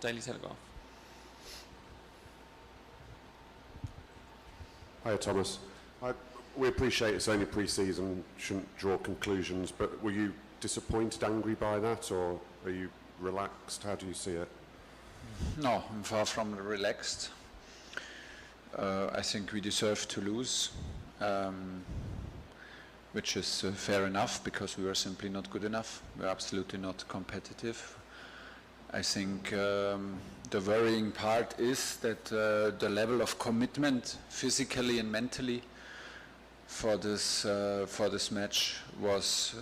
Daily Telegraph. Hi, Thomas. We appreciate it's only pre-season, shouldn't draw conclusions, but were you disappointed, angry by that, or are you relaxed? How do you see it? No, I'm far from relaxed. I think we deserve to lose, which is fair enough because we were simply not good enough. We're absolutely not competitive. I think the worrying part is that the level of commitment, physically and mentally, for this match was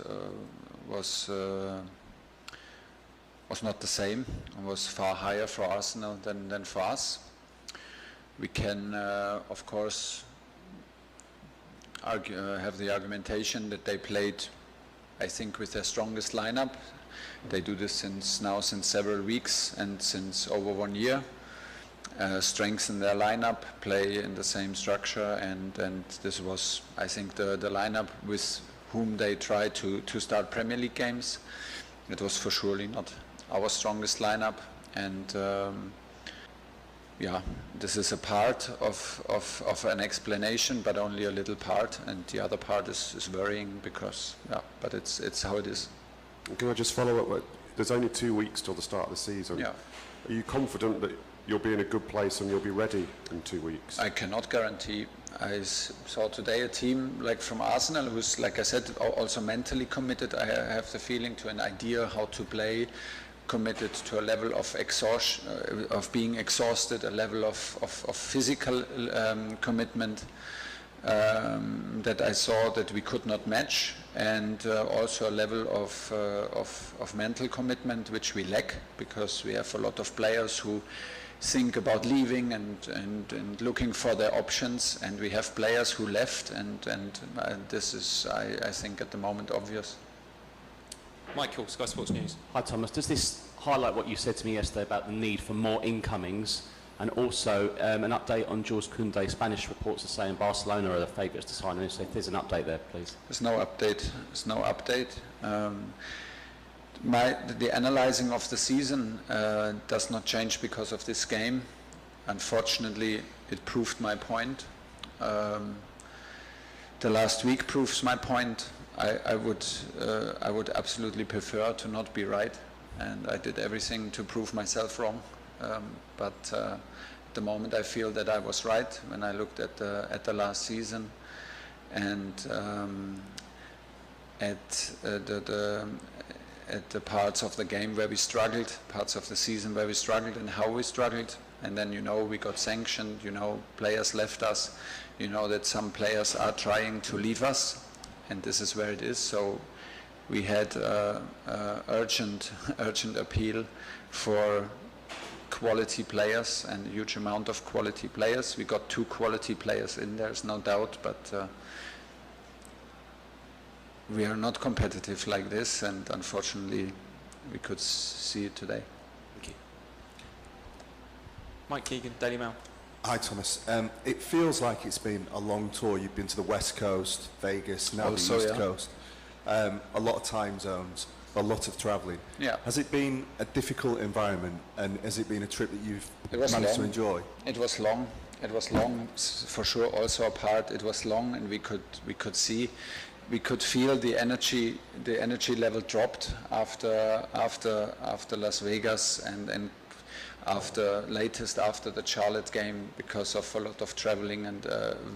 not the same. It was far higher for Arsenal than for us. We can, of course, have the argumentation that they played, I think, with their strongest lineup. They do this since several weeks and since over 1 year. Strengthen their lineup, play in the same structure, and this was, I think, the lineup with whom they tried to start Premier League games. It was for surely not our strongest lineup, and yeah, this is a part of an explanation, but only a little part, and the other part is worrying because, yeah, but it's how it is. Can I just follow up? There's only 2 weeks till the start of the season. Yeah. Are you confident that you'll be in a good place and you'll be ready in 2 weeks? I cannot guarantee. I saw today a team like from Arsenal who's, like I said, also mentally committed. I have the feeling to an idea how to play, committed to a level of exhaustion, of being exhausted, a level of physical commitment that I saw that we could not match, and also a level of mental commitment which we lack because we have a lot of players who think about leaving and looking for their options, and we have players who left, and this is, I think, at the moment obvious. Michael, Sky Sports News. Hi Thomas, does this highlight what you said to me yesterday about the need for more incomings, and also an update on Jules Kounde? Spanish reports are saying Barcelona are the favourites to sign him, so if there's an update there, please. There's no update. There's no update. The analysing of the season does not change because of this game. Unfortunately, it proved my point. The last week proves my point. I would absolutely prefer to not be right, and I did everything to prove myself wrong. But at the moment I feel that I was right when I looked at the last season, and at the parts of the game where we struggled, parts of the season where we struggled and how we struggled. And then, you know, we got sanctioned, you know, players left us, you know that some players are trying to leave us, and this is where it is. So we had urgent appeal for quality players, and a huge amount of quality players. We got 2 quality players in, there's no doubt, but we are not competitive like this, and unfortunately we could see it today. Thank you. Mike Keegan, Daily Mail. Hi Thomas. It feels like it's been a long tour. You've been to the West Coast, Vegas, now Also, the East yeah. Coast. A lot of time zones, a lot of travelling. Yeah. Has it been a difficult environment, and has it been a trip that you've managed long. to enjoy? It was long. It was long, for sure. Also a part. It was long, and we could see, we could feel the energy level dropped after Las Vegas and after the Charlotte game, because of a lot of traveling and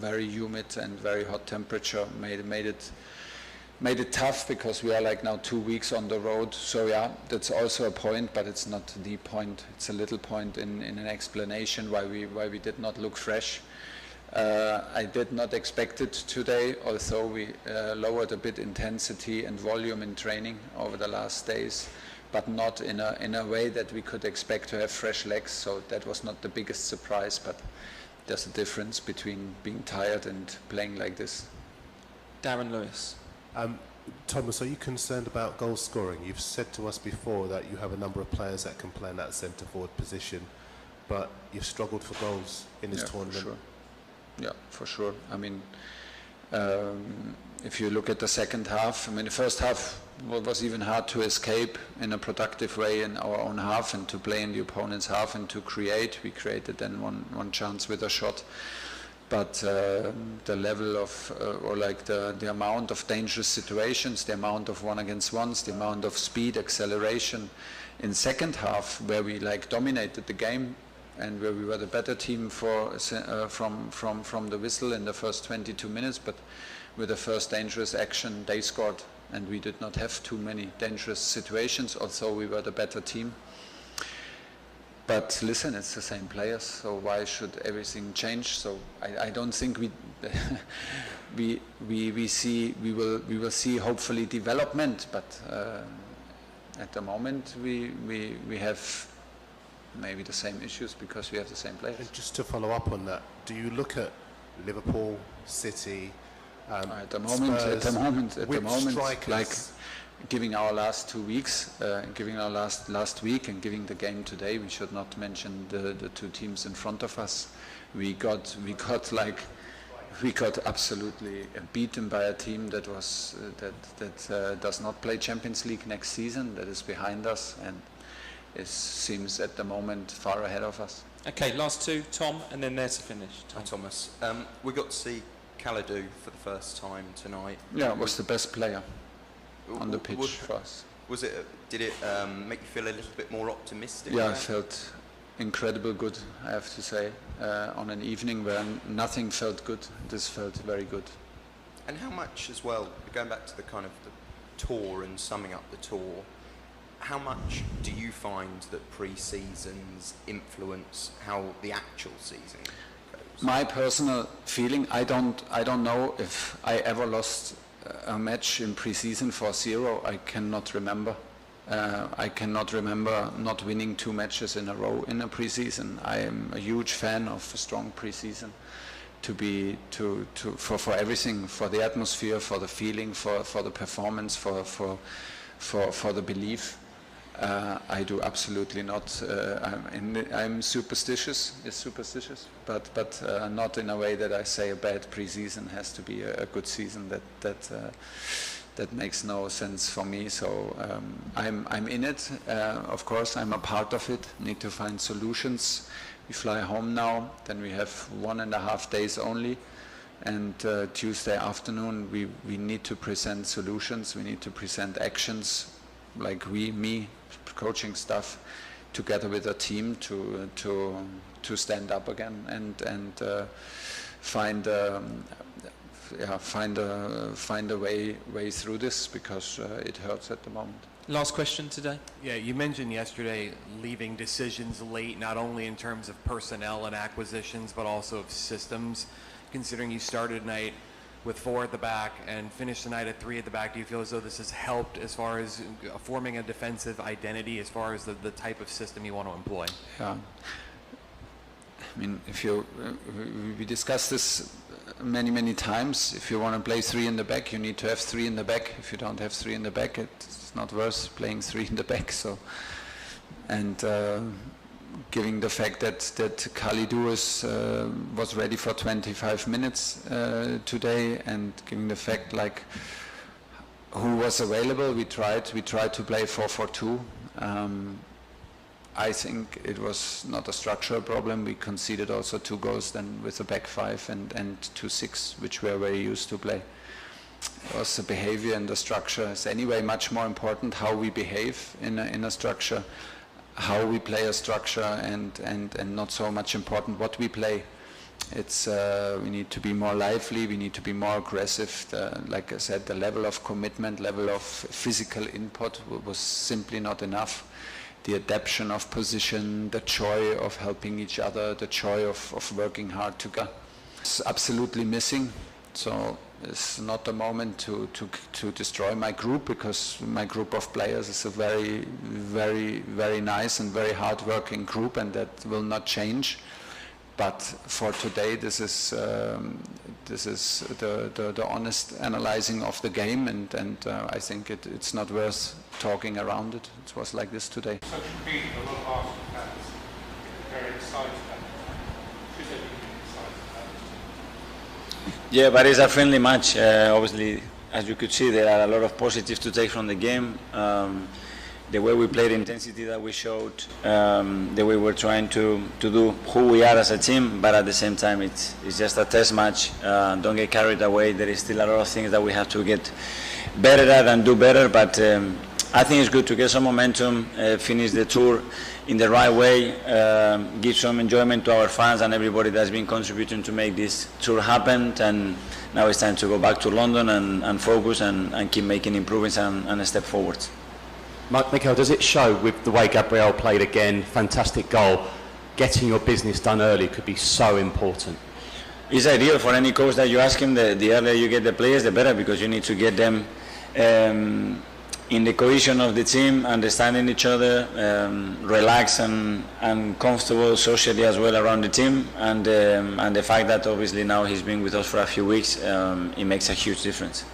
very humid and very hot temperature made it tough, because we are like now 2 weeks on the road. So yeah, that's also a point, but it's not the point. It's a little point in an explanation why we did not look fresh. I did not expect it today, although we lowered a bit intensity and volume in training over the last days, but not in a way that we could expect to have fresh legs. So that was not the biggest surprise, but there's a difference between being tired and playing like this. Darren Lewis. Thomas, are you concerned about goal scoring? You've said to us before that you have a number of players that can play in that centre forward position, but you've struggled for goals in this tournament. For sure. Yeah, for sure. I mean, If you look at the second half, I mean, the first half was even hard to escape in a productive way in our own half and to play in the opponent's half and to create. We created then one chance with a shot. But the level of, or like the amount of dangerous situations, the amount of 1-against-1s, the amount of speed, acceleration in second half, where we like dominated the game and where we were the better team from the whistle in the first 22 minutes, but with the first dangerous action they scored, and we did not have too many dangerous situations, although we were the better team. But listen, it's the same players, so why should everything change? So I don't think we will see hopefully development, but at the moment we have maybe the same issues because we have the same players. And just to follow up on that, do you look at Liverpool, City, at the moment, strikers? like giving our last 2 weeks, giving our last week, and giving the game today, we should not mention the two teams in front of us. We got absolutely beaten by a team that was that does not play Champions League next season. That is behind us, and it seems at the moment far ahead of us. Okay, last two, Tom, and then there's to finish. Hi, Thomas. We got to see Kalidou for the first time tonight. Yeah, was the best player on the pitch for us. Did it make you feel a little bit more optimistic? Yeah, I felt incredible good, I have to say, on an evening where nothing felt good. This felt very good. And how much as well, going back to the kind of the tour and summing up the tour, how much do you find that pre-seasons influence how the actual season goes? My personal feeling, I don't know if I ever lost a match in pre-season 4-0. I cannot remember. I cannot remember not winning 2 matches in a row in a pre-season. I am a huge fan of a strong pre-season for everything, for the atmosphere, for the feeling, for the performance, for the belief. I do absolutely not. I'm superstitious. Is superstitious, but not in a way that I say a bad pre-season has to be a good season. That makes no sense for me. So I'm in it. Of course, I'm a part of it. Need to find solutions. We fly home now. Then we have 1.5 days only. And Tuesday afternoon, we need to present solutions. We need to present actions, like me, coaching staff, together with a team to stand up again and find a way through this, because it hurts at the moment. Last question today. Yeah, you mentioned yesterday leaving decisions late, not only in terms of personnel and acquisitions, but also of systems. Considering you started tonight with 4 at the back and finished the night at 3 at the back, do you feel as though this has helped as far as forming a defensive identity, as far as the type of system you want to employ? Yeah. I mean, we discussed this many times. If you want to play 3 in the back, you need to have 3 in the back. If you don't have 3 in the back, it's not worth playing 3 in the back. So, and giving the fact that Kalidou was ready for 25 minutes today, and giving the fact like who was available, we tried to play 4-4-2. I think it was not a structural problem. We conceded also 2 goals then with the back 5 and 2-6, which we are very used to play. It was the behavior and the structure. It's anyway much more important how we behave in a structure, how we play a structure, and not so much important what we play. It's we need to be more lively, we need to be more aggressive. Like I said, the level of commitment, level of physical input was simply not enough. The adaptation of position, the joy of helping each other, the joy of working hard together, it's absolutely missing. So it's not the moment to destroy my group, because my group of players is a very nice and very hard-working group, and that will not change. But for today, this is the honest analyzing of the game, and I think it's not worth talking around it. It was like this today. Social media, a lot of Arsenal fans get very excited about it. Should they be excited about it? Yeah, but it's a friendly match. Obviously, as you could see, there are a lot of positives to take from the game. The way we played, the intensity that we showed, the way we're trying to do who we are as a team, but at the same time, it's just a test match. Don't get carried away. There is still a lot of things that we have to get better at and do better, but I think it's good to get some momentum, finish the tour in the right way, give some enjoyment to our fans and everybody that's been contributing to make this tour happen. And now it's time to go back to London and focus and keep making improvements and a step forward. Mikel, does it show with the way Gabriel played again, fantastic goal, getting your business done early could be so important? It's ideal for any coach that you ask him. The earlier you get the players, the better, because you need to get them in the cohesion of the team, understanding each other, relaxed and comfortable socially as well around the team, and the fact that obviously now he's been with us for a few weeks, it makes a huge difference.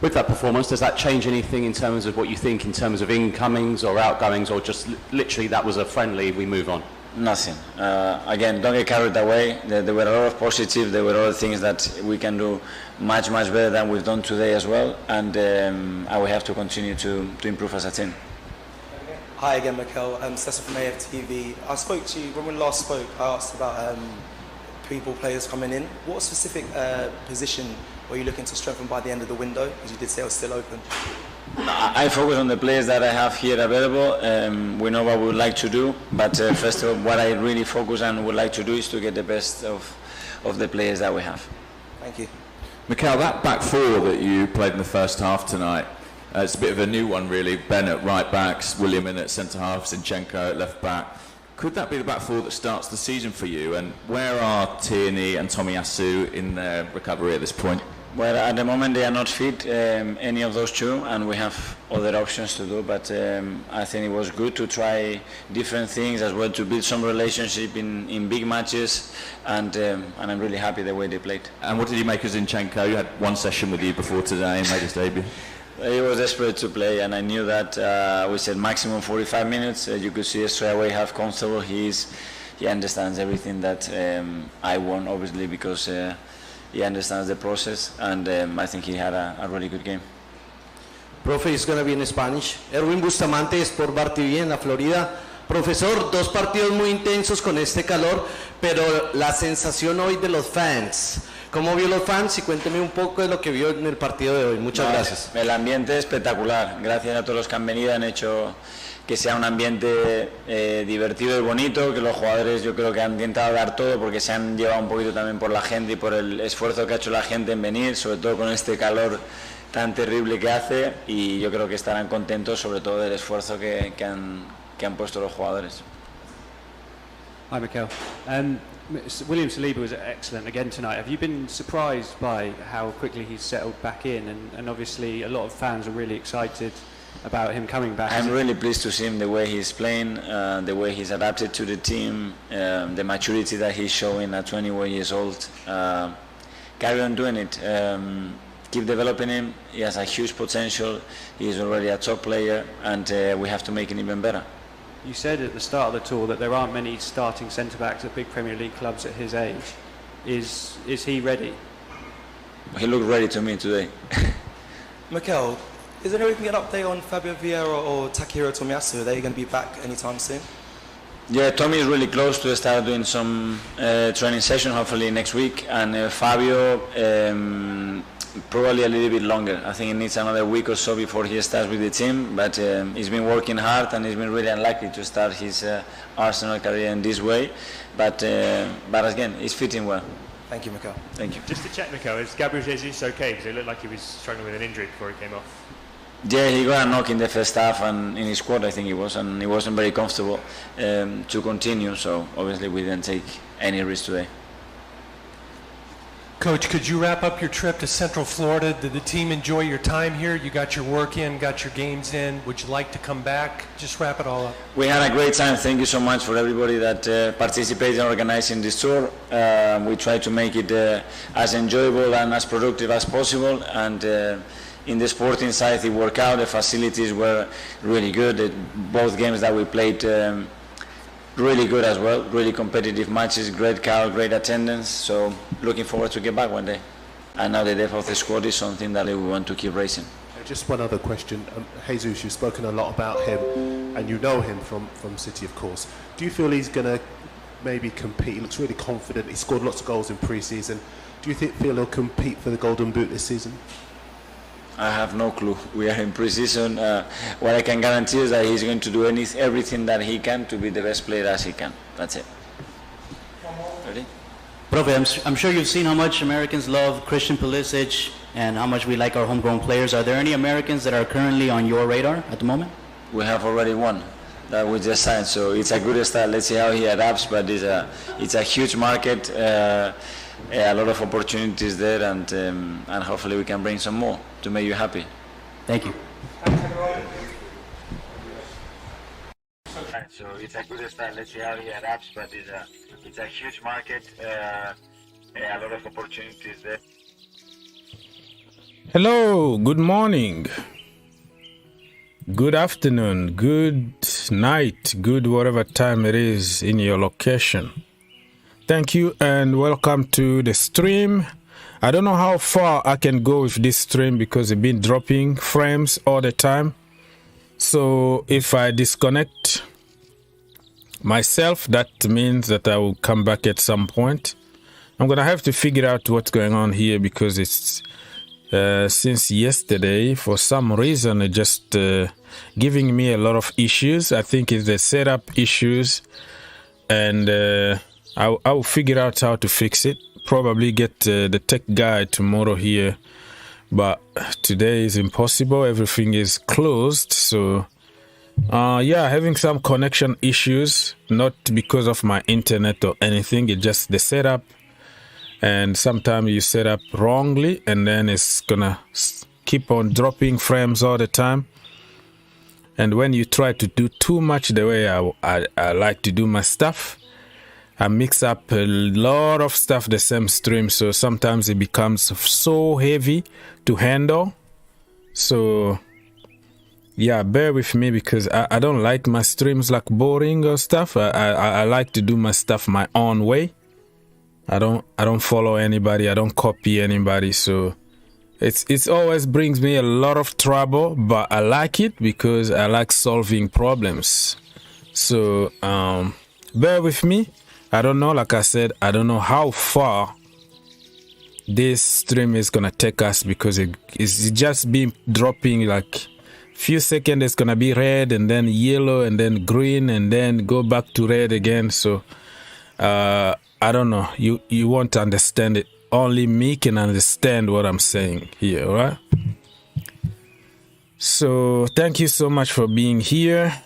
With that performance, does that change anything in terms of what you think in terms of incomings or outgoings, or just literally that was a friendly, we move on? Nothing. Again, don't get carried away. There were a lot of positives. There were other things that we can do much better than we've done today as well, and we have to continue to improve as a team. Hi again, Mikel. Cecil from AFTV. I spoke to you, when we last spoke, I asked about players coming in. What specific position were you looking to strengthen by the end of the window? Because you did say it was still open. I focus on the players that I have here available. We know what we would like to do, but first of all, what I really focus and would like to do is to get the best of the players that we have. Thank you. Mikel, that back four that you played in the first half tonight, it's a bit of a new one really. Ben at right backs, William in at centre half, Zinchenko at left back. Could that be the back four that starts the season for you? And where are Tierney and Tomiyasu in their recovery at this point? Well, at the moment they are not fit, any of those two, and we have other options to do, but I think it was good to try different things as well, to build some relationship in big matches, and I'm really happy the way they played. And what did you make of Zinchenko? You had one session with you before today and made his debut. He was desperate to play, and I knew that we said maximum 45 minutes. You could see straight away how comfortable he is. He understands everything that I want, obviously, because he understands the process, and I think he had a really good game. Profe, it's going to be in Spanish. Erwin Bustamante, Sport Bar TV en la Florida. Profesor, dos partidos muy intensos con este calor, pero la sensación hoy de los fans. ¿Cómo vio los fans? Y cuénteme un poco de lo que vio en el partido de hoy. Muchas gracias. El ambiente es espectacular. Gracias a todos los que han venido, han hecho que sea un ambiente divertido y bonito, que los jugadores yo creo que han intentado dar todo porque se han llevado un poquito también por la gente y por el esfuerzo que ha hecho la gente en venir, sobre todo con este calor tan terrible que hace, y yo creo que estarán contentos sobre todo del esfuerzo que han puesto los jugadores. Hi Mikel. William Saliba was excellent again tonight. Have you been surprised by how quickly he's settled back in? And obviously a lot of fans are really excited about him coming back. I'm really pleased to see him, the way he's playing, the way he's adapted to the team, the maturity that he's showing at 21 years old. Carry on doing it. Keep developing him. He has a huge potential. He's already a top player, and we have to make him even better. You said at the start of the tour that there aren't many starting centre-backs at big Premier League clubs at his age. Is he ready? He looked ready to me today. Mikel, is there any way we can get an update on Fabio Vieira or Takehiro Tomiyasu? Are they going to be back anytime soon? Yeah, Tommy is really close to start doing some training session, hopefully next week, and Fabio probably a little bit longer. I think he needs another week or so before he starts with the team, but he's been working hard and he's been really unlikely to start his Arsenal career in this way, but again, he's fitting well. Thank you, Mikel. Thank you. Just to check, Mikel, is Gabriel Jesus okay? Because it looked like he was struggling with an injury before he came off. Yeah, he got a knock in the first half and in his squad, I think he was, and he wasn't very comfortable to continue, so obviously we didn't take any risk today. Coach, could you wrap up your trip to Central Florida? Did the team enjoy your time here? You got your work in, got your games in. Would you like to come back? Just wrap it all up. We had a great time. Thank you so much for everybody that participated in organizing this tour. We tried to make it as enjoyable and as productive as possible, and in the sporting side it worked out. The facilities were really good. Both games that we played really good as well, really competitive matches, great crowd, great attendance, so looking forward to get back one day. and now the depth of the squad is something that we want to keep raising. Just one other question. Jesus, you've spoken a lot about him, and you know him from City, of course. Do you feel he's going to maybe compete? He looks really confident. He scored lots of goals in pre-season. Do you feel he'll compete for the Golden Boot this season? I have no clue. We are in pre-season. What I can guarantee is that he's going to do everything that he can to be the best player as he can. That's it. Ready? Profe, I'm sure you've seen how much Americans love Christian Pulisic and how much we like our homegrown players. Are there any Americans that are currently on your radar at the moment? We have already one that we just signed, so it's a good start. Let's see how he adapts, but it's a huge market, a lot of opportunities there, and hopefully we can bring some more to make you happy. Thank you. So it's a good start. Let's see how he adapts, but it's a huge market, a lot of opportunities there. Hello, good morning, good afternoon, good night, good whatever time it is in your location. Thank you and welcome to the stream. I don't know how far I can go with this stream because it's been dropping frames all the time. So if I disconnect myself, that means that I will come back at some point. I'm gonna have to figure out what's going on here because it's since yesterday for some reason it just giving me a lot of issues. I think it's the setup issues, and I'll figure out how to fix it. Probably get the tech guy tomorrow here, but today is impossible. Everything is closed, so yeah, having some connection issues, not because of my internet or anything. It's just the setup, and sometimes you set up wrongly and then it's gonna keep on dropping frames all the time. And when you try to do too much the way I like to do my stuff, I mix up a lot of stuff the same stream, so sometimes it becomes so heavy to handle. So yeah, bear with me because I don't like my streams like boring or stuff. I like to do my stuff my own way. I don't follow anybody. I don't copy anybody. So it's always brings me a lot of trouble, but I like it because I like solving problems. So bear with me. I don't know, like I said, I don't know how far this stream is gonna take us because it's just been dropping like few seconds. It's gonna be red and then yellow and then green and then go back to red again. So I don't know, you won't understand it. Only me can understand what I'm saying here, right? So thank you so much for being here.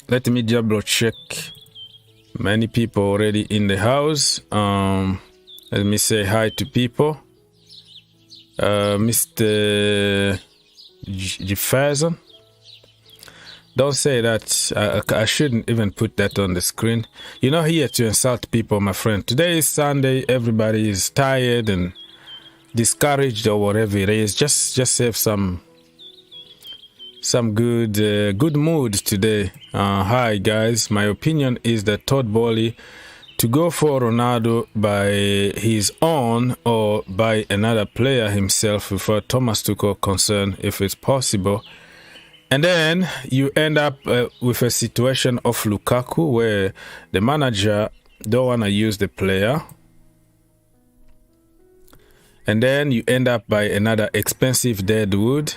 Let me double check. Many people already in the house. Let me say hi to people. Mr. Jefferson. Don't say that. I shouldn't even put that on the screen. You're not here to insult people, my friend. Today is Sunday. Everybody is tired and discouraged or whatever it is. Just have some good mood today. Hi guys, my opinion is that Todd Boehly to go for Ronaldo by his own or by another player himself without Thomas Tuchel concerned if it's possible. And then you end up with a situation of Lukaku where the manager don't want to use the player. And then you end up by another expensive deadwood.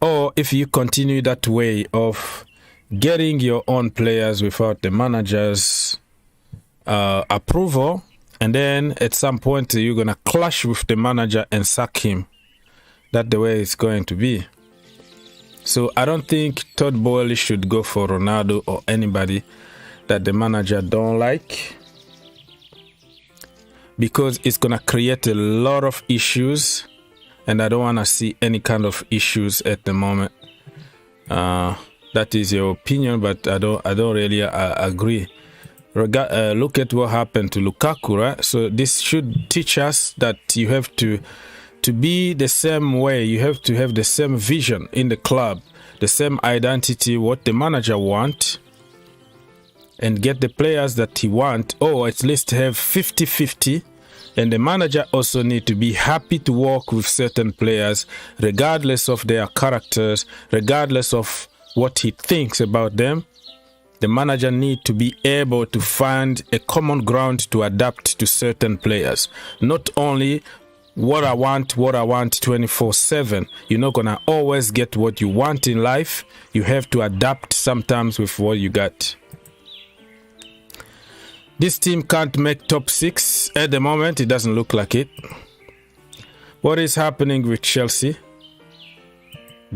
Or if you continue that way of getting your own players without the manager's approval, and then at some point you're going to clash with the manager and sack him. That's the way it's going to be. So I don't think Todd Boehly should go for Ronaldo or anybody that the manager don't like, because it's going to create a lot of issues, and I don't want to see any kind of issues at the moment. That is your opinion, but I don't really agree. Look at what happened to Lukaku, right? So this should teach us that you have to be the same way. You have to have the same vision in the club, the same identity, what the manager wants, and get the players that he wants, or at least have 50-50 And the manager also need to be happy to work with certain players, regardless of their characters, regardless of what he thinks about them. The manager need to be able to find a common ground to adapt to certain players. Not only what I want 24/7. You're not going to always get what you want in life. You have to adapt sometimes with what you got. This team can't make top 6 at the moment. It doesn't look like it. What is happening with Chelsea?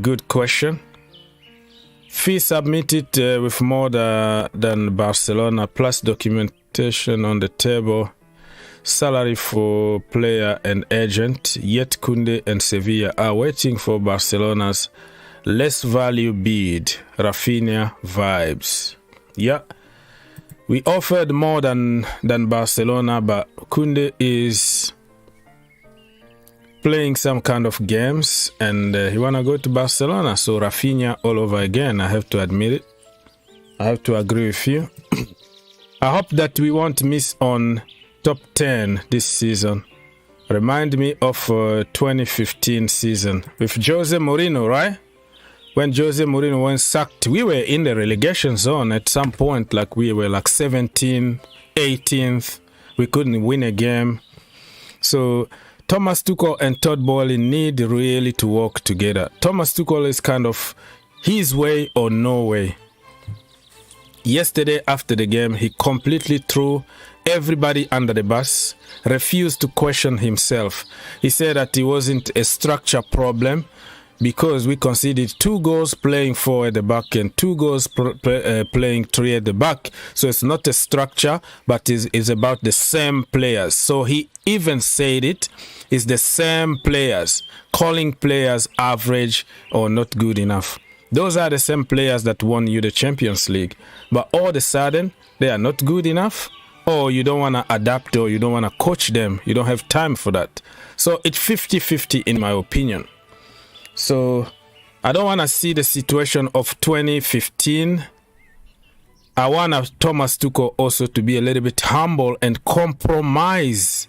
Good question. Fee submitted with more than Barcelona, plus documentation on the table. Salary for player and agent. Yet Kounde and Sevilla are waiting for Barcelona's less value bid. Rafinha vibes. Yeah. We offered more than Barcelona, but Kounde is playing some kind of games and he want to go to Barcelona. So Rafinha all over again. I have to admit it. I have to agree with you. I hope that we won't miss on top 10 this season. Remind me of 2015 season with Jose Mourinho, right? When Jose Mourinho was sacked, we were in the relegation zone at some point. Like we were like 17th, 18th. We couldn't win a game. So Thomas Tuchel and Todd Boehly need really to work together. Thomas Tuchel is kind of his way or no way. Yesterday after the game, he completely threw everybody under the bus, refused to question himself. He said that it wasn't a structure problem because we conceded 2 goals playing 4 at the back and 2 goals playing 3 at the back. So it's not a structure, but it's about the same players. So he even said it's the same players, calling players average or not good enough. Those are the same players that won you the Champions League. But all of a sudden, they are not good enough, or you don't want to adapt, or you don't want to coach them. You don't have time for that. So it's 50-50 in my opinion. So I don't want to see the situation of 2015. I want Thomas Tuchel also to be a little bit humble and compromise.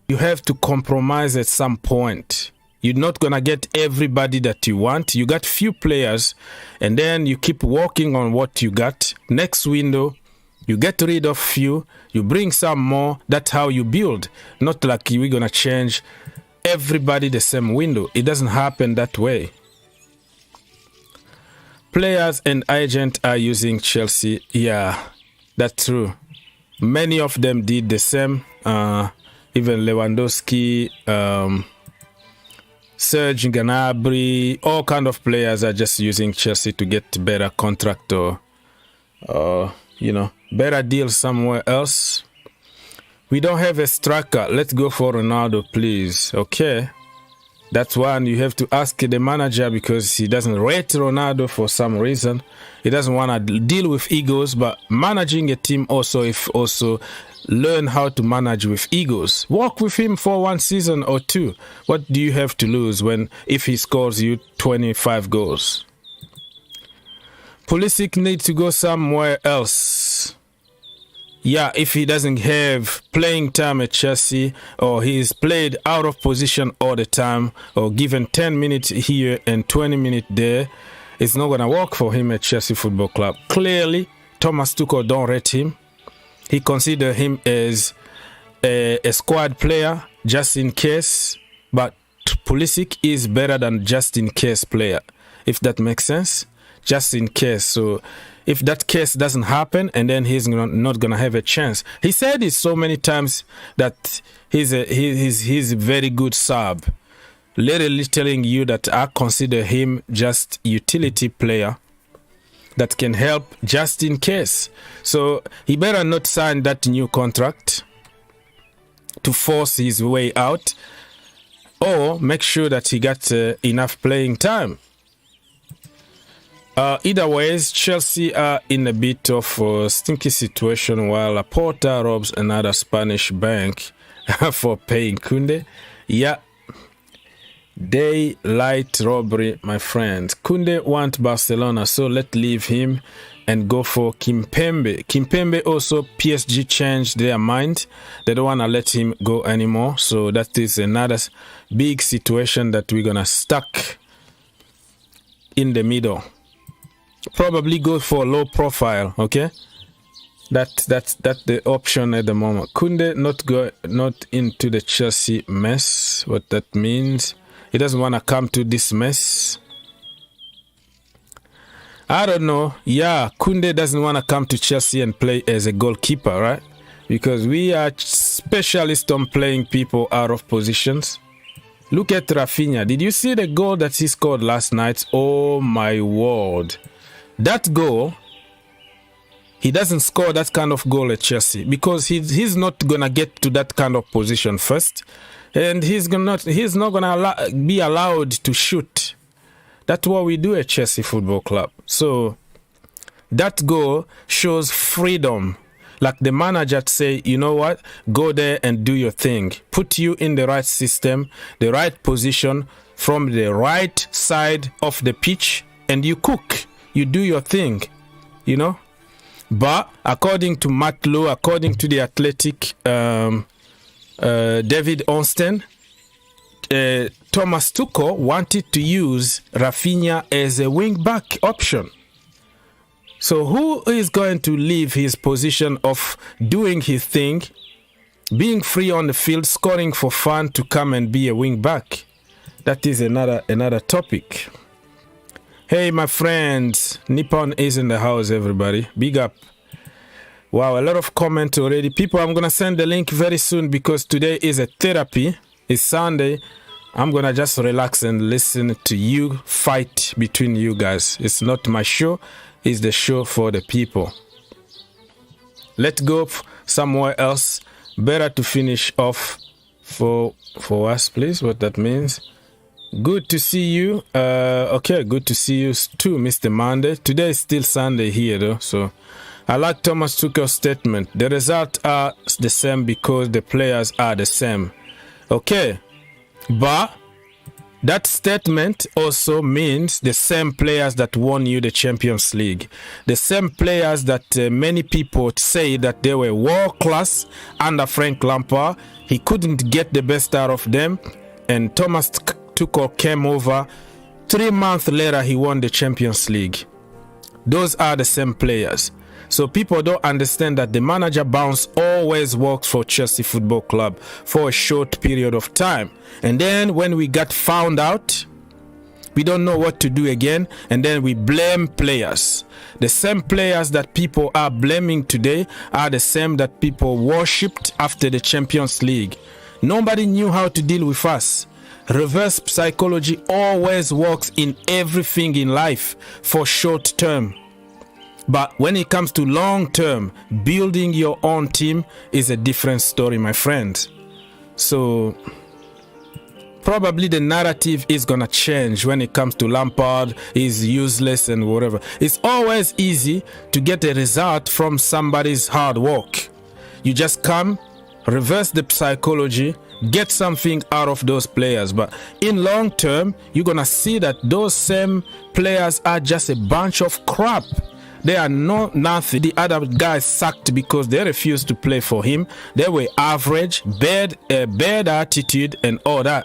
You have to compromise at some point. You're not going to get everybody that you want. You got few players, and then you keep working on what you got. Next window, you get rid of few, you bring some more. That's how you build. Not like we're going to change everybody the same window. It doesn't happen that way. Players and agents are using Chelsea. Yeah, that's true. Many of them did the same. Even Lewandowski, Serge Gnabry, all kind of players are just using Chelsea to get better contract or better deals somewhere else. We don't have a striker. Let's go for Ronaldo, please. Okay. That's one you have to ask the manager because he doesn't rate Ronaldo for some reason. He doesn't want to deal with egos, but managing a team also learn how to manage with egos. Work with him for 1 season or 2. What do you have to lose if he scores you 25 goals? Pulisic needs to go somewhere else. Yeah, if he doesn't have playing time at Chelsea, or he's played out of position all the time, or given 10 minutes here and 20 minutes there, it's not going to work for him at Chelsea Football Club. Clearly, Thomas Tuchel don't rate him. He considers him as a squad player, just in case, but Pulisic is better than just in case player, if that makes sense. Just in case. So if that case doesn't happen, and then he's not going to have a chance. He said it so many times that he's a very good sub. Literally telling you that I consider him just utility player that can help just in case. So he better not sign that new contract to force his way out, or make sure that he got enough playing time. Either ways, Chelsea are in a bit of a stinky situation while Laporta robs another Spanish bank for paying Kounde. Yeah, daylight robbery, my friend. Kounde wants Barcelona, so let's leave him and go for Kimpembe. Kimpembe also, PSG changed their mind. They don't want to let him go anymore. So that is another big situation that we're going to stuck in the middle. Probably go for low profile, okay? That's the option at the moment. Kounde not into the Chelsea mess. What that means, he doesn't want to come to this mess. I don't know. Yeah, Kounde doesn't want to come to Chelsea and play as a goalkeeper, right? Because we are specialists on playing people out of positions. Look at Rafinha. Did you see the goal that he scored last night? Oh my word. That goal, he doesn't score that kind of goal at Chelsea because he's not going to get to that kind of position first. And he's not going to be allowed to shoot. That's what we do at Chelsea Football Club. So that goal shows freedom. Like the manager say, you know what? Go there and do your thing. Put you in the right system, the right position, from the right side of the pitch, and you cook. You do your thing, you know. But according to Matt Lowe, according to the Athletic, David Ornstein, Thomas Tuchel wanted to use Rafinha as a wing-back option. So who is going to leave his position of doing his thing, being free on the field, scoring for fun, to come and be a wing-back? That is another topic. Hey, my friends, Nippon is in the house, everybody. Big up. Wow, a lot of comment already. People, I'm going to send the link very soon because today is a therapy. It's Sunday. I'm going to just relax and listen to you fight between you guys. It's not my show. It's the show for the people. Let's go somewhere else. Better to finish off for us, please, what that means. Good to see you. Okay, good to see you too, Mr. Monday. Today is still Sunday here, though. So I like Thomas Tuchel's statement. The results are the same because the players are the same. Okay, but that statement also means the same players that won you the Champions League. The same players that many people say that they were world class under Frank Lampard. He couldn't get the best out of them. And Thomas Tuchel came over. 3 months later, he won the Champions League. Those are the same players. So people don't understand that the manager bounce always works for Chelsea Football Club for a short period of time. And then when we got found out, we don't know what to do again. And then we blame players. The same players that people are blaming today are the same that people worshipped after the Champions League. Nobody knew how to deal with us. Reverse psychology always works in everything in life for short term. But when it comes to long term, building your own team is a different story, my friends. So probably the narrative is going to change when it comes to Lampard. He's useless and whatever. It's always easy to get a result from somebody's hard work. You just come, reverse the psychology, get something out of those players. But in long term, you're going to see that those same players are just a bunch of crap. They are nothing. The other guys sucked because they refused to play for him. They were average, bad attitude and all that.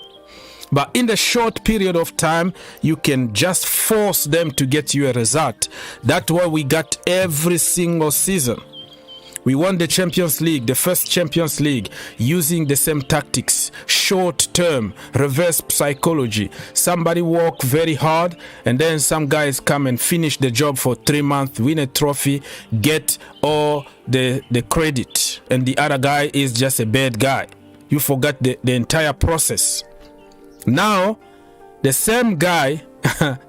But in the short period of time, you can just force them to get you a result. That's what we got every single season. We won the Champions League, the first Champions League, using the same tactics, short term, reverse psychology. Somebody work very hard and then some guys come and finish the job for 3 months, win a trophy, get all the credit. And the other guy is just a bad guy. You forgot the entire process. Now, the same guy,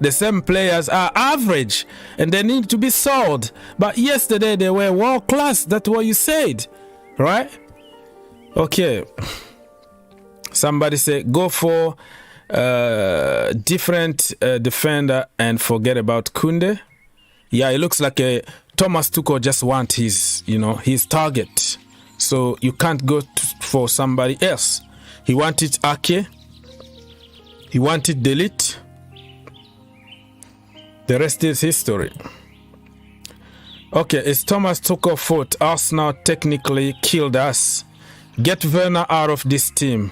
the same players are average and they need to be sold. But yesterday they were world class. That's what you said, right? Okay. Somebody said go for different defender and forget about Kounde. Yeah, it looks like Thomas Tuchel just wants his target. So you can't go for somebody else. He wanted Ake. He wanted Delete. The rest is history. Okay, it's Thomas Tuchel fault. Arsenal technically killed us. Get Werner out of this team.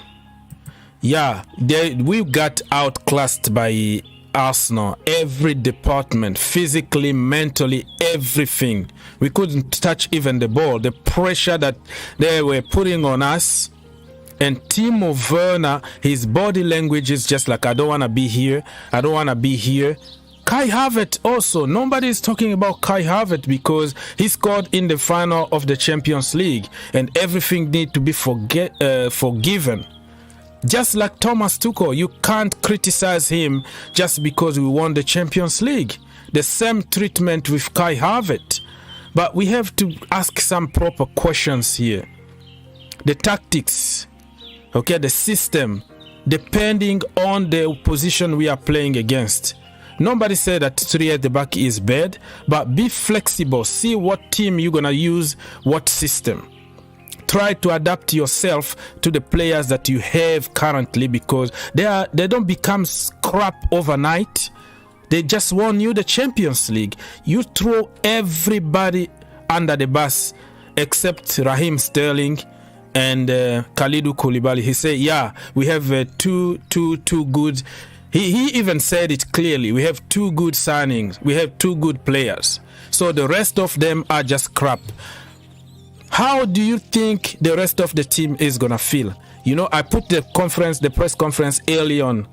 Yeah, we got outclassed by Arsenal. Every department, physically, mentally, everything. We couldn't touch even the ball. The pressure that they were putting on us. And Timo Werner, his body language is just like, I don't want to be here. I don't want to be here. Kai Havertz also. Nobody is talking about Kai Havertz because he scored in the final of the Champions League. And everything needs to be forgiven. Just like Thomas Tuchel, you can't criticize him just because we won the Champions League. The same treatment with Kai Havertz. But we have to ask some proper questions here. The tactics, okay, the system, depending on the opposition we are playing against. Nobody said that 3 at the back is bad, but be flexible. See what team you're going to use, what system. Try to adapt yourself to the players that you have currently because they don't become crap overnight. They just won you the Champions League. You throw everybody under the bus except Raheem Sterling and Kalidou Koulibaly. He said, yeah, we have two good. He even said it clearly. We have 2 good signings. We have 2 good players. So the rest of them are just crap. How do you think the rest of the team is going to feel? You know, I put the press conference early on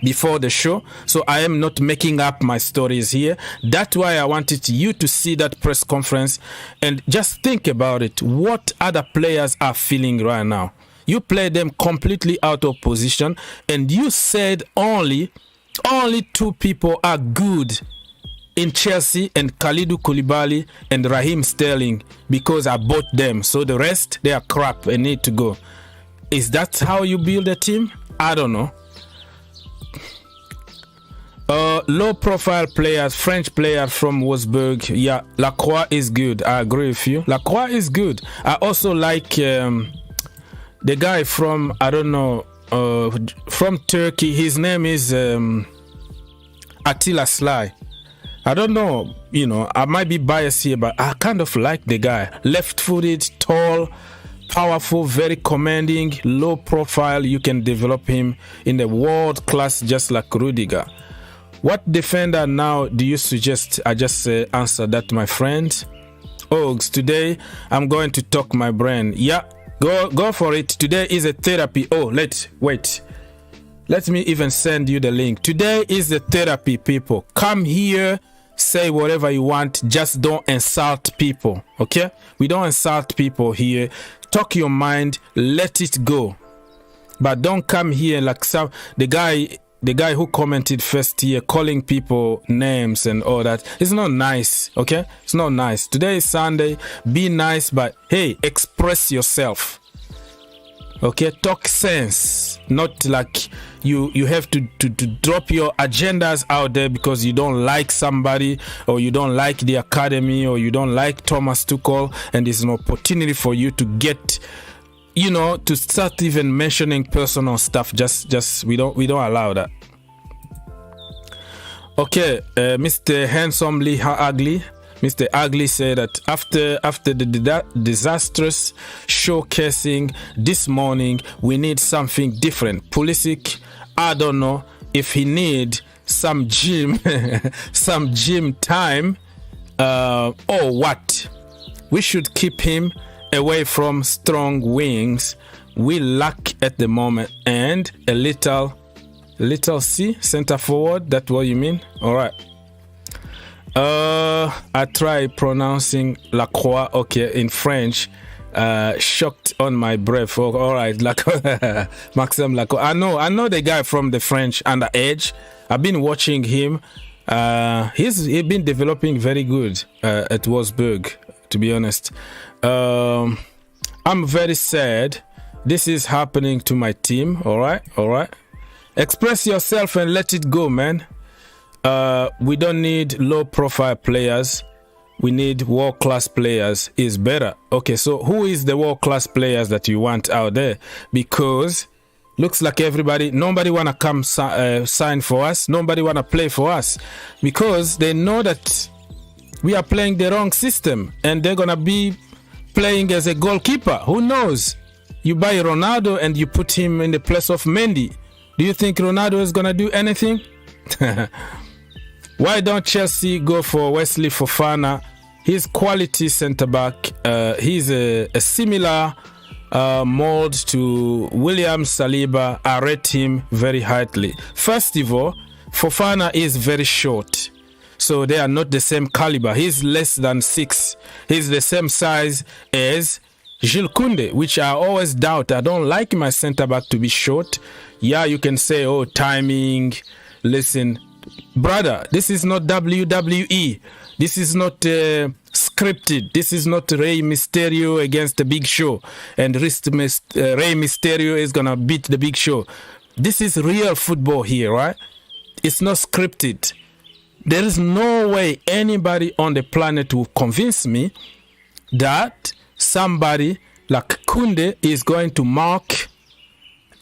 before the show. So I am not making up my stories here. That's why I wanted you to see that press conference and just think about it. What other players are feeling right now? You play them completely out of position and you said only 2 people are good in Chelsea and Kalidou Koulibaly and Raheem Sterling because I bought them. So the rest, they are crap and need to go. Is that how you build a team? I don't know. Low profile players, French player from Wolfsburg. Yeah, Lacroix is good. I agree with you. Lacroix is good. I also like the guy from, I don't know, from Turkey. His name is Attila Sly. I don't know, you know, I might be biased here, but I kind of like the guy. Left-footed, tall, powerful, very commanding, low profile. You can develop him in the world class just like Rudiger. What defender now do you suggest? I just answered that, my friend. Ogs, today I'm going to talk my brain. Yeah, go for it. Today is a therapy. Oh, wait. Let me even send you the link. Today is the therapy, people. Come here, say whatever you want. Just don't insult people, okay? We don't insult people here. Talk your mind, let it go. But don't come here like some the guy who commented first here, calling people names and all that. It's not nice, okay? It's not nice. Today is Sunday. Be nice, but hey, express yourself. Okay, talk sense. Not like you have to drop your agendas out there because you don't like somebody or you don't like the academy or you don't like Thomas Tuchel, and it's an opportunity for you to get, you know, to start even mentioning personal stuff. Just we don't allow that. Okay, Mr. Handsomely Ugly. Mr. Ugly said that after the disastrous showcasing this morning, we need something different. Pulisic, I don't know if he need some gym time or what. We should keep him away from strong wings. We lack at the moment, and a little C, center forward. That's what you mean? All right. I try pronouncing Lacroix, okay, in French. Shocked on my breath. Oh, all right, Maxime Lacroix. I know the guy from the French underage. I've been watching him. He's been developing very good at Wolfsburg, to be honest. I'm very sad. This is happening to my team. All right. Express yourself and let it go, man. We don't need low-profile players. We need world-class players. Is better. Okay, so who is the world-class players that you want out there? Because looks like nobody want to come sign for us. Nobody want to play for us. Because they know that we are playing the wrong system and they're going to be playing as a goalkeeper. Who knows? You buy Ronaldo and you put him in the place of Mendy. Do you think Ronaldo is going to do anything? Why don't Chelsea go for Wesley Fofana? He's quality centre-back. He's a similar mold to William Saliba. I rate him very highly. First of all, Fofana is very short. So they are not the same caliber. He's less than 6. He's the same size as Jules Kounde, which I always doubt. I don't like my centre-back to be short. Yeah, you can say, oh, timing. Listen, brother, this is not WWE. This is not scripted. This is not Rey Mysterio against the Big Show. And Rey Mysterio is going to beat the Big Show. This is real football here, right? It's not scripted. There is no way anybody on the planet will convince me that somebody like Kounde is going to mark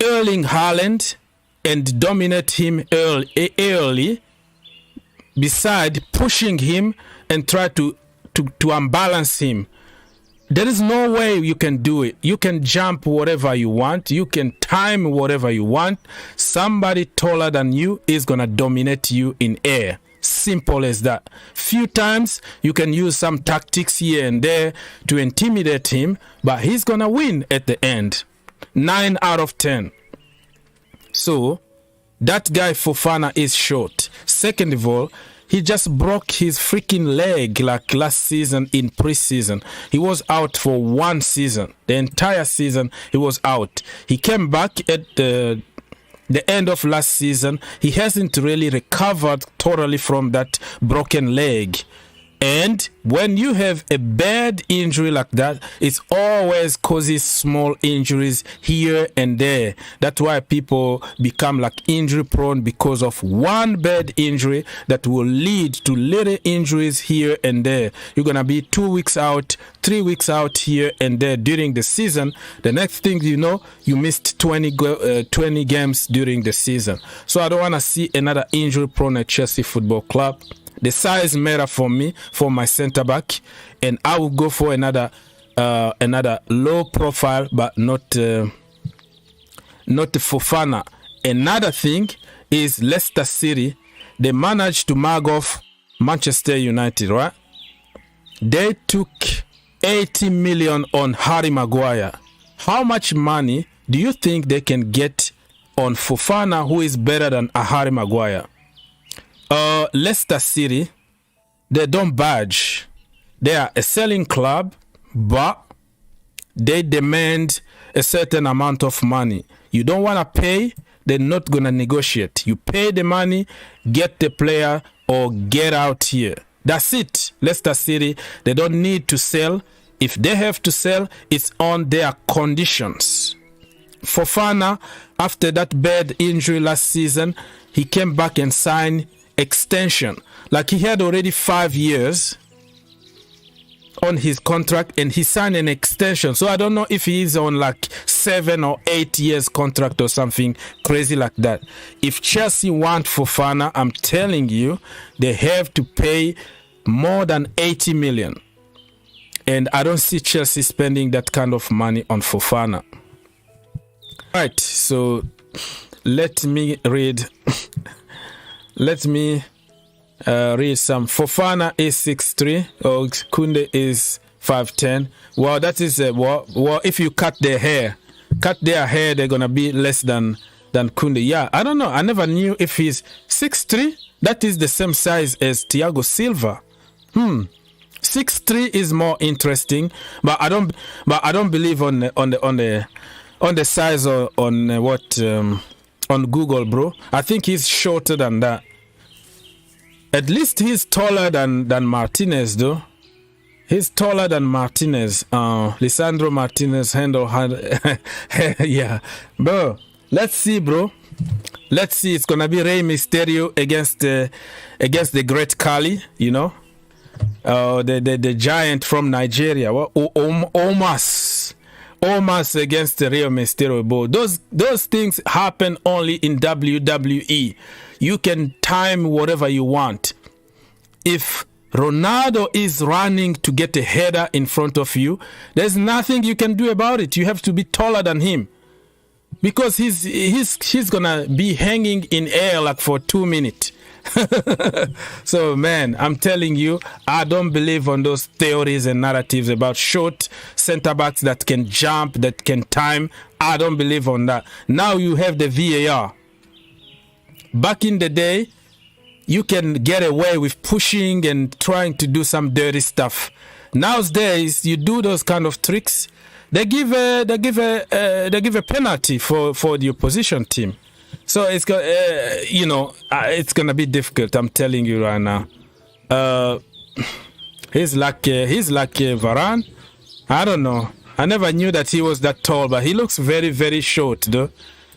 Erling Haaland and dominate him early, beside pushing him and try to unbalance him. There is no way you can do it. You can jump whatever you want. You can time whatever you want. Somebody taller than you is going to dominate you in air. Simple as that. Few times you can use some tactics here and there to intimidate him, but he's going to win at the end. 9 out of 10. So, that guy Fofana is short. Second of all, he just broke his freaking leg like last season in preseason. He was out for 1 season. The entire season he was out. He came back at the end of last season. He hasn't really recovered totally from that broken leg. And when you have a bad injury like that, it always causes small injuries here and there. That's why people become like injury prone, because of one bad injury that will lead to little injuries here and there. You're going to be 2 weeks out, 3 weeks out here and there during the season. The next thing you know, you missed 20 games during the season. So I don't want to see another injury prone at Chelsea Football Club. The size matter for me, for my centre back, and I will go for another low profile, but not Fofana. Another thing is Leicester City. They managed to mug off Manchester United, right? They took 80 million on Harry Maguire. How much money do you think they can get on Fofana, who is better than Harry Maguire? Leicester City, they don't budge. They are a selling club, but they demand a certain amount of money. You don't want to pay, they're not going to negotiate. You pay the money, get the player, or get out here. That's it. Leicester City, they don't need to sell. If they have to sell, it's on their conditions. Fofana, after that bad injury last season, he came back and signed extension. Like, he had already 5 years on his contract and he signed an extension. So I don't know if he is on like 7 or 8 years contract or something crazy like that. If Chelsea want Fofana, I'm telling you, they have to pay more than 80 million. And I don't see Chelsea spending that kind of money on Fofana. Right, so let me read some. Fofana is 6'3", or Kounde is 5'10". Well, that is well, if you cut their hair, they're gonna be less than Kounde. Yeah, I don't know. I never knew if he's 6'3". That is the same size as Thiago Silva. 6'3" is more interesting, but I don't believe on the size or on Google, bro. I think he's shorter than that. At least he's taller than Martinez, though. He's taller than Martinez. Lisandro Martinez handle. Yeah, bro. Let's see, bro. Let's see. It's gonna be Rey Mysterio against the great Kali. You know, the giant from Nigeria. Omas against the Rey Mysterio, bro. Those things happen only in WWE. You can time whatever you want. If Ronaldo is running to get a header in front of you. There's nothing you can do about it. You have to be taller than him. Because he's gonna be hanging in air like for 2 minutes. So man, I'm telling you, I don't believe on those theories and narratives about short center backs that can jump, that can time. I don't believe on that. Now you have the VAR. Back in the day, you can get away with pushing and trying to do some dirty stuff. Nowadays, you do those kind of tricks, they give a penalty for the opposition team. So it's it's gonna be difficult. I'm telling you right now. He's like Varane. I don't know. I never knew that he was that tall, but he looks very, very short, though.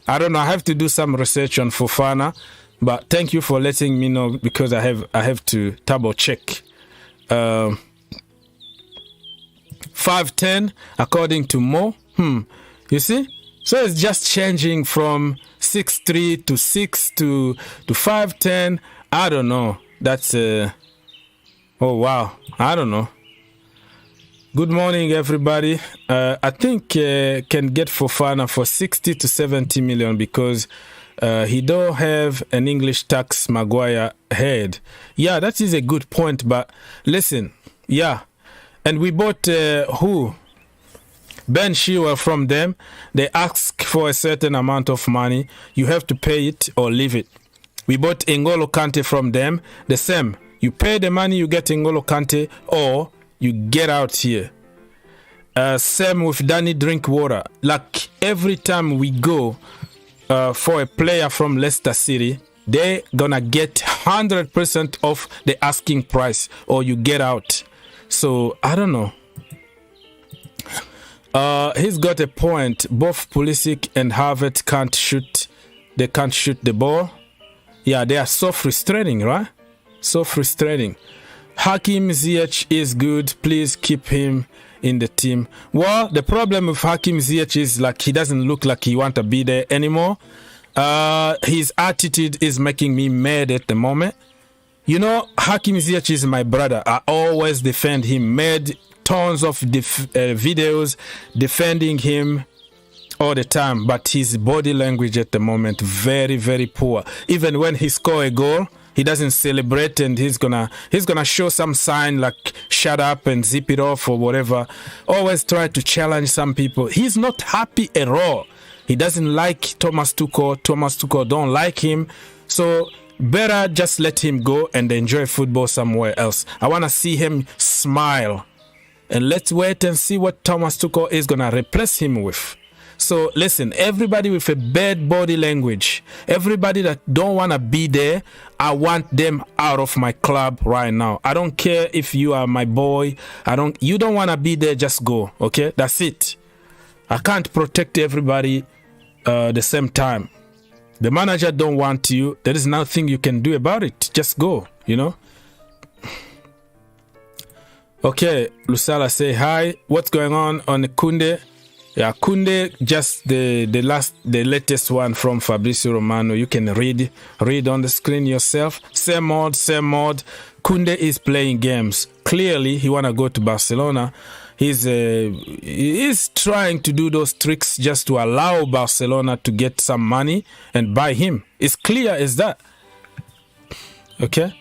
I don't know. I have to do some research on Fofana, but thank you for letting me know because I have to double check. 5'10" according to Mo. You see? So it's just changing from 6'3" to 6 to 5'10". I don't know. That's oh wow. I don't know. Good morning, everybody. I think can get Fofana for 60 to 70 million because he don't have an English tax Maguire head. Yeah, that is a good point. But listen, yeah, and we bought who? Ben Chilwell from them. They ask for a certain amount of money. You have to pay it or leave it. We bought N'Golo Kante from them. The same. You pay the money, you get N'Golo Kante, or you get out here. Same with Danny Drinkwater. Like every time we go for a player from Leicester City, they gonna get 100% of the asking price, or you get out. So I don't know. He's got a point. Both Pulisic and Havertz can't shoot. They can't shoot the ball. Yeah, they are so frustrating, right? So frustrating. Hakim Ziyech is good. Please keep him in the team. Well, the problem with Hakim Ziyech is like he doesn't look like he want to be there anymore. His attitude is making me mad at the moment. You know, Hakim Ziyech is my brother. I always defend him. Made tons of videos defending him all the time, but his body language at the moment very, very poor. Even when he score a goal, he doesn't celebrate, and he's gonna show some sign like shut up and zip it off or whatever. Always try to challenge some people. He's not happy at all. He doesn't like Thomas Tuchel. Thomas Tuchel don't like him. So better just let him go and enjoy football somewhere else. I want to see him smile. And let's wait and see what Thomas Tuchel is going to replace him with. So listen, everybody with a bad body language, everybody that don't want to be there, I want them out of my club right now. I don't care if you are my boy. You don't want to be there, just go. Okay, that's it. I can't protect everybody the same time. The manager don't want you. There is nothing you can do about it. Just go, you know. Okay, Lusala say hi. What's going on the Kounde? Yeah, Kounde, just the latest one from Fabrizio Romano. You can read on the screen yourself. Same old. Kounde is playing games. Clearly, he wanna go to Barcelona. He's trying to do those tricks just to allow Barcelona to get some money and buy him. It's clear as that. Okay.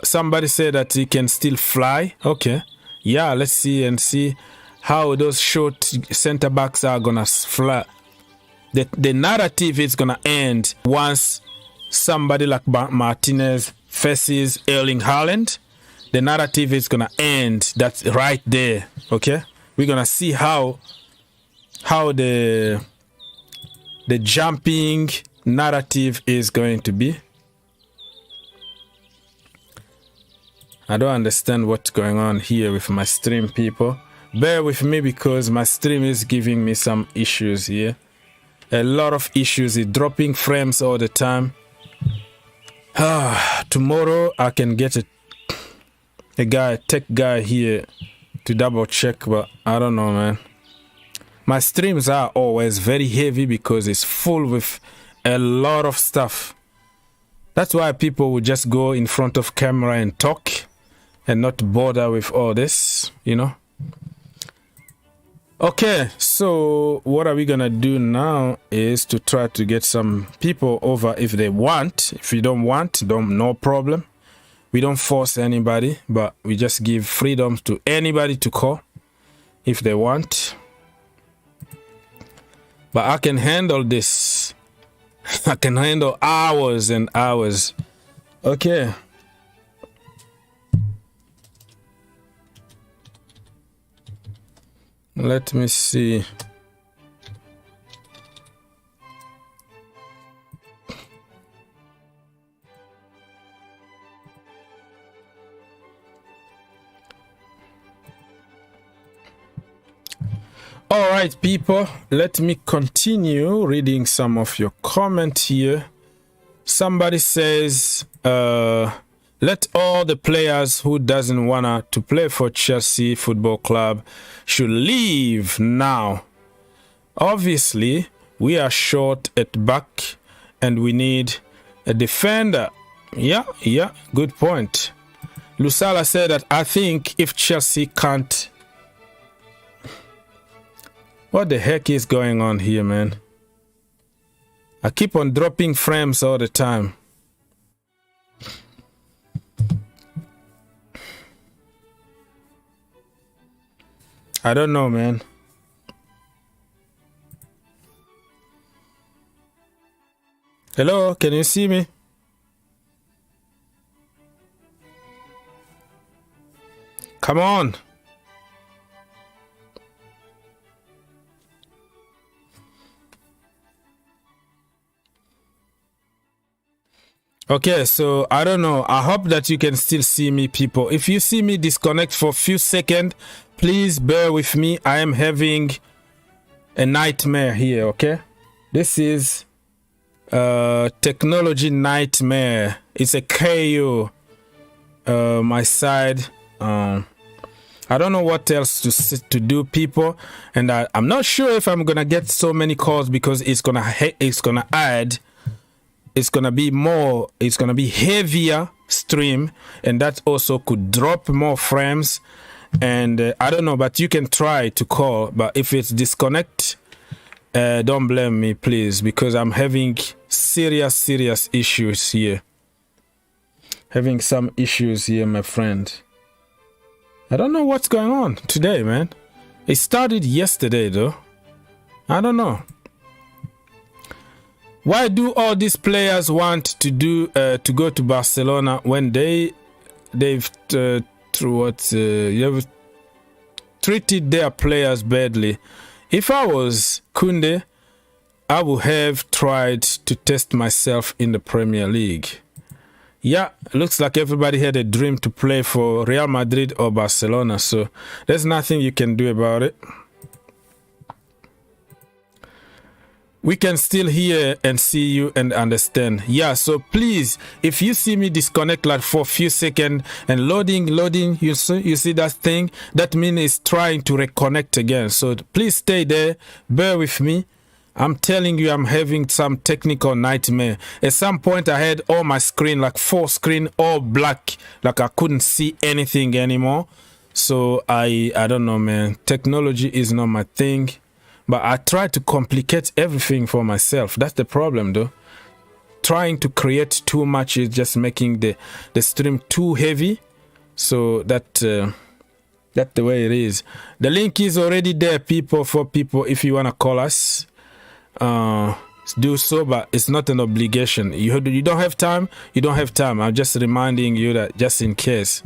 Somebody said that he can still fly. Okay. Yeah, let's see how those short center backs are gonna fly. The narrative is gonna end once somebody like Martinez faces Erling Haaland. The narrative is gonna end. That's right there. Okay, we're gonna see how the jumping narrative is going to be. I don't understand what's going on here with my stream, people. Bear with me because my stream is giving me some issues here. A lot of issues. It's dropping frames all the time. Tomorrow I can get a tech guy here to double check, but I don't know, man. My streams are always very heavy because it's full with a lot of stuff. That's why people would just go in front of camera and talk and not bother with all this, you know. Okay, so what are we gonna do now is to try to get some people over if they want. If you don't want, no problem. We don't force anybody, but we just give freedom to anybody to call if they want. But I can handle this. I can handle hours and hours. Okay. Let me see. All right, people, let me continue reading some of your comments here. Somebody says, let all the players who doesn't wanna to play for Chelsea Football Club should leave now. Obviously, we are short at back and we need a defender. Yeah, good point. Lusala said that I think if Chelsea can't... What the heck is going on here, man? I keep on dropping frames all the time. I don't know, man. Hello, can you see me? Come on. Okay, so I don't know. I hope that you can still see me, people. If you see me disconnect for a few seconds, please bear with me. I am having a nightmare here, okay? This is technology nightmare. It's a KO. My side. I don't know what else to do, people. And I'm not sure if I'm gonna get so many calls because it's gonna add. It's gonna be more. It's gonna be heavier stream, and that also could drop more frames. And I don't know, but you can try to call. But if it's disconnect, don't blame me, please, because I'm having serious issues here. Having some issues here, my friend. I don't know what's going on today, man. It started yesterday, though. I don't know. Why do all these players want to go to Barcelona when they've treated their players badly? If I was Kounde, I would have tried to test myself in the Premier League. Yeah, looks like everybody had a dream to play for Real Madrid or Barcelona, so there's nothing you can do about it. We can still hear and see you and understand. Yeah, so please, if you see me disconnect like for a few seconds and loading, you see that thing? That means it's trying to reconnect again. So please stay there, bear with me. I'm telling you, I'm having some technical nightmare. At some point, I had all my screen, like 4 screen, all black, like I couldn't see anything anymore. So I don't know, man. Technology is not my thing. But I try to complicate everything for myself. That's the problem, though. Trying to create too much is just making the stream too heavy. So that's the way it is. The link is already there, people, for people. If you want to call us, do so, but it's not an obligation. You don't have time, you don't have time. I'm just reminding you that just in case.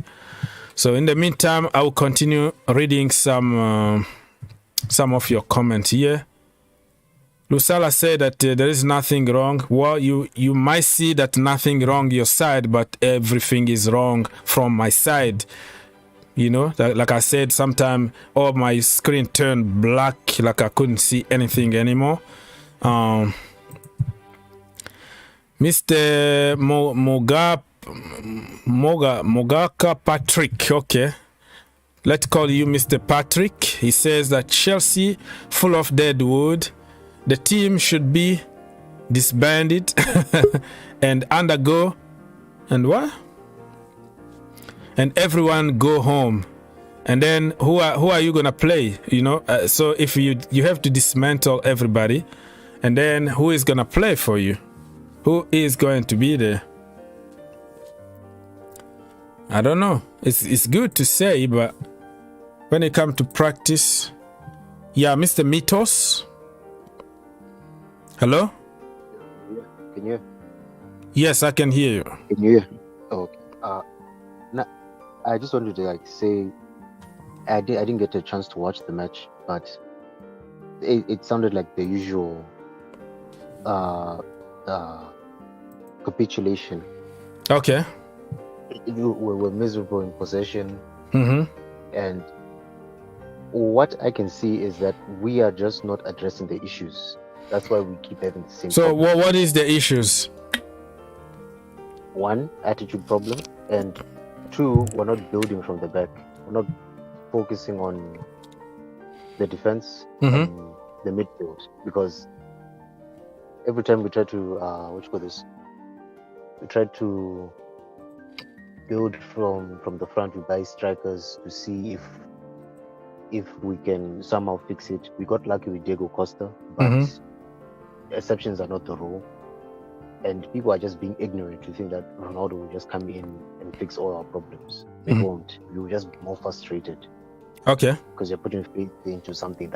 So in the meantime, I will continue reading some of your comments here. Lusala said that there is nothing wrong. Well, you might see that nothing wrong your side, but everything is wrong from my side. You know, like I said, sometimes all my screen turned black, like I couldn't see anything anymore. Mr. Mogaka Patrick, okay. Let's call you Mr. Patrick. He says that Chelsea, full of dead wood. The team should be disbanded and undergo And what? And everyone go home. And then who are you gonna play? You know, so if you have to dismantle everybody, and then who is gonna play for you? Who is going to be there? I don't know. It's good to say, but when it comes to practice, yeah, Mr. Mitos. Hello? Can you? Yes, I can hear you. Can you hear? Okay. Now, I just wanted to say, I didn't get a chance to watch the match, but it sounded like the usual capitulation. Okay. We're miserable in possession, and what I can see is that we are just not addressing the issues. That's why we keep having the same. So what is the issues? One, attitude problem, and two, we're not building from the back. We're not focusing on the defense and the midfield, because every time we try to we try to build from the front. We buy strikers to see if we can somehow fix it. We got lucky with Diego Costa, but exceptions are not the rule, and people are just being ignorant to think that Ronaldo will just come in and fix all our problems. They won't. We will just be more frustrated. Okay. Because you're putting faith into something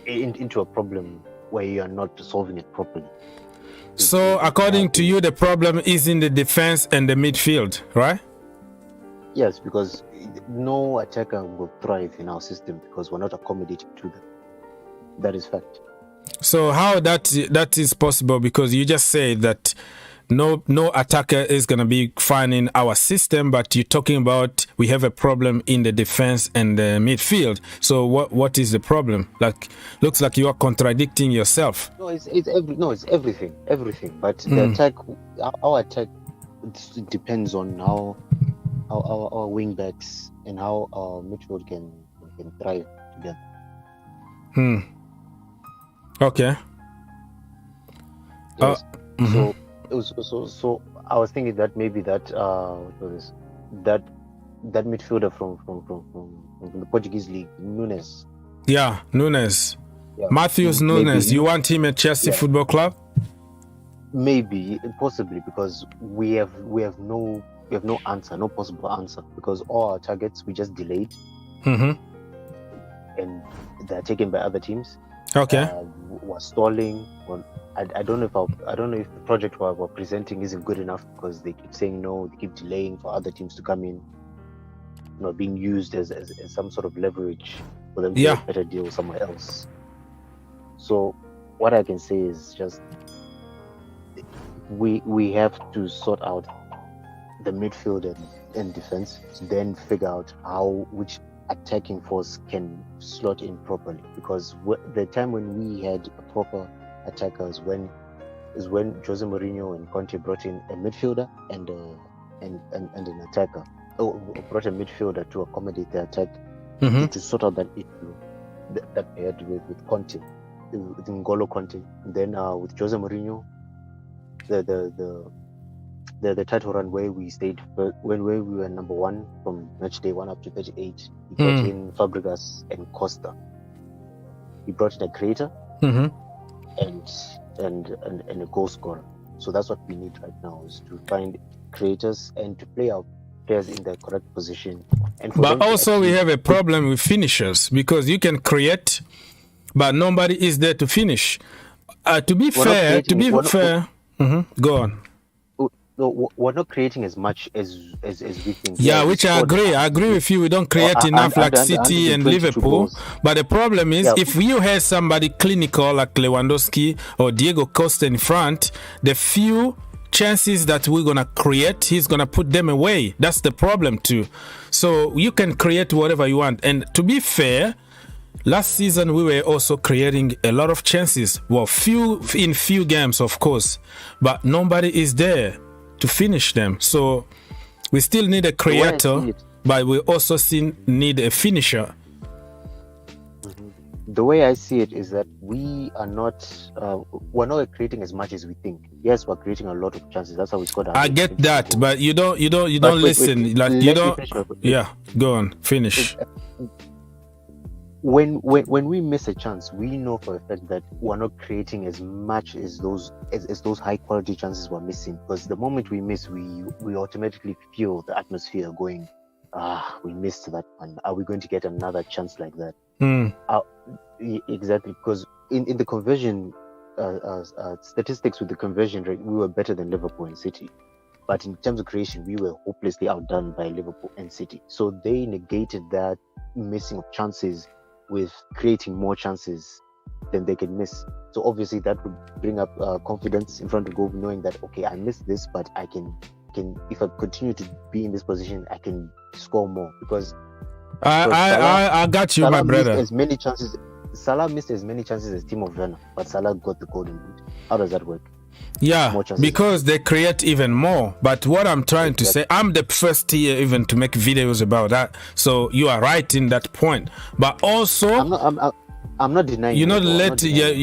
into a problem where you are not solving it properly. So according to you, the problem is in the defense and the midfield, right? Yes, because no attacker will thrive in our system because we're not accommodating to them. That is fact. So how that is possible? Because you just said that no attacker is going to be fine in our system, but you're talking about we have a problem in the defense and the midfield. So what is the problem? Like, looks like you are contradicting yourself. No, it's everything. But the attack, our attack, it depends on how our wing backs and how our midfield can thrive together. Okay. Yes. So I was thinking that maybe that midfielder from the Portuguese league, Younes. Yeah, Younes. Yeah. Matthews Younes. You want him at Chelsea Football Club? Maybe, possibly, because we have no answer, no possible answer, because all our targets we just delayed, and they're taken by other teams. Okay. We're stalling. I don't know if the project we're presenting isn't good enough, because they keep saying no, they keep delaying for other teams to come in, being used as some sort of leverage for them to get a better deal somewhere else. So what I can say is just we have to sort out the midfield and defense, then figure out which attacking force can slot in properly, because the time when we had a proper attackers is when Jose Mourinho and Conte brought in a midfielder and an attacker, or brought a midfielder to accommodate the attack, to sort out that issue that we had with Conte, with N'Golo Conte. And then with Jose Mourinho, the title run where we stayed, when we were number one from match day 1 up to 38, he brought in Fabregas and Costa. He brought in a creator and a goal scorer. So that's what we need right now, is to find creators and to play our players in the correct position. But also we have a problem with finishers, because you can create, but nobody is there to finish. To be fair, go on. No, we're not creating as much as we think. Yeah, which I agree with you. We don't create enough like City and Liverpool. But the problem is, if you have somebody clinical like Lewandowski or Diego Costa in front, the few chances that we're gonna create, he's gonna put them away. That's the problem too. So you can create whatever you want. And to be fair, last season we were also creating a lot of chances. Well, few games, of course, but nobody is there to finish them. So we still need a creator, but we also need a finisher. the way I see it is that we're not creating as much as we think. Yes, we're creating a lot of chances. That's how we scored. I get that, but you don't listen. Like you don't. Yeah, go on, finish. When we miss a chance, we know for a fact that we're not creating as much as those high quality chances we're missing. Because the moment we miss, we automatically feel the atmosphere going, we missed that one. Are we going to get another chance like that? Exactly, because in the conversion statistics with the conversion rate, we were better than Liverpool and City. But in terms of creation, we were hopelessly outdone by Liverpool and City. So they negated that missing of chances with creating more chances than they can miss. So obviously that would bring up confidence in front of goal, knowing that, okay, I missed this, but I can if I continue to be in this position, I can score more. Because I got you, Salah my brother. Salah missed as many chances as Timo Werner, but Salah got the golden boot. How does that work? Yeah, because they create even more. But what I'm trying to say, I'm the first here even to make videos about that. So you are right in that point. But also, I'm not denying. You're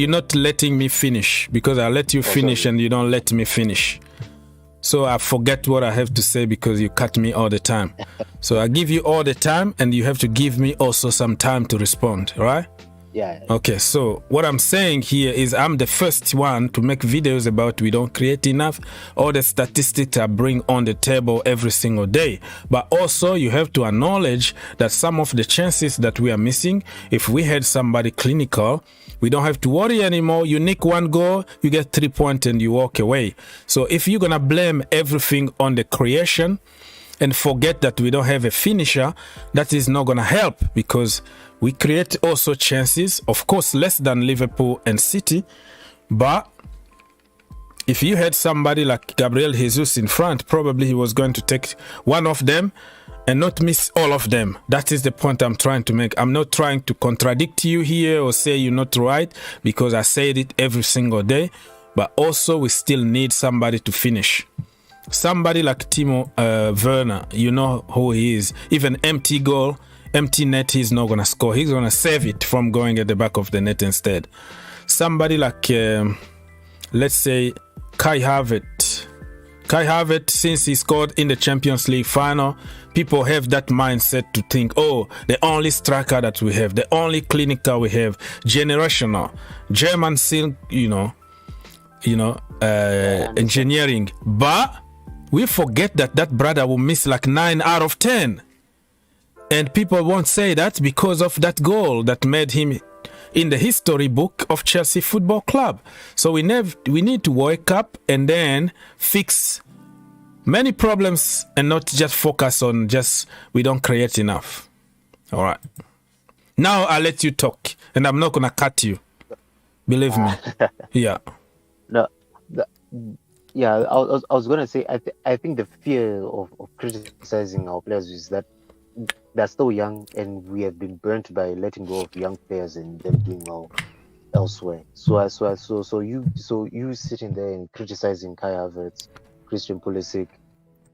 not letting me finish, because I let you finish and you don't let me finish. So I forget what I have to say because you cut me all the time. So I give you all the time, and you have to give me also some time to respond, right? Yeah. Okay, so what I'm saying here is I'm the first one to make videos about we don't create enough. All the statistics I bring on the table every single day. But also you have to acknowledge that some of the chances that we are missing, if we had somebody clinical, we don't have to worry anymore. You nick one goal, you get 3 points and you walk away. So if you're going to blame everything on the creation and forget that we don't have a finisher, that is not going to help, because we create also chances, of course, less than Liverpool and City. But if you had somebody like Gabriel Jesus in front, probably he was going to take one of them and not miss all of them. That is the point I'm trying to make. I'm not trying to contradict you here or say you're not right, because I said it every single day. But also we still need somebody to finish. Somebody like Timo Werner, you know who he is. Even empty goal, empty net, he's not going to score. He's going to save it from going at the back of the net instead. Somebody like, let's say, Kai Havertz. Kai Havertz, since he scored in the Champions League final, people have that mindset to think, oh, the only striker that we have, the only clinical we have, generational, German still, engineering. But we forget that brother will miss like 9 out of 10. And people won't say that because of that goal that made him in the history book of Chelsea Football Club. So we need to wake up and then fix many problems and not just focus on just we don't create enough. All right. Now I'll let you talk, and I'm not going to cut you. Believe me. Yeah. No. Yeah, I was going to say, I think the fear of criticizing our players is that they're still young, and we have been burnt by letting go of young players and them doing well elsewhere. So you sitting there and criticizing Kai Havertz, Christian Pulisic,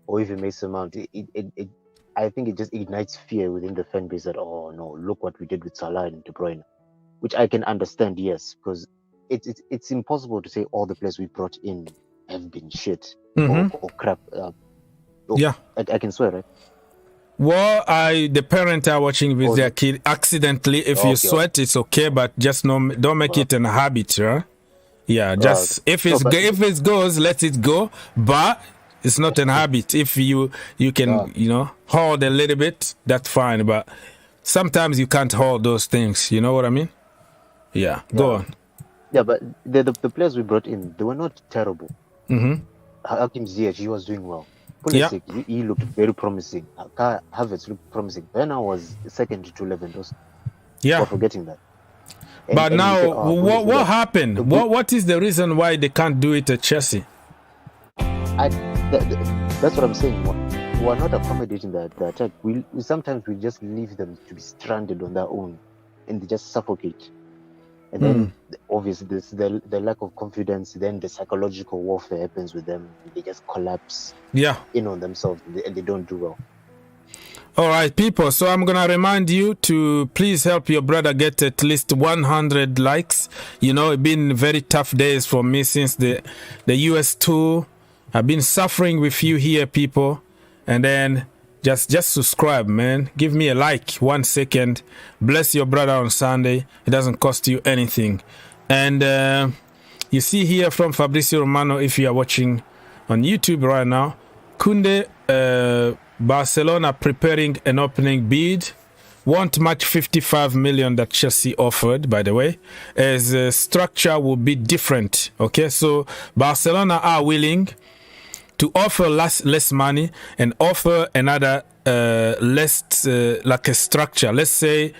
or even Mason Mount, I think it just ignites fear within the fan base that, oh no, look what we did with Salah and De Bruyne, which I can understand, yes, because it's impossible to say all the players we brought in have been shit or crap. Yeah, I can swear, right? Well, the parents are watching with their kid accidentally. If you sweat, it's okay, but just don't make it a habit, right? Yeah, just if it goes, let it go. But it's not an habit. If you can hold a little bit, that's fine. But sometimes you can't hold those things. You know what I mean? Yeah. Go on. Yeah, but the players we brought in, they were not terrible. Hakim Ziyech, he was doing well. Pulisic, he looked very promising. Havertz looked promising. Werner was second to Lewandowski. Yeah. For forgetting that. But now, what happened? What is the reason why they can't do it at Chelsea? That's what I'm saying. We're not accommodating the attack. Sometimes we just leave them to be stranded on their own, and they just suffocate. And then, obviously, the lack of confidence, then the psychological warfare happens with them. They just collapse in on themselves, and they don't do well. All right, people. So I'm going to remind you to please help your brother get at least 100 likes. You know, it's been very tough days for me since the US tour. I've been suffering with you here, people. And then just subscribe, man. Give me a like, 1 second. Bless your brother on Sunday. It doesn't cost you anything. And you see here from Fabrizio Romano, if you are watching on YouTube right now, Kounde, Barcelona preparing an opening bid. Won't match 55 million that Chelsea offered, by the way, as structure will be different. Okay, so Barcelona are willing to offer less money and offer another less like a structure. Let's say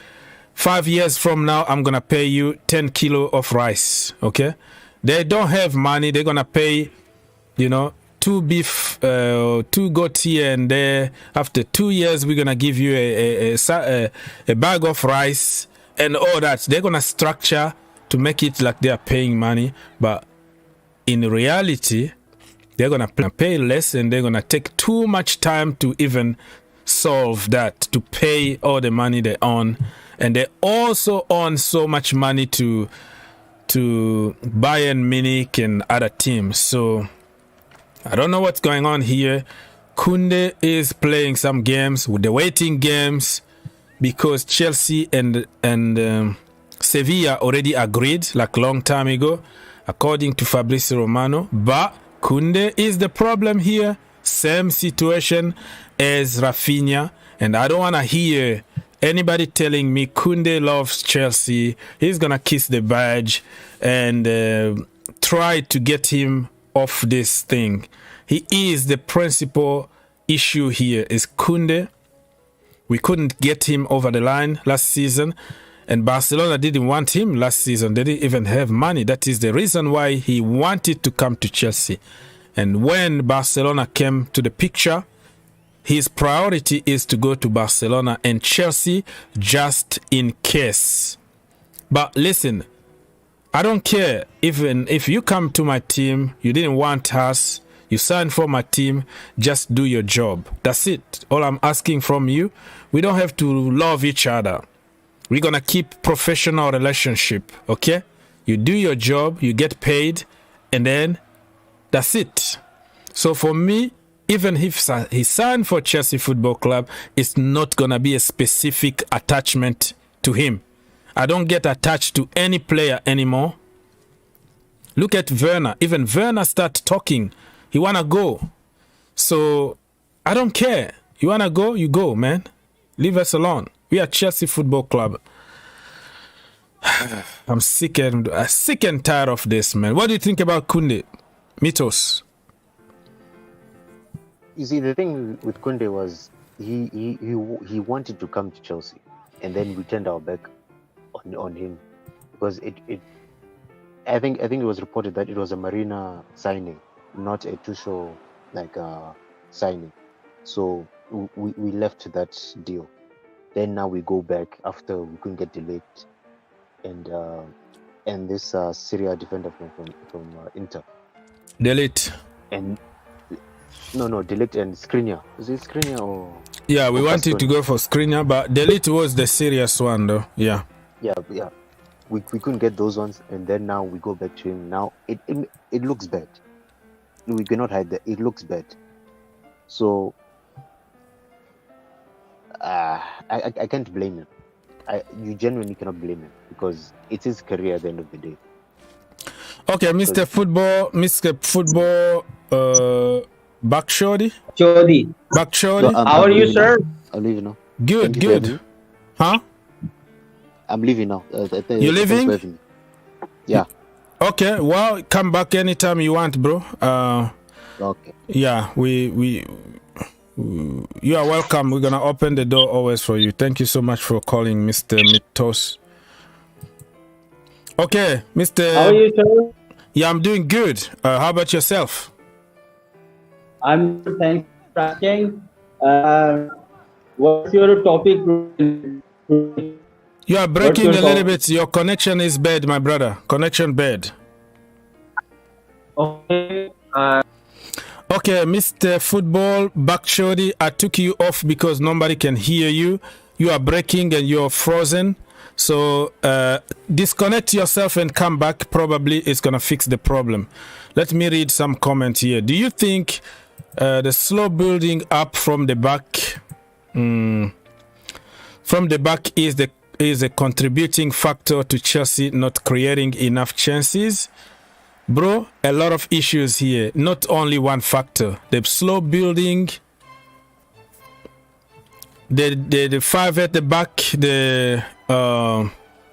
5 years from now, I'm gonna pay you 10 kilo of rice. Okay, they don't have money. They're gonna pay, you know, 2 beef, 2 goat here and there. After 2 years, we're gonna give you a bag of rice and all that. They're gonna structure to make it like they are paying money, but in reality, they're gonna pay less, and they're gonna take too much time to even solve that, to pay all the money they own, and they also own so much money to Bayern Munich and other teams. So I don't know what's going on here. Kounde is playing some games with the waiting games because Chelsea and Sevilla already agreed like long time ago, according to Fabrizio Romano. But Kounde is the problem here. Same situation as Rafinha. And I don't want to hear anybody telling me Kounde loves Chelsea. He's going to kiss the badge and try to get him off this thing. He is the principal issue here is Kounde. We couldn't get him over the line last season. And Barcelona didn't want him last season. They didn't even have money. That is the reason why he wanted to come to Chelsea. And when Barcelona came to the picture, his priority is to go to Barcelona and Chelsea just in case. But listen, I don't care. Even if you come to my team, you didn't want us, you signed for my team, just do your job. That's it. All I'm asking from you, we don't have to love each other. We're going to keep professional relationship, okay? You do your job, you get paid, and then that's it. So for me, even if he signed for Chelsea Football Club, it's not going to be a specific attachment to him. I don't get attached to any player anymore. Look at Werner. Even Werner start talking. He want to go. So I don't care. You want to go, you go, man. Leave us alone. We are Chelsea Football Club. I'm sick and tired of this, man. What do you think about Kounde? Mythos. You see, the thing with Kounde was he wanted to come to Chelsea, and then we turned our back on him because I think it was reported that it was a Marina signing, not a Tuchel signing. So we left that deal. Then now we go back after we couldn't get delayed, and this Syria defender from Inter. Delete. And no, Delete and Skriniar. Is it Skriniar or? Yeah, we wanted to go for Skriniar, but Delete was the serious one, though. Yeah. Yeah. We couldn't get those ones, and then now we go back to him. Now it looks bad. We cannot hide that. It looks bad. So I can't blame him. You genuinely cannot blame him because it's his career at the end of the day. Okay, Mr. Football, Bakshodi? Bakshodi? No, How are you, sir? I'm leaving now. Good. Huh? I'm leaving now. You leaving? Yeah. Okay, well, come back anytime you want, bro. Okay. Yeah, you are welcome. We're gonna open the door always for you. Thank you so much for calling, Mr. Mythos. Okay, Mr. How are you, sir? Yeah, I'm doing good. How about yourself? I'm thanks for asking. What's your topic? You are breaking a little bit. Your connection is bad, my brother. Connection bad. Okay. Okay, Mr. Football, Bakshodi, I took you off because nobody can hear you. You are breaking and you're frozen. So disconnect yourself and come back. Probably it's going to fix the problem. Let me read some comments here. Do you think the slow building up from the back is a contributing factor to Chelsea not creating enough chances? Bro, a lot of issues here. Not only one factor. The slow building, the five at the back, the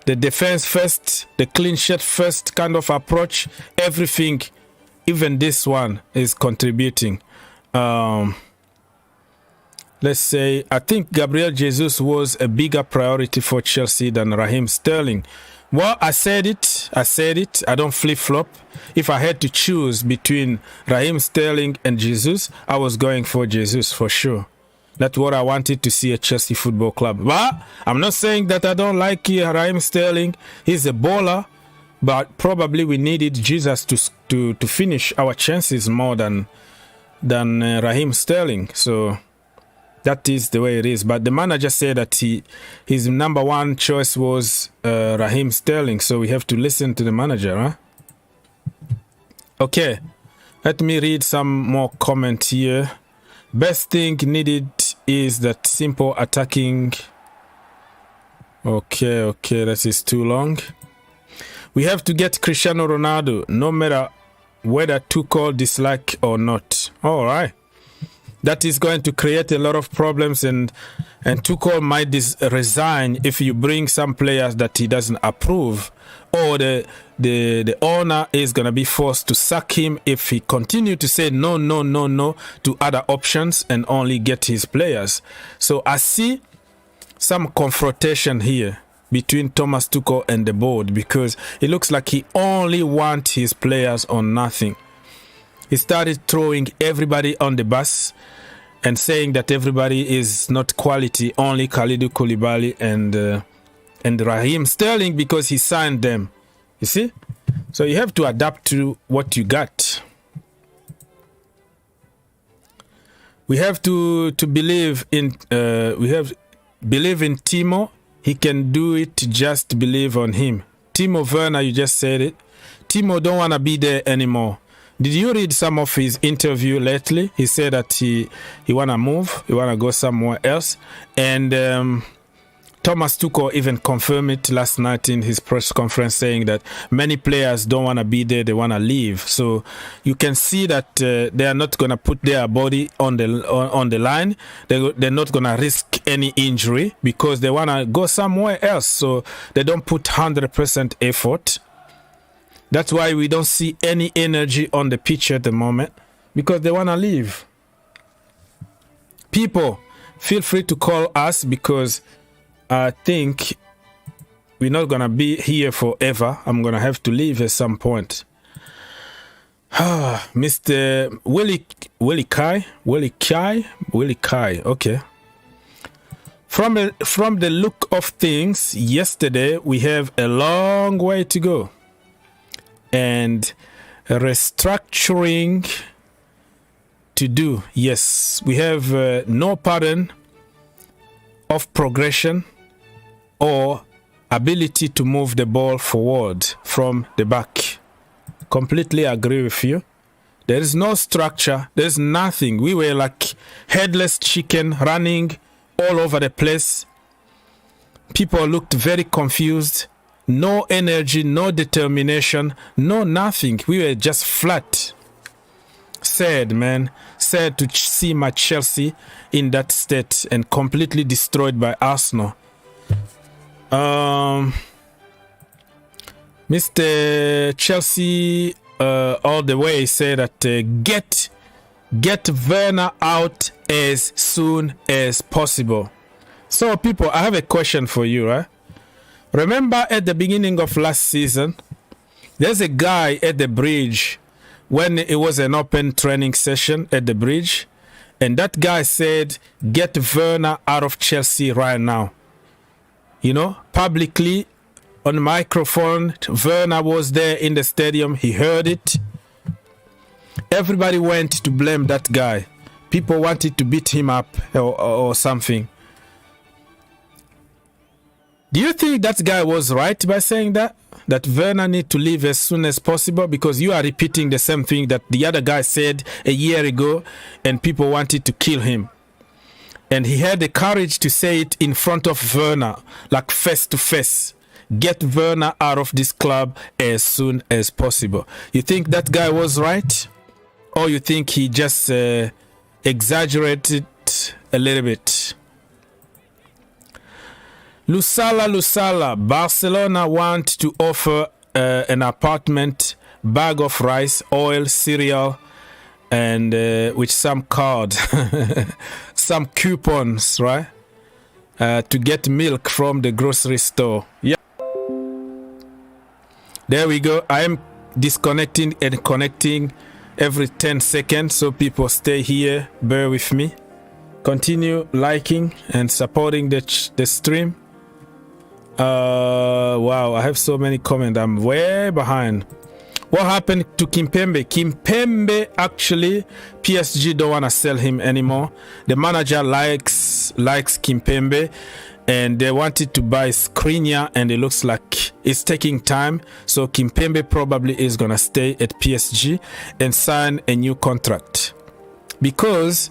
defense first, the clean sheet first kind of approach. Everything, even this one, is contributing. Let's say, I think Gabriel Jesus was a bigger priority for Chelsea than Raheem Sterling. Well, I said it. I don't flip-flop. If I had to choose between Raheem Sterling and Jesus, I was going for Jesus for sure. That's what I wanted to see at Chelsea Football Club. But I'm not saying that I don't like Raheem Sterling. He's a baller. But probably we needed Jesus to finish our chances more than Raheem Sterling. So that is the way it is. But the manager said that his number one choice was Raheem Sterling. So we have to listen to the manager, huh? Okay. Let me read some more comments here. Best thing needed is that simple attacking. Okay, this is too long. We have to get Cristiano Ronaldo, no matter whether Tuchel dislike or not. All right. That is going to create a lot of problems, and Tuchel might resign if you bring some players that he doesn't approve, or the owner is going to be forced to sack him if he continue to say no to other options and only get his players. So I see some confrontation here between Thomas Tuchel and the board, because it looks like he only wants his players on nothing. He started throwing everybody on the bus and saying that everybody is not quality, only Kalidou Koulibaly and Raheem Sterling because he signed them. You see? So you have to adapt to what you got. We have to believe in believe in Timo. He can do it, just believe on him. Timo Werner, you just said it. Timo don't want to be there anymore. Did you read some of his interview lately? He said that he want to move, he want to go somewhere else. And Thomas Tuchel even confirmed it last night in his press conference, saying that many players don't want to be there, they want to leave. So you can see that they are not going to put their body on the line. They're not going to risk any injury because they want to go somewhere else. So they don't put 100% effort. That's why we don't see any energy on the pitch at the moment, because they want to leave. People, feel free to call us, because I think we're not going to be here forever. I'm going to have to leave at some point. Mr. Willie Kai, okay. From the look of things, yesterday we have a long way to go. And restructuring to do. Yes, we have no pattern of progression or ability to move the ball forward from the back. Completely agree with you. There is no structure. There's nothing. We were like headless chicken running all over the place. People looked very confused. No energy, no determination, no nothing. We were just flat. Sad, man. Sad to see my Chelsea in that state and completely destroyed by Arsenal. Mr. Chelsea all the way said that get Werner out as soon as possible. So people, I have a question for you, right? Remember at the beginning of last season, there's a guy at the bridge when it was an open training session at the bridge, and that guy said, get Werner out of Chelsea right now. You know, publicly on microphone, Werner was there in the stadium, he heard it. everybody went to blame that guy. People wanted to beat him up or something. Do you think that guy was right by saying that? That Werner need to leave as soon as possible? Because you are repeating the same thing that the other guy said a year ago and people wanted to kill him. And he had the courage to say it in front of Werner, like face to face. Get Werner out of this club as soon as possible. You think that guy was right? Or you think he just exaggerated a little bit? Lusala, Barcelona want to offer an apartment, bag of rice, oil, cereal, and with some card, some coupons, right? To get milk from the grocery store. Yeah. There we go. I am disconnecting and connecting every 10 seconds, so people stay here. Bear with me. Continue liking and supporting the stream. Wow, I have so many comments. I'm way behind. What happened to Kimpembe? Kimpembe, actually, PSG don't want to sell him anymore. The manager likes Kimpembe, and they wanted to buy Skriniar, and it looks like it's taking time. So Kimpembe probably is gonna stay at PSG and sign a new contract, because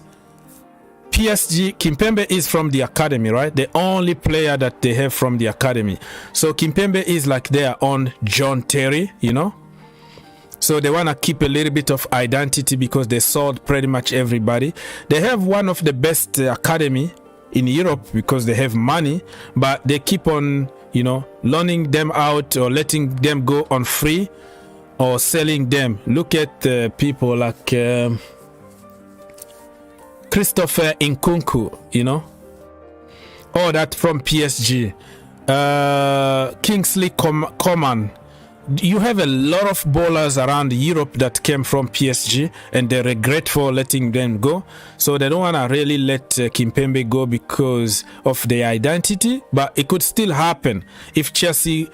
PSG, Kimpembe is from the academy, right? The only player that they have from the academy. So Kimpembe is like their own John Terry, you know? So they want to keep a little bit of identity because they sold pretty much everybody. They have one of the best academy in Europe because they have money, but they keep on, you know, loaning them out or letting them go on free or selling them. Look at people like Christopher Nkunku, you know, all that from PSG. Kingsley Coman. You have a lot of ballers around Europe that came from PSG and they regret for letting them go. So they don't want to really let Kimpembe go because of their identity, but it could still happen if Chelsea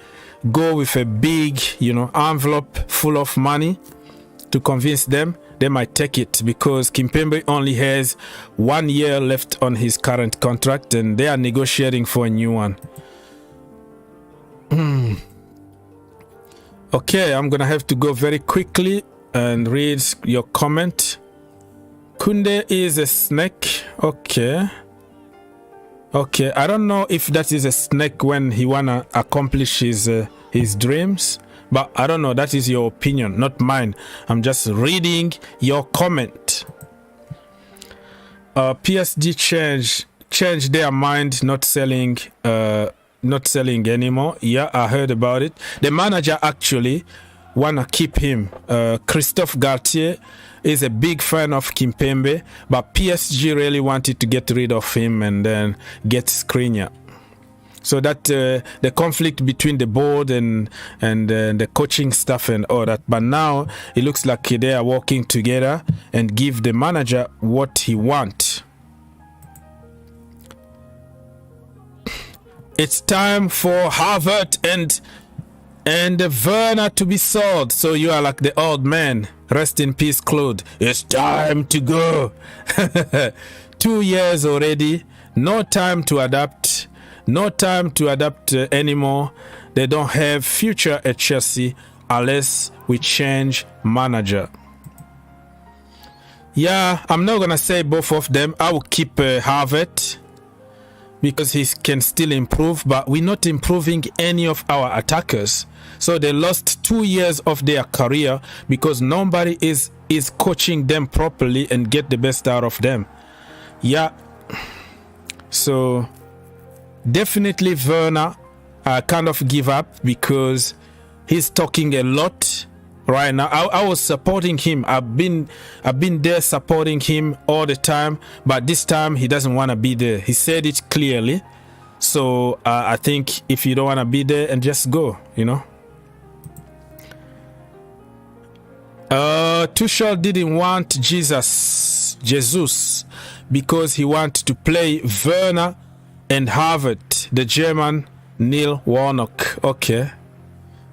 go with a big, you know, envelope full of money to convince them. They might take it because Kimpembe only has 1 year left on his current contract and they are negotiating for a new one. Okay, I'm gonna have to go very quickly and read your comment. Kounde is a snake. Okay, I don't know if that is a snake when he wanna accomplish his dreams, but I don't know. That is your opinion, not mine. I'm just reading your comment. PSG changed their mind, not selling anymore. Yeah, I heard about it. The manager actually wanna keep him. Christophe Galtier is a big fan of Kimpembe, but PSG really wanted to get rid of him and then get Skriniar. So that the conflict between the board and the coaching staff and all that. But now it looks like they are working together and give the manager what he wants. It's time for Harvard and Werner to be sold. So you are like the old man. Rest in peace, Claude. It's time to go. 2 years already. No time to adapt. No time to adapt anymore. They don't have future at Chelsea unless we change manager. Yeah, I'm not gonna say both of them. I will keep Harvard because he can still improve, but we're not improving any of our attackers. So they lost 2 years of their career because nobody is coaching them properly and get the best out of them. Yeah. So definitely Werner, I kind of give up because he's talking a lot right now. I was supporting him. I've been there supporting him all the time, but this time he doesn't want to be there. He said it clearly. So I think if you don't want to be there, and just go, you know. Tuchel didn't want Jesus because he wanted to play Werner and Harvard, the German Neil Warnock. Okay.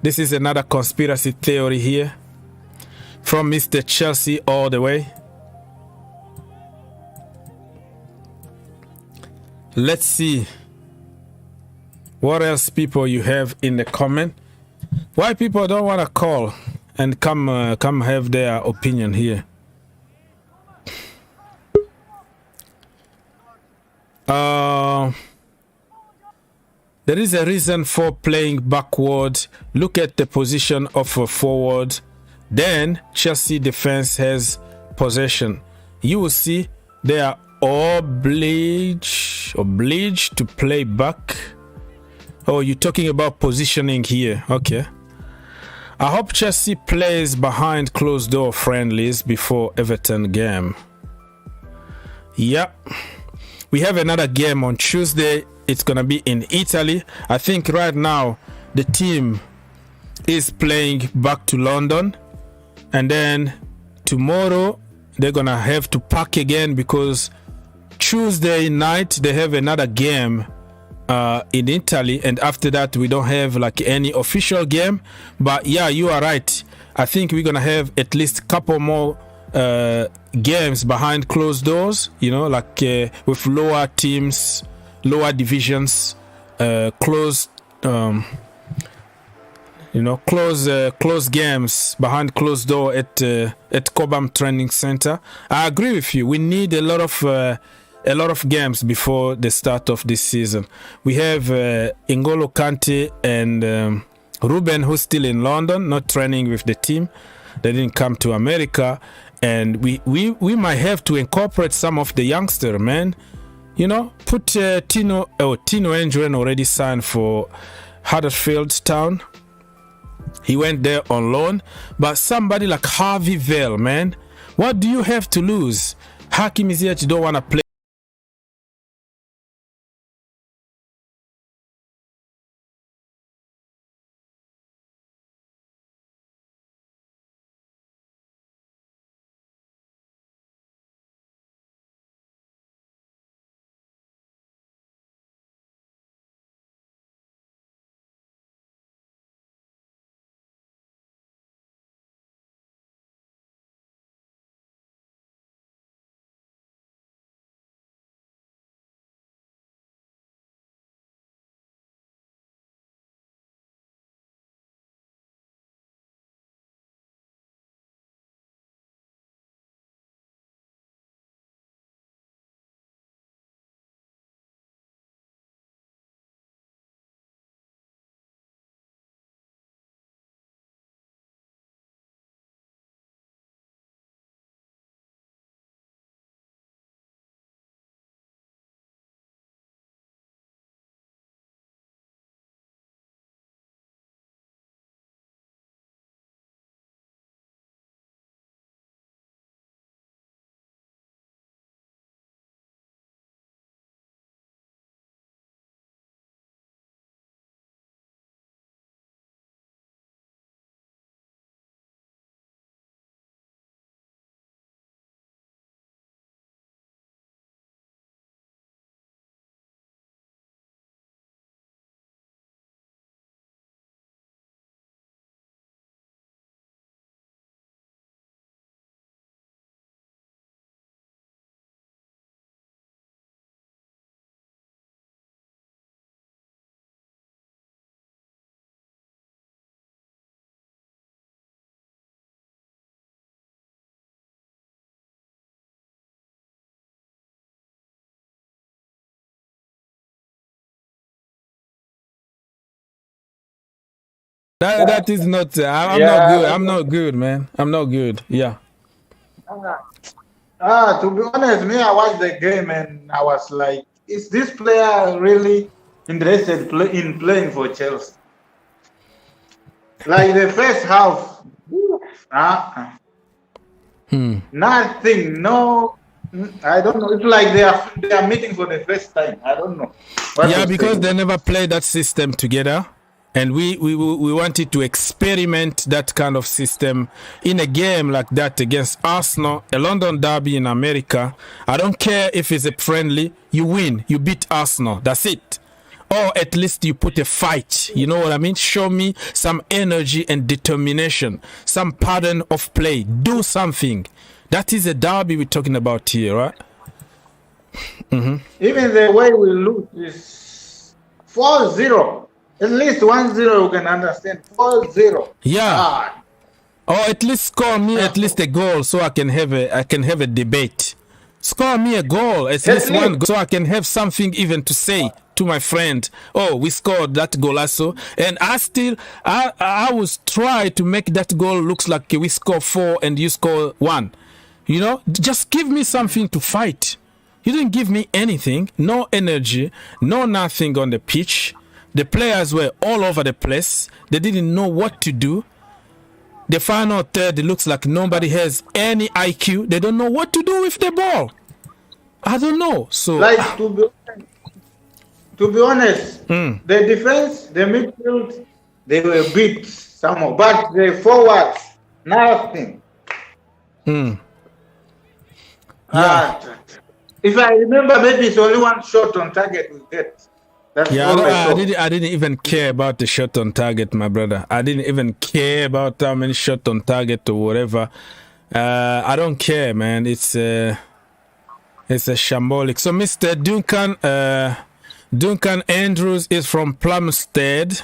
This is another conspiracy theory here. from Mr. Chelsea all the way. Let's see what else people you have in the comment. Why people don't want to call and come have their opinion here. There is a reason for playing backward. Look at the position of a forward. Then Chelsea defense has possession. You will see they are obliged to play back. Oh, you're talking about positioning here. Okay. I hope Chelsea plays behind closed door friendlies before Everton game. Yep. We have another game on Tuesday. It's going to be in Italy. I think right now the team is playing back to London. And then tomorrow they're going to have to pack again because Tuesday night they have another game in Italy. And after that we don't have like any official game. But yeah, you are right. I think we're going to have at least a couple more games behind closed doors, you know, like with lower teams, lower divisions, close games behind closed door at Cobham Training Center. I agree with you. We need a lot of games before the start of this season. We have N'Golo Kante and Ruben, who's still in London, not training with the team. They didn't come to America, and we might have to incorporate some of the youngster, man. You know, put Tino Engren already signed for Huddersfield Town. He went there on loan. But somebody like Harvey Vale, man, what do you have to lose? Hakim Ziyech don't want to play. That is not. I'm not good, man. I'm not good. Yeah. To be honest, me, I watched the game and I was like, is this player really interested in playing for Chelsea? Like the first half, nothing, no. I don't know. It's like they are meeting for the first time. I don't know. Yeah, because they never played that system together. And we wanted to experiment that kind of system in a game like that against Arsenal, a London derby in America. I don't care if it's a friendly, you win, you beat Arsenal, that's it. or at least you put a fight. You know what I mean? Show me some energy and determination, some pattern of play. Do something. That is a derby we're talking about here, right? Even the way we lose is 4-0. At least 1-0 you can understand. 4-0. Yeah. Or at least score me at least a goal so I can have a debate. Score me a goal, at least one goal, so I can have something even to say to my friend. Oh, we scored that golazo, and I was try to make that goal looks like we score 4 and you score 1. You know, just give me something to fight. You didn't give me anything, no energy, no nothing on the pitch. The players were all over the place. They didn't know what to do. The final third, it looks like nobody has any IQ. They don't know what to do with the ball. I don't know. So, like to be honest, the defense, the midfield, they were beat somehow, but the forwards, nothing. If I remember, maybe it's only one shot on target we get. That's I didn't even care about the shot on target, my brother. I didn't even care about how many shots on target or whatever. I don't care, man. It's a shambolic. So Mr. Duncan Andrews is from Plumstead,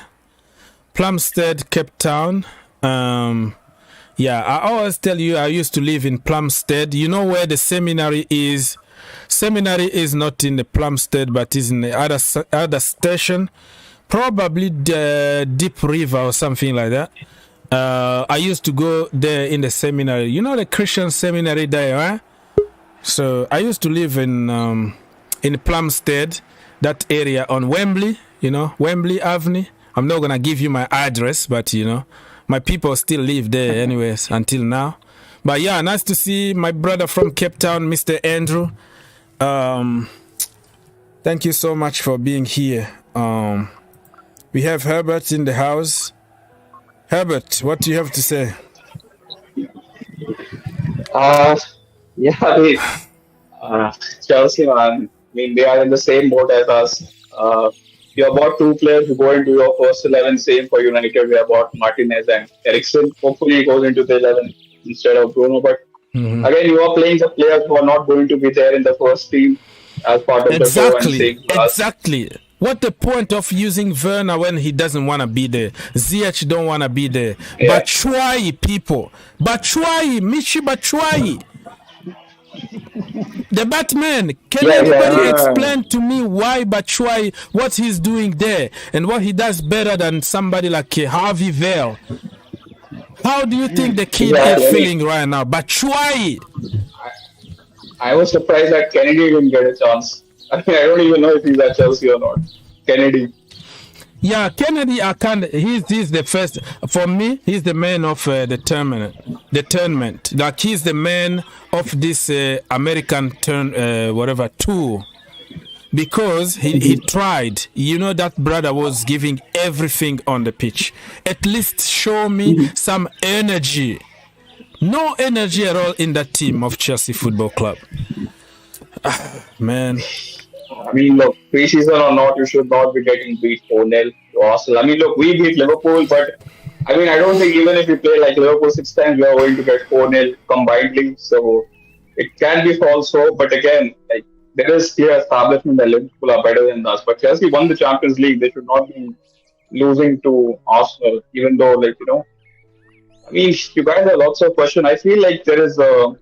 Cape Town. I always tell you I used to live in Plumstead. You know where the seminary is? Seminary is not in the Plumstead, but is in the other station, probably the Deep River or something like that. I used to go there in the seminary. You know the Christian seminary there, right? So I used to live in Plumstead, that area on Wembley. You know, Wembley Avenue. I'm not gonna give you my address, but you know, my people still live there, anyways, until now. But yeah, nice to see my brother from Cape Town, Mr. Andrew. Thank you so much for being here. We have Herbert in the house. Herbert, what do you have to say? Chelsea, man. I mean, they are in the same boat as us. You have bought 2 players who go into your first 11. Same for United. We have bought Martinez and Eriksen. Hopefully, he goes into the 11 instead of Bruno. But again, you are playing the players who are not going to be there in the first team as part of the show. Exactly. What the point of using Werner when he doesn't want to be there? Ziyech don't want to be there. Yeah. Batshuayi, people. Batshuayi, Michi Batshuayi. The Batman. Can anybody explain to me why Batshuayi, what he's doing there, and what he does better than somebody like Harvey Vale? How do you think the kid is feeling right now? Batshuayi. I was surprised that Kennedy didn't get a chance. I mean, I don't even know if he's at Chelsea or not. Kennedy. Yeah, Kennedy, he's the first. For me, he's the man of the tournament. Like, he's the man of this American tour. Because he tried. You know, that brother was giving everything on the pitch. At least show me some energy. No energy at all in that team of Chelsea Football Club. Man. I mean, look, pre-season or not, you should not be getting beat 4-0 to Arsenal. I mean, look, we beat Liverpool, but I mean, I don't think even if we play like Liverpool 6 times, we are going to get 4-0 combinedly. So it can be false hope, but again, like, there is clear establishment that Liverpool are better than us. But Chelsea won the Champions League. They should not be losing to Arsenal, even though, like, you know, I mean, you guys have lots of questions. I feel like there is a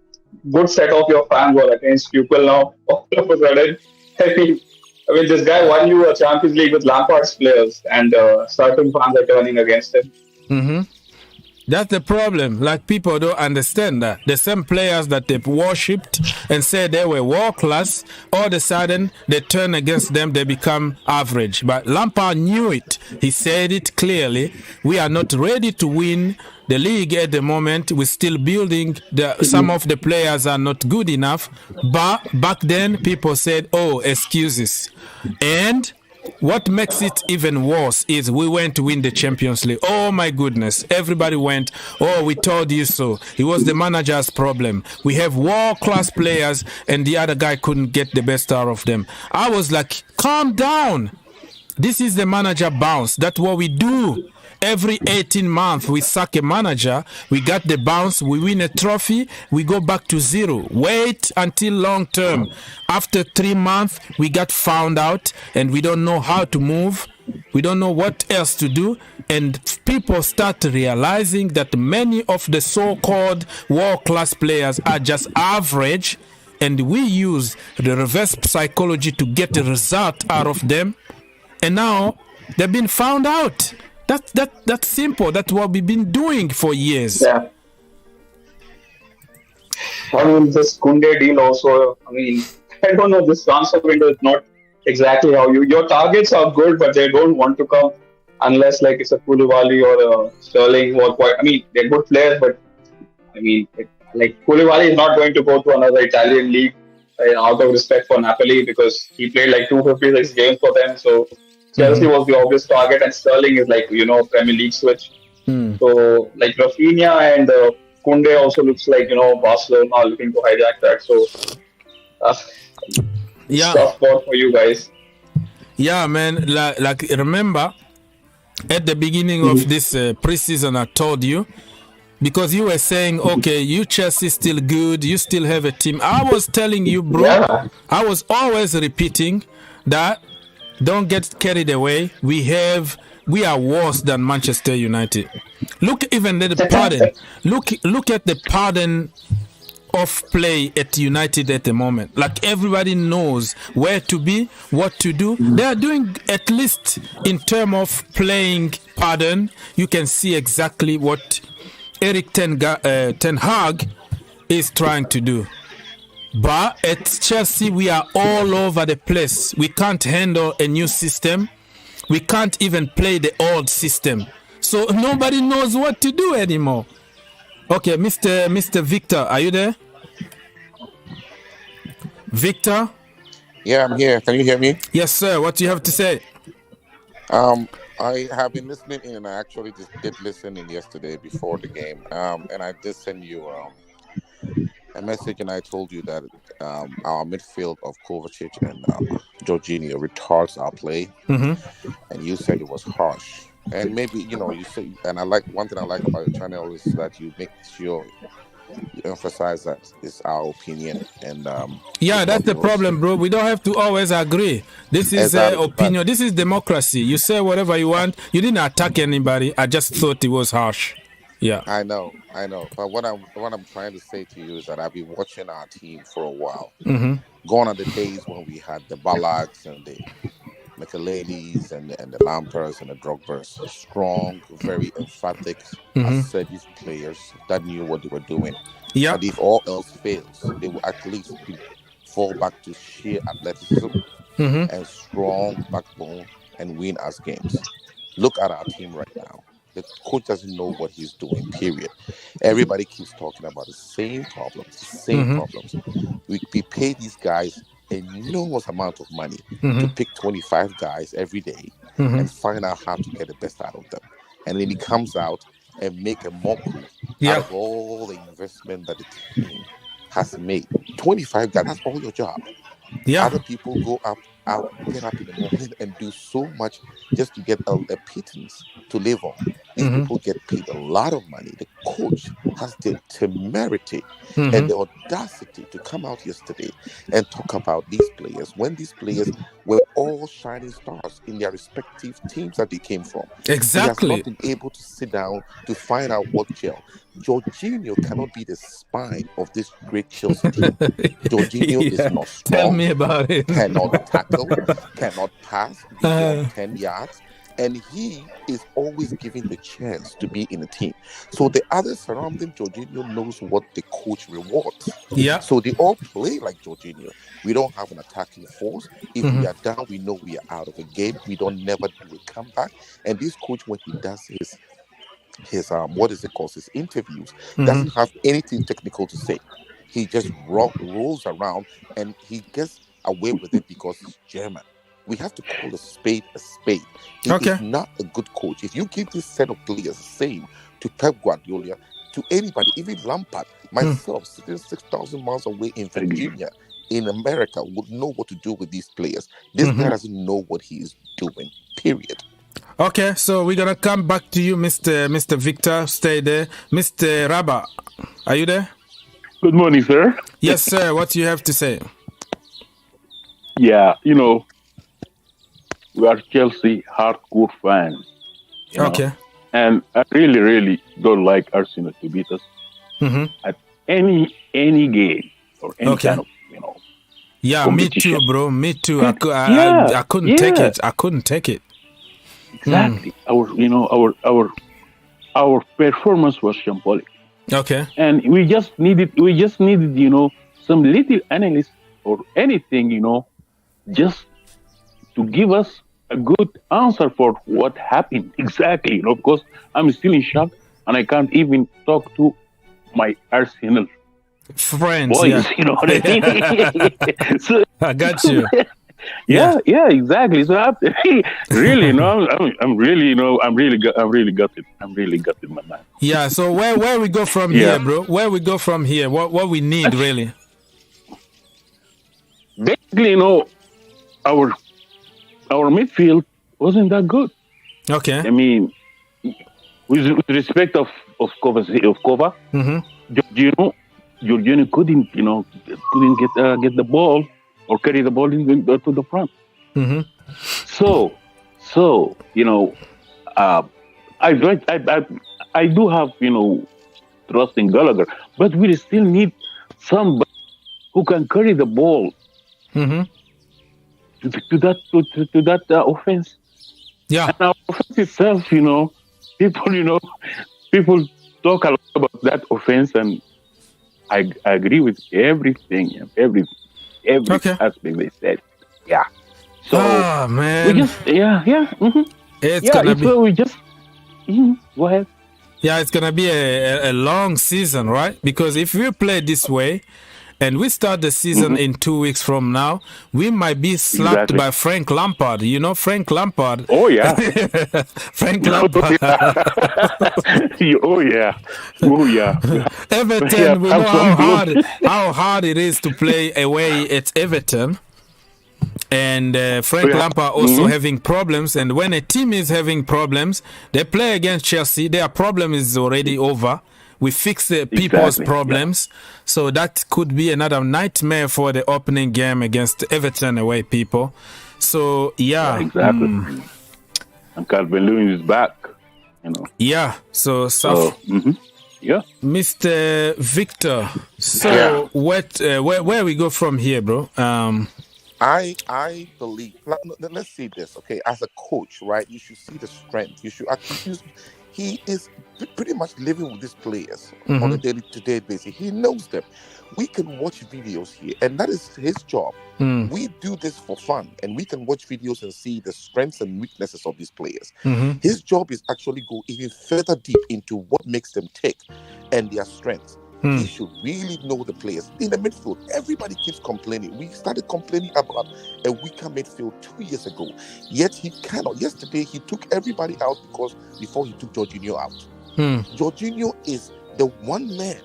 good set of your fans who are against Tuchel now, all of a sudden. I mean, this guy won you a Champions League with Lampard's players, and certain fans are turning against him. That's the problem. Like, people don't understand that. The same players that they've worshipped and said they were world class, all of a sudden they turn against them, they become average. But Lampard knew it. He said it clearly. We are not ready to win the league at the moment. We're still building. Some of the players are not good enough. But back then, people said, oh, excuses. And what makes it even worse is we went to win the Champions League. Oh my goodness. Everybody went, oh, we told you so. It was the manager's problem. We have world-class players and the other guy couldn't get the best out of them. I was like, calm down. This is the manager bounce. That's what we do. Every 18 months, we sack a manager. We got the bounce. We win a trophy. We go back to zero. Wait until long term. After 3 months, we got found out and we don't know how to move. We don't know what else to do. And people start realizing that many of the so-called world-class players are just average. And we use the reverse psychology to get a result out of them. And now they've been found out. That's simple. That's what we've been doing for years. Yeah. I mean, this Kounde deal also, I mean, I don't know, this transfer window is not exactly how your targets are good, but they don't want to come unless like it's a Koulibaly or a Sterling or quite, I mean, they're good players, but I mean, like Koulibaly is not going to go to another Italian league out of respect for Napoli because he played like 256 games for them. So Chelsea was the obvious target, and Sterling is like, you know, Premier League switch. So like Rafinha and Kounde also looks like, you know, Barcelona are looking to hijack that. So tough spot for you guys. Yeah, man. Like remember at the beginning of this preseason, I told you, because you were saying, okay, you Chelsea still good, you still have a team. I was telling you, bro, I was always repeating that don't get carried away. We are worse than Manchester United. Look even at the pattern. Look at the pattern of play at United at the moment. Like everybody knows where to be, what to do. They are doing, at least in terms of playing pattern, you can see exactly what Erik Ten Hag is trying to do. But at Chelsea, we are all over the place. We can't handle a new system. We can't even play the old system. So nobody knows what to do anymore. Okay, Mr. Victor, are you there? Victor? Yeah, I'm here. Can you hear me? Yes, sir. What do you have to say? I have been listening in, and I actually just did listen in yesterday before the game. And I did send you a message, and I told you that our midfield of Kovacic and Jorginho retards our play. And you said it was harsh. And maybe, you know, you say, and I like, one thing I like about your channel is that you make sure you emphasize that it's our opinion. And yeah, that's the problem, bro. We don't have to always agree. This is opinion. This is democracy. You say whatever you want. You didn't attack anybody. I just thought it was harsh. Yeah, I know. But what I'm trying to say to you is that I've been watching our team for a while. Gone are the days when we had the Ballads and the McAlenis and the Lamperts and the Drogbers. Strong, very emphatic, assertive players that knew what they were doing. Yeah. And if all else fails, they will at least fall back to sheer athleticism and strong backbone and win us games. Look at our team right now. The coach doesn't know what he's doing, period. Everybody keeps talking about the same problems, We pay these guys enormous amount of money to pick 25 guys every day and find out how to get the best out of them. And then he comes out and make a mockery out of all the investment that the team has made. 25 guys, that's all your job. Other people go out, get up in the morning and do so much just to get a pittance to live on. These people get paid a lot of money. The coach has the temerity and the audacity to come out yesterday and talk about these players when these players were all shining stars in their respective teams that they came from. Exactly. He has not been able to sit down to find out what gel. Jorginho cannot be the spine of this great Chelsea team. Jorginho is not strong. Tell me about it. Cannot tackle, cannot pass beyond 10 yards. And he is always given the chance to be in the team. So the others surrounding Jorginho knows what the coach rewards. Yeah. So they all play like Jorginho. We don't have an attacking force. If we are down, we know we are out of the game. We don't never do a comeback. And this coach, when he does his his interviews, doesn't have anything technical to say. He just rolls around and he gets away with it because he's German. We have to call a spade a spade. He is not a good coach. If you give this set of players the same to Pep Guardiola, to anybody, even Lampard, myself, sitting 6,000 miles away in Virginia, in America would know what to do with these players. This guy doesn't know what he is doing, period. Okay, so we're going to come back to you, Mr. Victor. Stay there. Mr. Rabah, are you there? Good morning, sir. Yes, sir. What do you have to say? Yeah, you know, we are Chelsea hardcore fans. Okay. And I really, really don't like Arsenal to beat us at any game or any kind of, Yeah, me too, bro. Me too. I couldn't take it. I couldn't take it. Exactly. Our performance was shambolic. Okay. And we just needed, some little analyst or anything, just to give us a good answer for what happened exactly, because I'm still in shock and I can't even talk to my Arsenal friends. boys, you know what I mean? So, I got you. Yeah, exactly. So really, I'm really gutted. I'm really gutted, my man. Yeah. So where we go from here, bro? Where we go from here? What we need really? Basically, our midfield wasn't that good. Okay. I mean, with respect of Kova, Jorginho couldn't get the ball or carry the ball to the front. So I do have trust in Gallagher, but we still need somebody who can carry the ball to that offense. Yeah. And our offense itself, people talk a lot about that offense, and I agree with everything, every aspect they said. Yeah. So man, we just It's gonna be. So we just go ahead. Yeah, it's gonna be a long season, right? Because if we play this way, and we start the season in 2 weeks from now, we might be slapped by Frank Lampard. You know Frank Lampard? Oh, yeah. Frank Lampard. Oh, yeah. Everton, we know how hard it is to play away at Everton. And Frank Lampard also having problems. And when a team is having problems, they play against Chelsea. Their problem is already over. We fix the people's problems. So that could be another nightmare for the opening game against Everton away people. So, exactly. And Calvin-Lewin is back, Yeah. So Mr. Victor, so where we go from here, bro? I believe, let's see this, okay? As a coach, right, you should see the strength. You should actually he is pretty much living with these players on a day-to-day basis. He knows them. We can watch videos here, and that is his job. We do this for fun, and we can watch videos and see the strengths and weaknesses of these players. His job is actually go even further deep into what makes them tick and their strengths. He should really know the players. In the midfield, everybody keeps complaining. We started complaining about a weaker midfield 2 years ago. Yet he cannot. Yesterday, he took everybody out before he took Jorginho out. Jorginho is the one man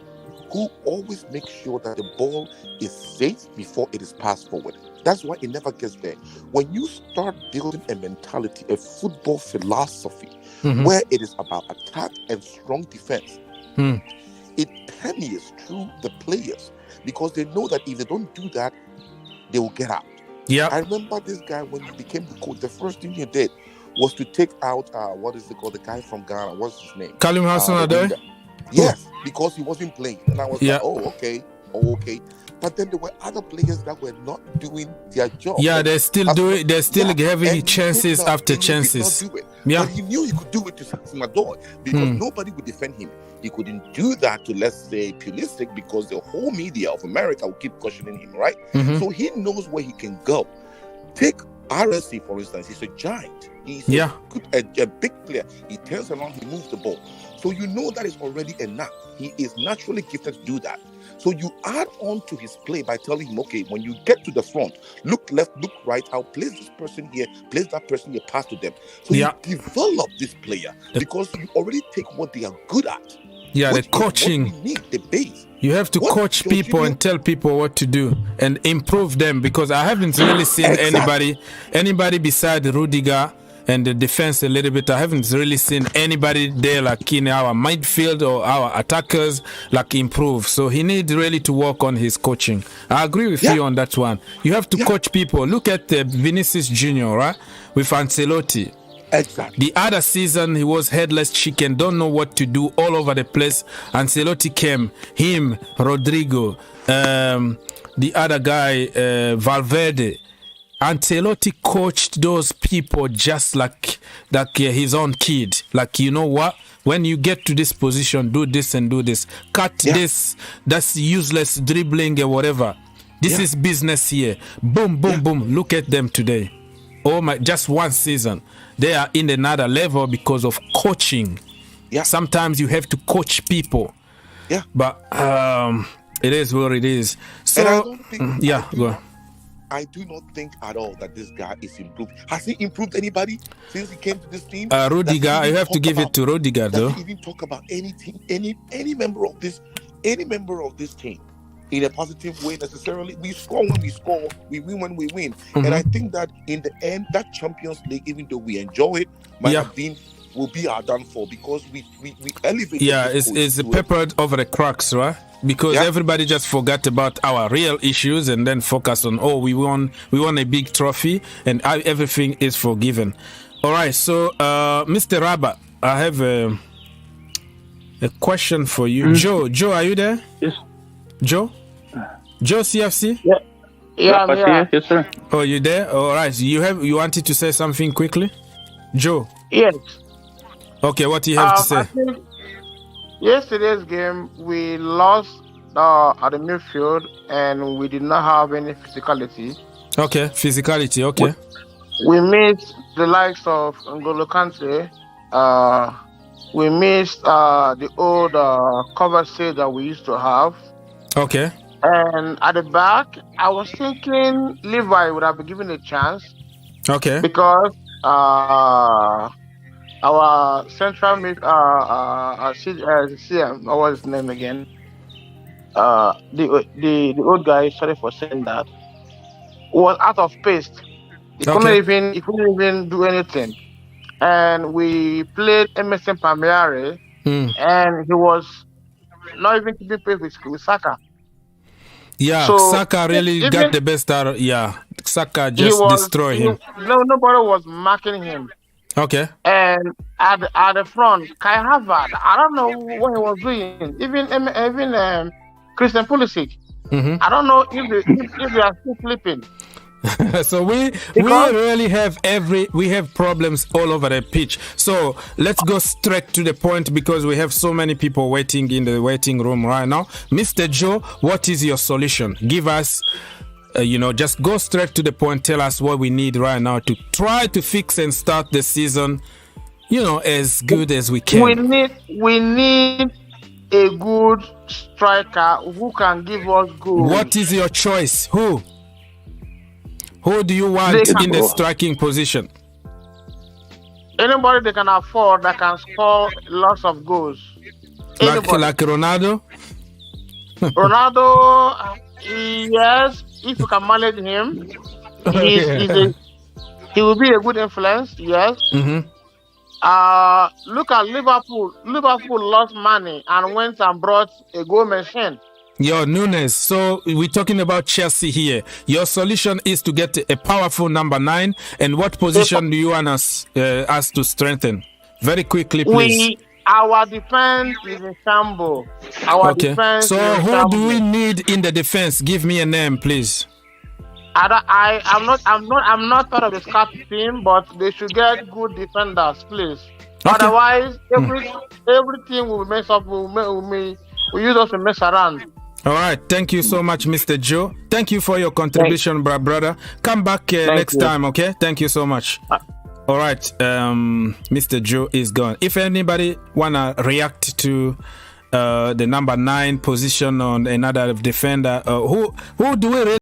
who always makes sure that the ball is safe before it is passed forward. That's why it never gets there. When you start building a mentality, a football philosophy, where it is about attack and strong defense, it permeates through the players because they know that if they don't do that, they will get out. Yeah. I remember this guy when he became the coach, the first thing he did was to take out the guy from Ghana. What's his name? Kalim Hassan-Adé? Yes, because he wasn't playing. And I was like, okay. But then there were other players that were not doing their job. Yeah, they're still having chances after chances. Yeah. But he knew he could do it to Samador because nobody would defend him. He couldn't do that to, let's say, Pulisic because the whole media of America will keep questioning him, right? So he knows where he can go. Take RSC, for instance. He's a giant. He's a big player. He turns around, he moves the ball. So you know that is already enough. He is naturally gifted to do that. So you add on to his play by telling him, okay, when you get to the front, look left, look right, I'll place this person here, place that person here, pass to them. So you develop this player because you already take what they are good at Yeah, the coaching. What we need, the base. You have to coach people and tell people what to do and improve them, because I haven't really seen anybody beside Rudiger and the defense a little bit. I haven't really seen anybody there like in our midfield or our attackers like improve. So he needs really to work on his coaching. I agree with you on that one. You have to coach people. Look at Vinicius Junior, right? With Ancelotti. Exactly. The other season he was headless chicken, don't know what to do, all over the place. Ancelotti came, him, Rodrigo, the other guy, Valverde. Ancelotti coached those people just like his own kid. Like, you know what? When you get to this position, do this and do this. Cut this. That's useless dribbling or whatever. This is business here. Boom, boom, boom. Look at them today. Oh my! Just one season, they are in another level because of coaching. Yeah. Sometimes you have to coach people. Yeah. But it is what it is. So and I don't think, go. I do not think at all that this guy is improved. Has he improved anybody since he came to this team? Rudiger, you have to give it to Rudiger, though. Doesn't even talk about anything, any member of this team in a positive way necessarily. We score when we score, we win when we win. Mm-hmm. And I think that in the end, that Champions League, even though we enjoy it, will be our downfall, because we elevate. Yeah, it's peppered over the cracks, right? Because everybody just forgot about our real issues and then focus on, we won a big trophy and everything is forgiven. All right, so Mr. Rabat, I have a question for you. Joe, are you there? Yes. Joe CFC? Yeah. Yeah. Yes, sir. Oh, you there? All right. You wanted to say something quickly, Joe? Yes. Okay, what do you have to say? I think yesterday's game we lost at the midfield and we did not have any physicality. Okay, physicality. Okay. We missed the likes of N'Golo Kante. We missed the old cover set that we used to have. Okay. And at the back, I was thinking Levi would have been given a chance. Okay. Because our central CM, what was his name again? The old guy, sorry for saying that, was out of pace. He couldn't even do anything. And we played Emerson Palmieri, and he was not even keeping pace with Saga. Yeah, so Saga really got the best out of. Yeah, Saga just destroyed him. Nobody was marking him. Okay. And at the front, Kai Havertz, I don't know what he was doing. Even Christian Pulisic. Mm-hmm. I don't know if they are still sleeping. So we really have problems all over the pitch. So let's go straight to the point, because we have so many people waiting in the waiting room right now. Mr. Joe, what is your solution? Give us, just go straight to the point. Tell us what we need right now to try to fix and start the season, as good as we can. We need a good striker who can give us goals. What is your choice? Who do you want in the striking position? Anybody they can afford that can score lots of goals. Like Ronaldo? Ronaldo, yes, if you can manage him, he will be a good influence, yes. Mm-hmm. Look at Liverpool. Liverpool lost money and went and brought a goal machine. Yo, Younes, so we're talking about Chelsea here. Your solution is to get a powerful number 9. And what position do you want us to strengthen? Very quickly, please. Our defense is in shambles. So who do we need in the defense? Give me a name, please. I'm not part of the scout team, but they should get good defenders, please. Okay. Otherwise, everything will mess up. We use us to mess around. All right, thank you so much, Mr. Joe. Thank you for your contribution, brother. Come back next time, okay? Thank you so much. All right, Mr. Joe is gone. If anybody wanna react to the number 9 position on another defender, who do we really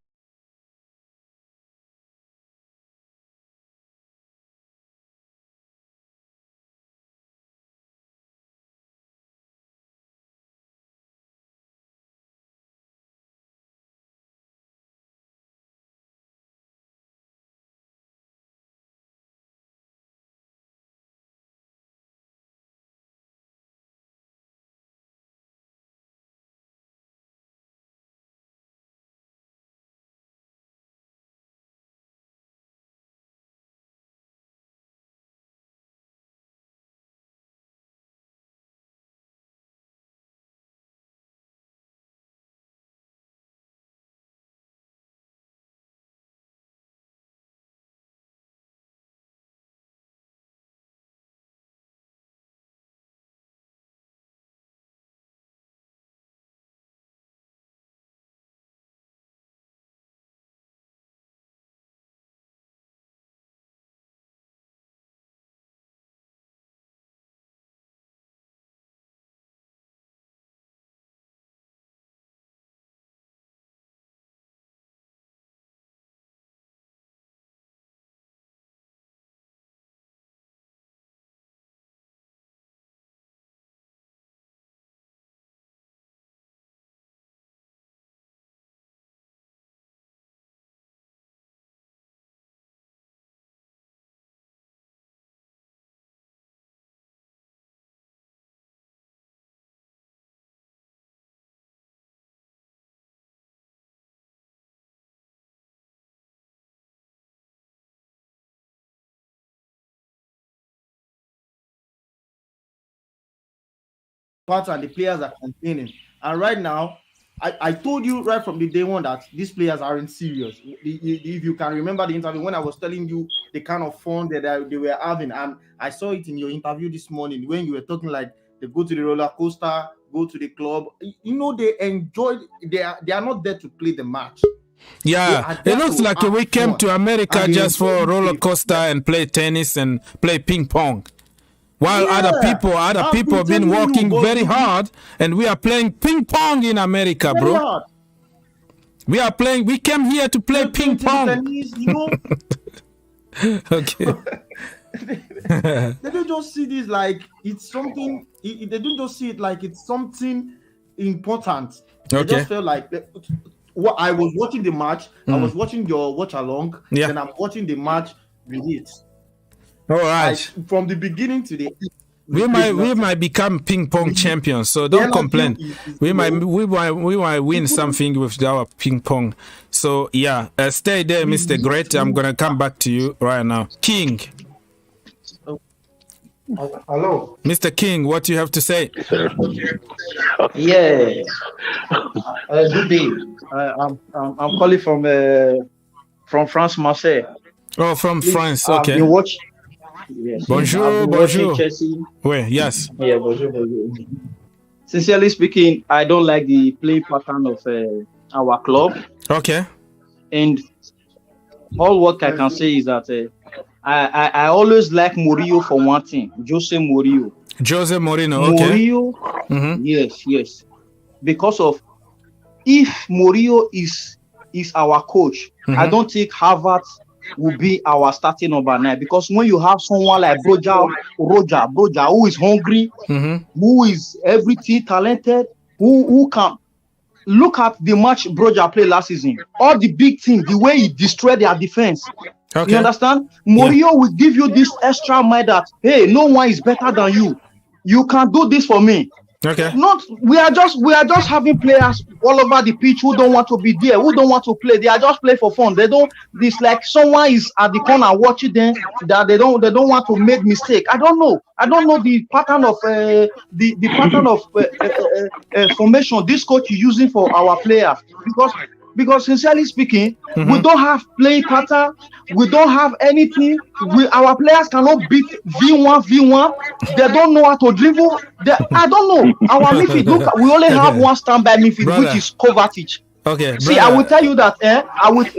part and the players are complaining. And right now, I told you right from the day one that these players aren't serious. If you can remember the interview when I was telling you the kind of fun that they were having, and I saw it in your interview this morning when you were talking like they go to the roller coaster, go to the club. You know, they enjoy. They are not there to play the match. Yeah, it looks like we came to America just for a roller coaster and play tennis and play ping pong. While other people have been working very hard, and we are playing ping pong in America, bro. We came here to play ping pong. Tennis, you know? Okay. They don't just see this like it's something. They don't just see it like it's something important. They just feel like I was watching the match. I was watching your watch along. Yeah. And I'm watching the match with it. All right. From the beginning to the end. We might become ping pong champions, so don't complain. We might win something with our ping pong. So yeah, stay there, Mr. Great. I'm gonna come back to you right now. King. Hello, Mr. King. What do you have to say? Yeah. Good day. I'm calling from France, Marseille. Oh, from France. Okay. I've been watching. Yes. Bonjour. Chelsea. Oui, yes. Yeah, bonjour. Sincerely speaking, I don't like the play pattern of our club. Okay. And all what I can say is that I always like Mourinho for one thing. Jose Mourinho. Okay. Mourinho, yes. Because of if Mourinho is our coach, I don't think Harvard will be our starting number 9, because when you have someone like Broja, who is hungry, who is everything talented, who can look at the match Broja played last season, all the big teams, the way he destroyed their defense. Okay. You understand? Mourinho will give you this extra mind that, hey, no one is better than you. You can do this for me. Okay. We are just having players all over the pitch who don't want to be there, who don't want to play. They are just play for fun. It's like someone is at the corner watching them that they don't want to make mistake. I don't know the pattern of formation this coach is using for our players, because sincerely speaking, we don't have play pattern. We don't have anything. Our players cannot beat V1. They don't know how to dribble. I don't know. Our midfield, look, we only have one standby midfield, which is Kovacic. Okay. See, I will tell you that.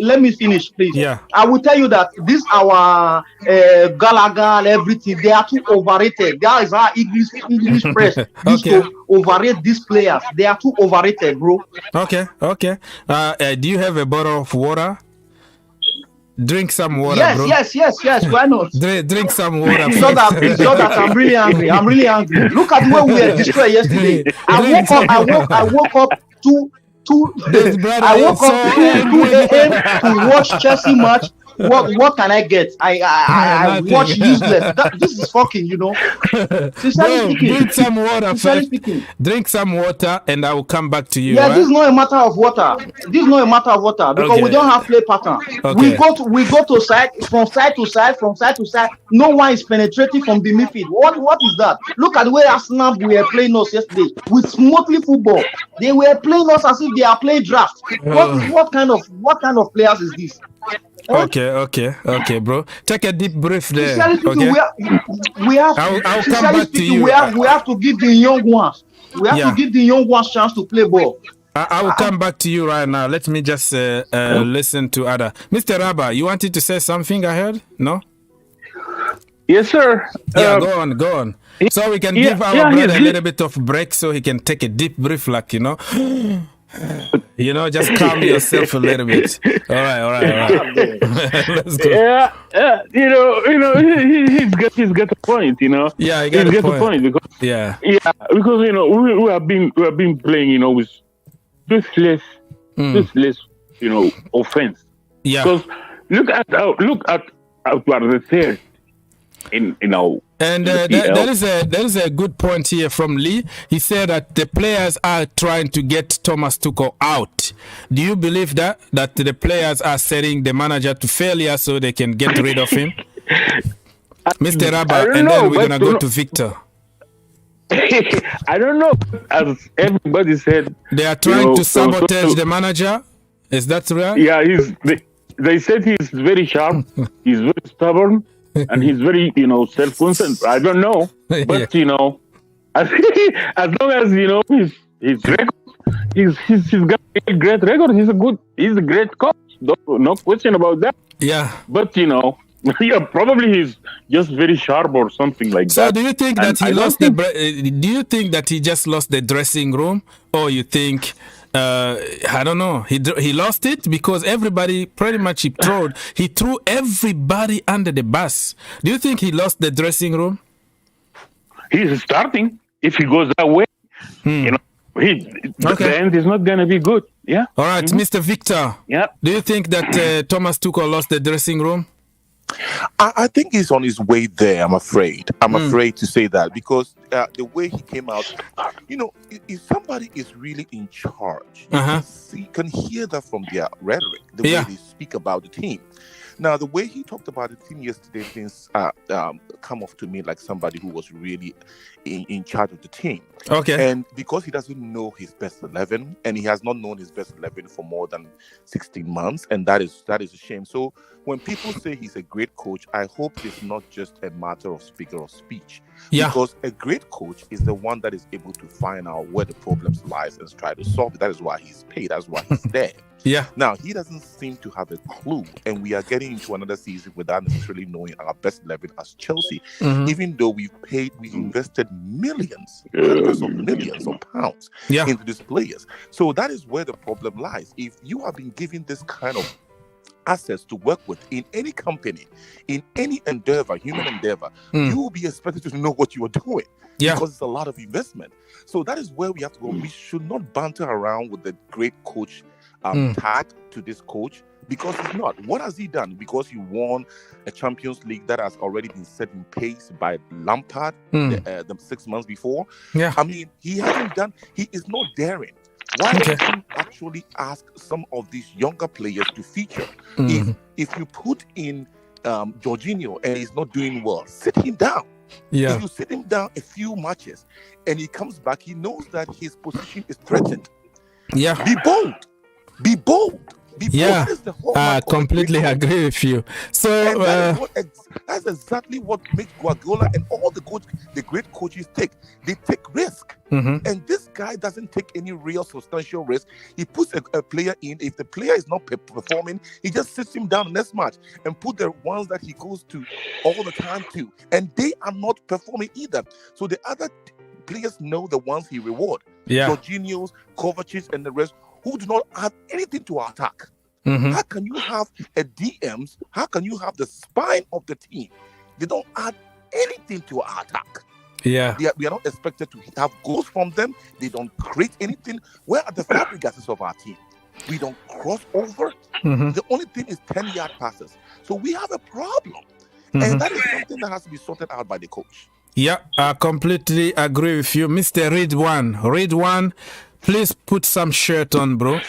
Let me finish, please. Yeah. I will tell you that this our Gallagher, everything. They are too overrated. That is our English press used to overrate these players. They are too overrated, bro. Okay. Do you have a bottle of water? Drink some water, bro. Yes. Why not? Drink some water. It's not that I'm really angry. Look at the way we were destroyed yesterday. I woke up 2 a.m. to watch Chelsea match. What can I get? I watch useless. This is fucking, Sincerely speaking. Drink some water first. Drink some water, and I will come back to you. Yeah, this is not a matter of water. Because we don't have play pattern. Okay. We go to side to side. No one is penetrating from the midfield. What is that? Look at the way Arsenal were playing us yesterday with smoothly football. They were playing us as if they are playing draft. What kind of players is this? Okay, bro. Take a deep breath there. Okay? We have. I'll come back to you. We have to give the young ones. To give the young ones chance to play ball. I will come back to you right now. Let me just listen to Ada. Mr. Rabba, you wanted to say something? I heard. No. Yes, sir. Yeah, go on. So we can give our brother a little bit of break, so he can take a deep breath, like just calm yourself a little bit. All right. Let's go. Yeah, he's got a point, Yeah, he got a point because because we have been playing, with toothless, offense. Yeah. Because look at the third in And there is a good point here from Lee. He said that the players are trying to get Thomas Tuchel out. Do you believe that the players are setting the manager to failure so they can get rid of him? Mr. Rabba, and then we're going to go to Victor. I don't know. As everybody said, they are trying to sabotage the manager. Is that right? Yeah, they said he's very sharp, he's very stubborn, and he's very, self-concerned. I don't know, but as long as his record, he's got a great record. He's a great coach. No question about that. Yeah, but probably he's just very sharp or something like that. So, do you think that he lost the? Do you think that he just lost the dressing room, or you think? I don't know. He lost it because everybody pretty much he threw everybody under the bus. Do you think he lost the dressing room? He's starting. If he goes that way, the end is not going to be good. Yeah. All right, Mr. Victor. Yeah. Do you think that Thomas Tuchel lost the dressing room? I think he's on his way there, I'm afraid. I'm afraid to say that because the way he came out, if somebody is really in charge, you can hear that from their rhetoric, the way they speak about the team. Now, the way he talked about the team yesterday, things come off to me like somebody who was really in charge of the team. Okay. And because he doesn't know his best 11, and he has not known his best 11 for more than 16 months, and that is a shame. So when people say he's a great coach, I hope it's not just a matter of figure of speech. Yeah. Because a great coach is the one that is able to find out where the problems lies and try to solve it. That is why he's paid. That's why he's there. Yeah. Now, he doesn't seem to have a clue, and we are getting into another season without necessarily knowing our best 11 as Chelsea, even though we've invested millions, hundreds of millions of pounds into these players. So that is where the problem lies. If you have been given this kind of assets to work with in any company, in any endeavor, human endeavor, you will be expected to know what you are doing. Yeah. Because it's a lot of investment. So that is where we have to go. We should not banter around with the great coach tag to this coach, because he's not. What has he done? Because he won a Champions League that has already been set in pace by Lampard the 6 months before. Yeah. I mean, he is not daring. Why don't you actually ask some of these younger players to feature? If you put in Jorginho and he's not doing well, sit him down. Yeah. If you sit him down a few matches and he comes back, he knows that his position is threatened. Yeah. Be bold. Be bold. Yeah, I completely agree with you. So that's exactly what makes Guardiola and all the great coaches take. They take risk, and this guy doesn't take any real substantial risk. He puts a player in. If the player is not performing, he just sits him down next match and put the ones that he goes to all the time to, and they are not performing either. So the other players know the ones he reward. Yeah, Jorginho's, Kovacic's, and the rest, who do not add anything to our attack. How can you have a DMs? How can you have the spine of the team? They don't add anything to our attack. Yeah. We are not expected to have goals from them. They don't create anything. Where are the Fabregases of our team? We don't cross over. The only thing is 10-yard passes. So we have a problem. And that is something that has to be sorted out by the coach. Yeah, I completely agree with you. Mr. Ridwan, please put some shirt on, bro.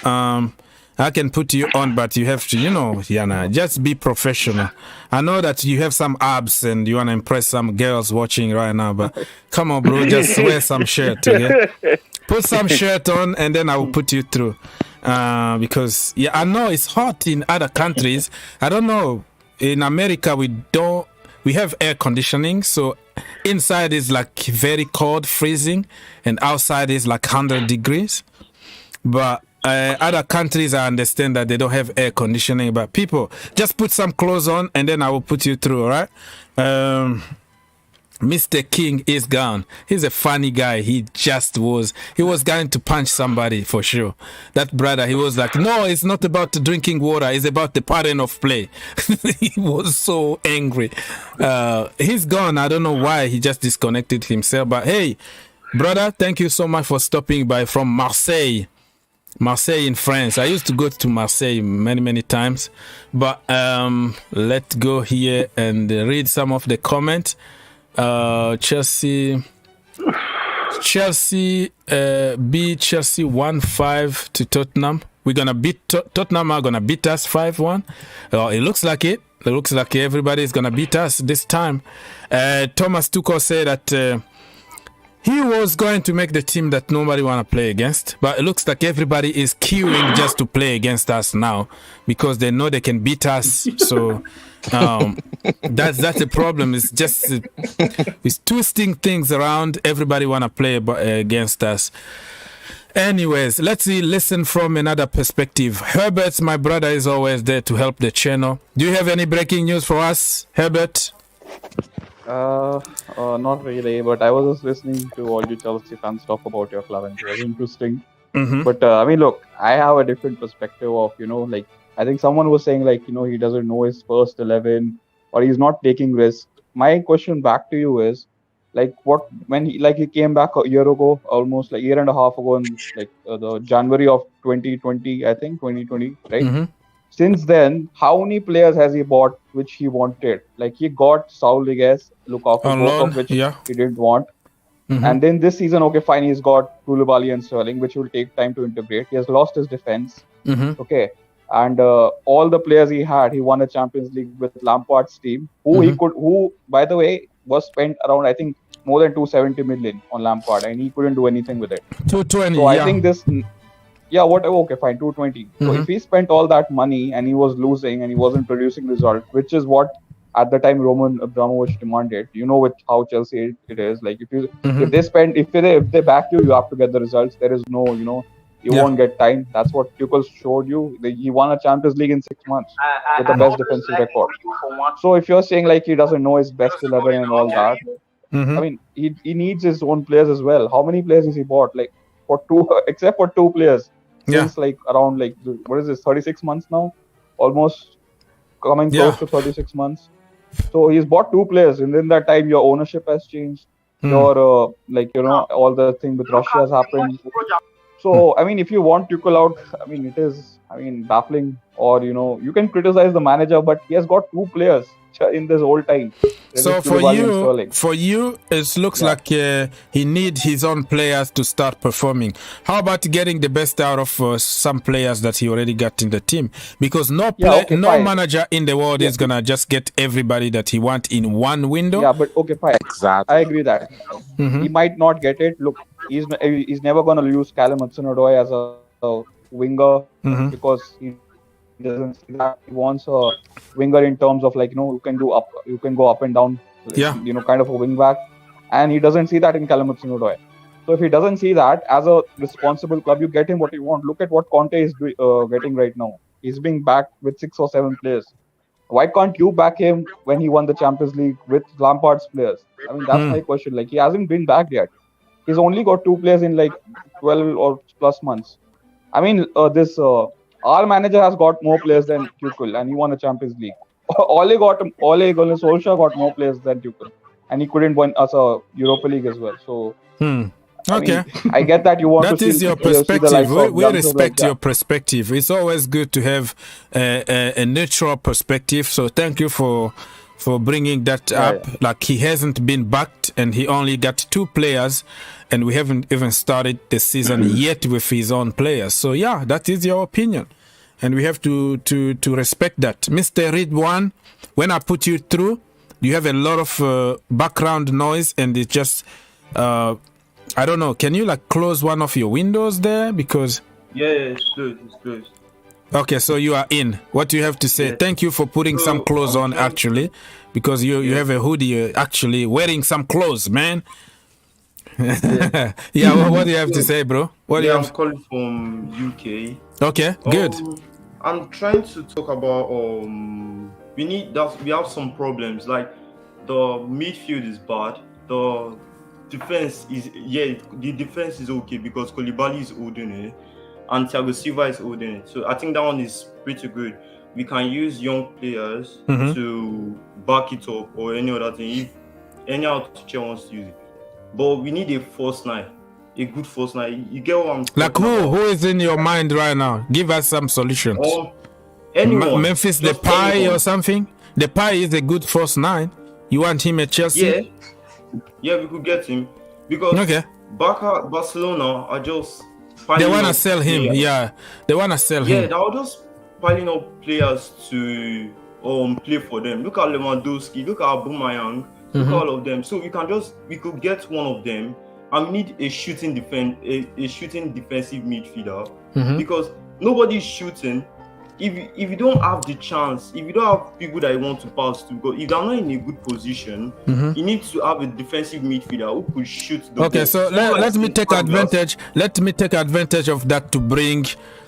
I can put you on, but you have to, Yana, just be professional. I know that you have some abs and you want to impress some girls watching right now, but come on, bro, just wear some shirt, okay? Put some shirt on and then I will put you through. Because, I know it's hot in other countries. I don't know. In America, we have air conditioning, so inside is like very cold, freezing, and outside is like 100 degrees. But other countries, I understand that they don't have air conditioning, but people, just put some clothes on and then I will put you through, all right? Mr. King is gone. He's a funny guy. He was going to punch somebody for sure. That brother, he was like, no, it's not about drinking water. It's about the pattern of play. He was so angry. He's gone. I don't know why. He just disconnected himself. But hey, brother, thank you so much for stopping by from Marseille in France. I used to go to Marseille many times. But let's go here and read some of the comments. Chelsea beat Chelsea 1-5 to Tottenham. We're gonna beat Tottenham are gonna beat us 5-1. It looks like it. It looks like everybody is gonna beat us this time. Thomas Tuchel said that He was going to make the team that nobody want to play against, but it looks like everybody is queuing just to play against us now because they know they can beat us. So that's the problem. It's just it's twisting things around. Everybody want to play against us. Anyways, let's listen from another perspective. Herbert, my brother, is always there to help the channel. Do you have any breaking news for us, Herbert? Not really, but I was just listening to all you Chelsea fans talk about your club, and it was interesting. Mm-hmm. But I mean, look, I have a different perspective of, like, I think someone was saying, like, he doesn't know his first 11 or he's not taking risks. My question back to you is, like, when he came back a year ago, almost like a year and a half ago, in like the January of 2020, I think 2020, right? Mm-hmm. Since then, how many players has he bought which he wanted? Like, he got Saul Niguez, Lukaku, both of which he didn't want. Mm-hmm. And then this season, okay, fine, he's got Koulibaly and Sterling, which will take time to integrate. He has lost his defense. Mm-hmm. Okay. And all the players he had, he won a Champions League with Lampard's team, who, by the way, was spent around, I think, more than 270 million on Lampard, and he couldn't do anything with it. 220, so I think this... Yeah, whatever. Okay, fine. 220. Mm-hmm. So if he spent all that money and he was losing and he wasn't producing results, which is what at the time Roman Abramovic demanded. With how Chelsea it is. Like if they back you, you have to get the results. There is no, you won't get time. That's what Tuchel showed you. He won a Champions League in 6 months with the best defensive record. So if you're saying like he doesn't know his best 11 and all that, mm-hmm. I mean he needs his own players as well. How many players has he bought? Like except for 2 players. Since like around like what is this 36 months now, almost coming close to 36 months. So he's bought 2 players, and in that time your ownership has changed. Your all the thing with Russia has happened. So I mean, if you want Tuchel out, I mean it is baffling. Or you can criticize the manager, but he has got 2 players in this whole time. So for you, it looks like he needs his own players to start performing. How about getting the best out of some players that he already got in the team? Because no manager in the world is gonna just get everybody that he wants in one window. Yeah, but okay, fine. Exactly. I agree that he might not get it. Look, he's never gonna use Callum Hudson-Odoi as a winger because he doesn't see that. He wants a winger in terms of like who can go up and down, kind of a wing back, and he doesn't see that in Callum Hudson-Odoi. So if he doesn't see that as a responsible club, you get him what you want. Look at what Kounde is getting right now. He's being backed with 6 or 7 players. Why can't you back him when he won the Champions League with Lampard's players? I mean that's my question. Like he hasn't been backed yet. He's only got 2 players in like 12 or plus months. I mean our manager has got more players than Tuchel, and he won a Champions League. Ole Gunnar Solskjaer got more players than Tuchel, and he couldn't win us a Europa League as well. So, okay, I get that you want that to is your perspective. We respect your perspective. It's always good to have a neutral perspective. So, thank you for bringing that up. Yeah. Like he hasn't been backed, and he only got 2 players. And we haven't even started the season yet with his own players. So, yeah, that is your opinion. And we have to respect that. Mr. Ridwan, when I put you through, you have a lot of background noise. And it's just, I don't know, can you like close one of your windows there? Because... Yeah, it's good. Okay, so you are in. What do you have to say? Yes. Thank you for putting some clothes on, actually. Because you have a hoodie, actually, wearing some clothes, man. What do you have to say, bro? I'm calling from UK. Okay, good. I'm trying to talk about we have some problems. Like the midfield is bad. The defense is okay because Koulibaly is holding it and Thiago Silva is holding it. So I think that one is pretty good. We can use young players to back it up or any other thing if any other teacher wants to use it. But we need a false 9, a good false 9. You get what I'm saying? Like who is in your mind right now? Give us some solutions. Anyone. Memphis Depay or something? Depay is a good false 9. You want him at Chelsea? Yeah, we could get him because Barcelona are just they want to sell him. Players. Yeah, they want to sell him. Yeah, they are just piling up players to play for them. Look at Lewandowski. Look at Aubameyang. Look at all of them. So we could get one of them and we need a shooting defensive midfielder Mhm. because nobody's shooting. If you don't have the chance, if you don't have people that you want to pass to, because if they're not in a good position, Mhm. you need to have a defensive midfielder who could shoot the Okay, ball. so Someone let me like take Douglas. advantage. Let me take advantage of that to bring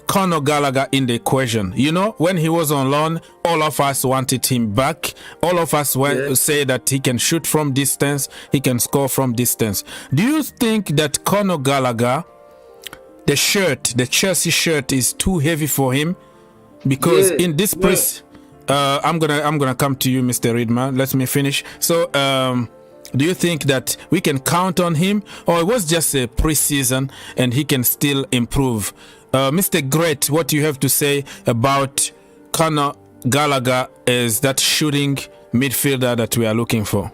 Conor Gallagher in the equation. You know, when he was on loan, all of us wanted him back. All of us say that he can shoot from distance, he can score from distance. Do you think that Conor Gallagher, the Chelsea shirt, is too heavy for him? Because in this press, I'm gonna come to you, Mr. Rantman. Let me finish. So, do you think that we can count on him, or it was just a preseason and he can still improve? Mr. Great, what do you have to say about Conor Gallagher as that shooting midfielder that we are looking for?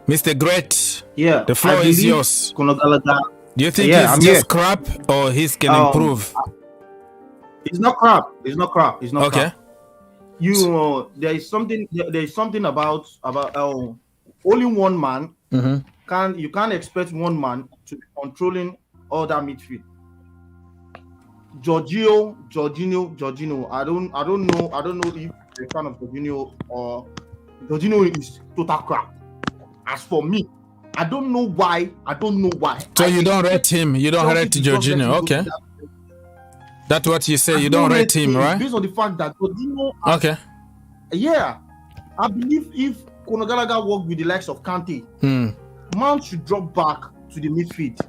Mr. Great, the floor is yours. Conor Gallagher. Do you think he's just crap, or he can improve? It's not crap. It's not crap. It's not Okay. crap. There is something about only one man. You can't expect one man to be controlling all that midfield. Jorginho. I don't know if you're a fan of Jorginho or Jorginho is total crap. As for me, I don't know why. So you don't rate him. You don't rate Jorginho. Okay. That's what you say. You don't rate him, right? Based on the fact that Jorginho. Okay. Yeah, I believe if Conor Gallagher worked with the likes of Kante, Mount should drop back to the midfield.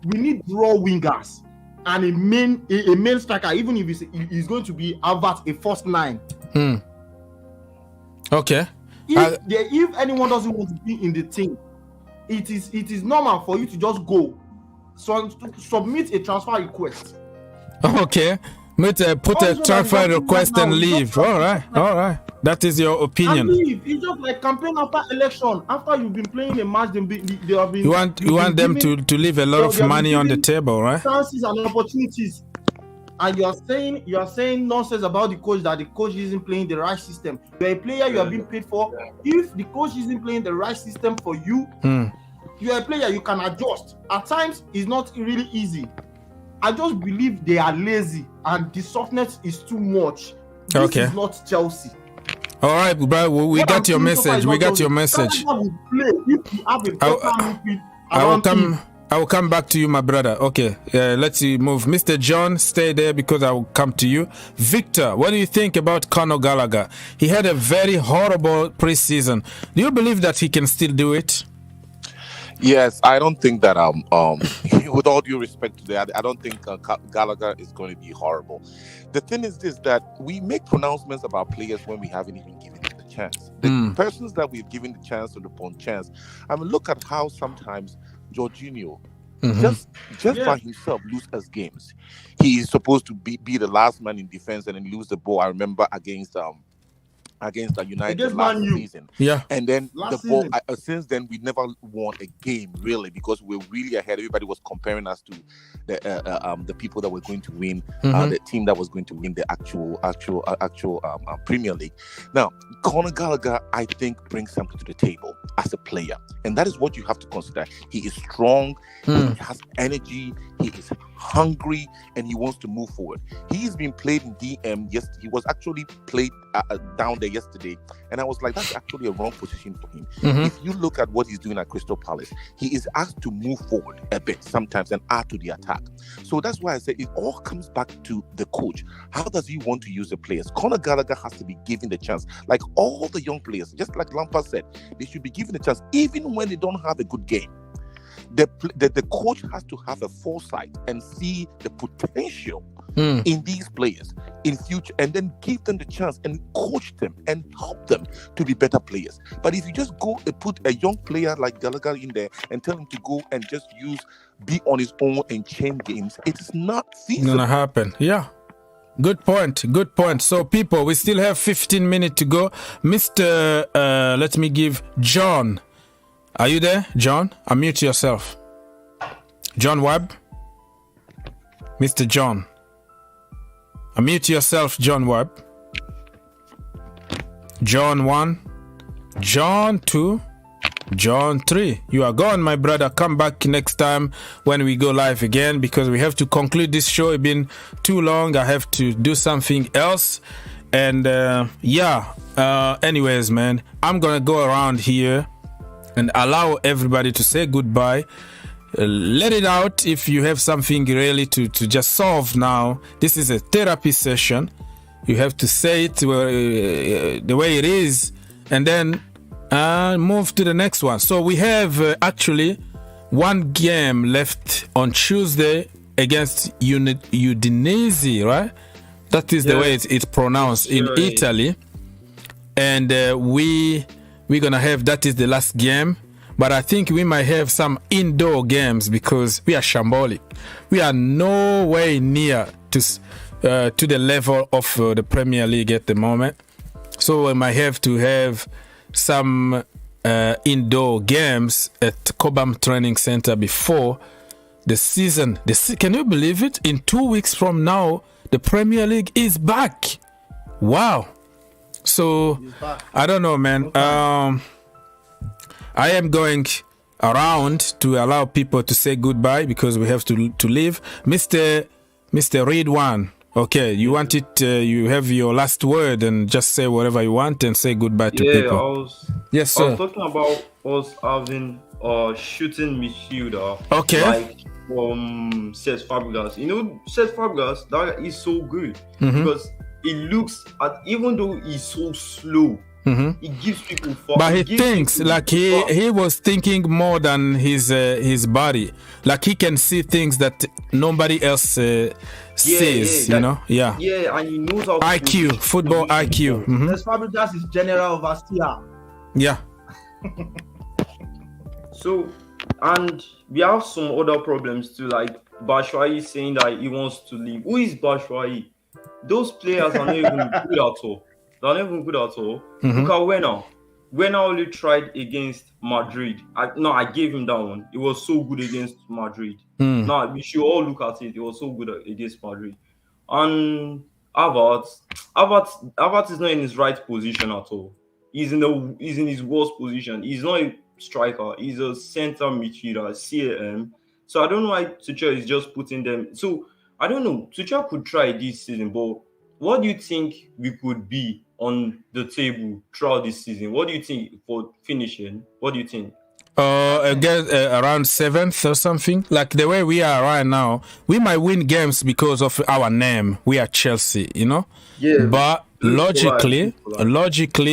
We need raw wingers and a main striker, even if he's going to be Havertz, a first line. Okay. If anyone doesn't want to be in the team, it is normal for you to just go. So submit a transfer request. Okay. Put a transfer request and leave. All right. That is your opinion. It's just like campaign after election. After you've been playing a match, they have been. You want them to leave a lot of money on the table, right? Chances and opportunities, and you are saying nonsense about the coach, that the coach isn't playing the right system. You're a player, you are being paid for. If the coach isn't playing the right system for you, you're a player, you can adjust. At times, it's not really easy. I just believe they are lazy and the softness is too much. This is not Chelsea. All right, bro. We got your message. We got your message. I will come back to you, my brother. Okay, let's move. Mr. John, stay there because I will come to you. Victor, what do you think about Conor Gallagher? He had a very horrible preseason. Do you believe that he can still do it? Yes, I don't think that with all due respect to that, I don't think Gallagher is going to be horrible. The thing is this, that we make pronouncements about players when we haven't even given them the chance. The persons that we've given the chance upon chance. I mean, look at how sometimes Jorginho just by himself loses games. He is supposed to be the last man in defense and then lose the ball. I remember against the United last season. Yeah. And then ball, since then, we never won a game, really, because we're really ahead. Everybody was comparing us to the people that were going to win, the team that was going to win the actual Premier League. Now, Conor Gallagher, I think, brings something to the table as a player. And that is what you have to consider. He is strong, he has energy, he is hungry, and he wants to move forward. He's been played in DM. Yes, he was actually played down there yesterday, and I was like, that's actually a wrong position for him. If you look at what he's doing at Crystal Palace, he is asked to move forward a bit sometimes and add to the attack. So that's why I say it all comes back to the coach. How does he want to use the players? Conor Gallagher has to be given the chance, like all the young players, just like Lampard said, they should be given a chance even when they don't have a good game. The coach has to have a foresight and see the potential in these players in future, and then give them the chance and coach them and help them to be better players. But if you just go and put a young player like Gallagher in there and tell him to go and just be on his own and change games, it is not feasible. It's gonna happen. Yeah. Good point. So, people, we still have 15 minutes to go. Mr. Let me give John. Are you there, John? Unmute yourself. John Webb? Mr. John. Unmute yourself, John Webb. John 1. John 2. John 3. You are gone, my brother. Come back next time when we go live again, because we have to conclude this show. It's been too long. I have to do something else. And anyways, man, I'm gonna go around here and allow everybody to say goodbye. Let it out if you have something really to just solve now. This is a therapy session. You have to say it the way it is, and then move to the next one. So we have actually one game left on Tuesday against Udinese, right? That is the way it's pronounced in Italy. And we're gonna have, that is the last game. But I think we might have some indoor games because we are shambolic. We are no way near to the level of the Premier League at the moment. So we might have to have some indoor games at Cobham Training Center before the season. Can you believe it? In 2 weeks from now, the Premier League is back. Wow. So I don't know, man. I am going around to allow people to say goodbye because we have to leave. Mr. Reed One. Okay, you want it? You have your last word and just say whatever you want and say goodbye to people. Yes, sir. I was talking about us having a shooting midfielder. Okay. Like Cesc Fabregas. You know, Cesc Fabregas, that is so good because it looks at, even though he's so slow, it gives people fun. But he thinks like he was thinking more than his body. Like he can see things that nobody else sees. You know, Yeah, and he knows how IQ, football IQ. Cesc Fabregas is general overseer. Yeah. So, and we have some other problems too, like Batshuayi saying that he wants to leave. Who is Batshuayi? Those players are not even good at all. They're not even good at all. Look at Werner. Werner only tried against Madrid. I gave him that one. It was so good against Madrid. Now we should all look at it. It was so good against Madrid. And Havertz is not in his right position at all. He's in his worst position. He's not a striker. He's a center midfielder, CAM. So I don't know why Tuchel is just putting them. So I don't know. Tuchel could try this season, but what do you think we could be on the table throughout this season? What do you think for finishing? What do you think? Again, around 7th or something. Like the way we are right now, we might win games because of our name. We are Chelsea, you know? Yeah. But logically,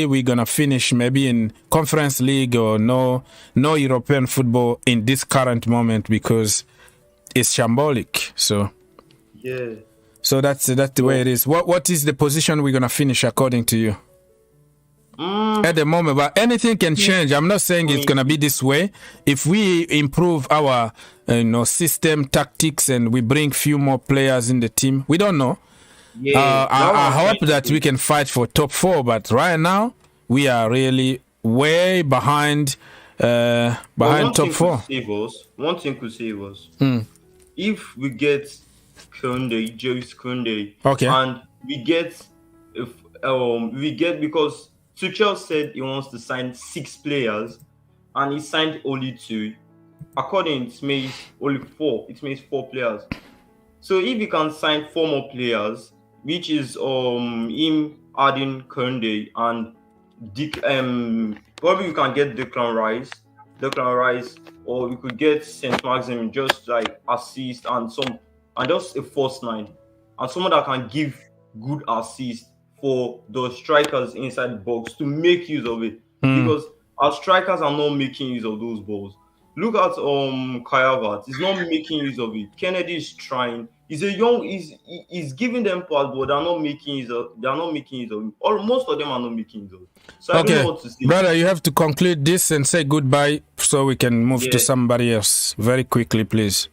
we're gonna finish maybe in Conference League or no European football in this current moment because it's shambolic. So yeah. So that's the way it is. What is the position we're gonna finish according to you? At the moment, but anything can change. I'm not saying it's gonna be this way. If we improve our system, tactics, and we bring few more players in the team, we don't know. I hope that we can fight for top 4, but right now we are really way behind top 4. One thing could save us. If we get Kounde, Jules Kounde, and we get because Tuchel said he wants to sign 6 players, and he signed only 2. According, it means only 4. It means 4 players. So if you can sign 4 more players, which is him adding Kounde and probably you can get Declan Rice, or we could get St. Maximin just like assist and just a false 9 and someone that can give good assist for the strikers inside the box to make use of it, because our strikers are not making use of those balls. Look at Kayavart. He's not making use of it. Kennedy is trying. He's giving them pass, but they're not making use of it. Or most of them are not making use of it. So I don't know what to say. Brother, you have to conclude this and say goodbye so we can move to somebody else very quickly, please.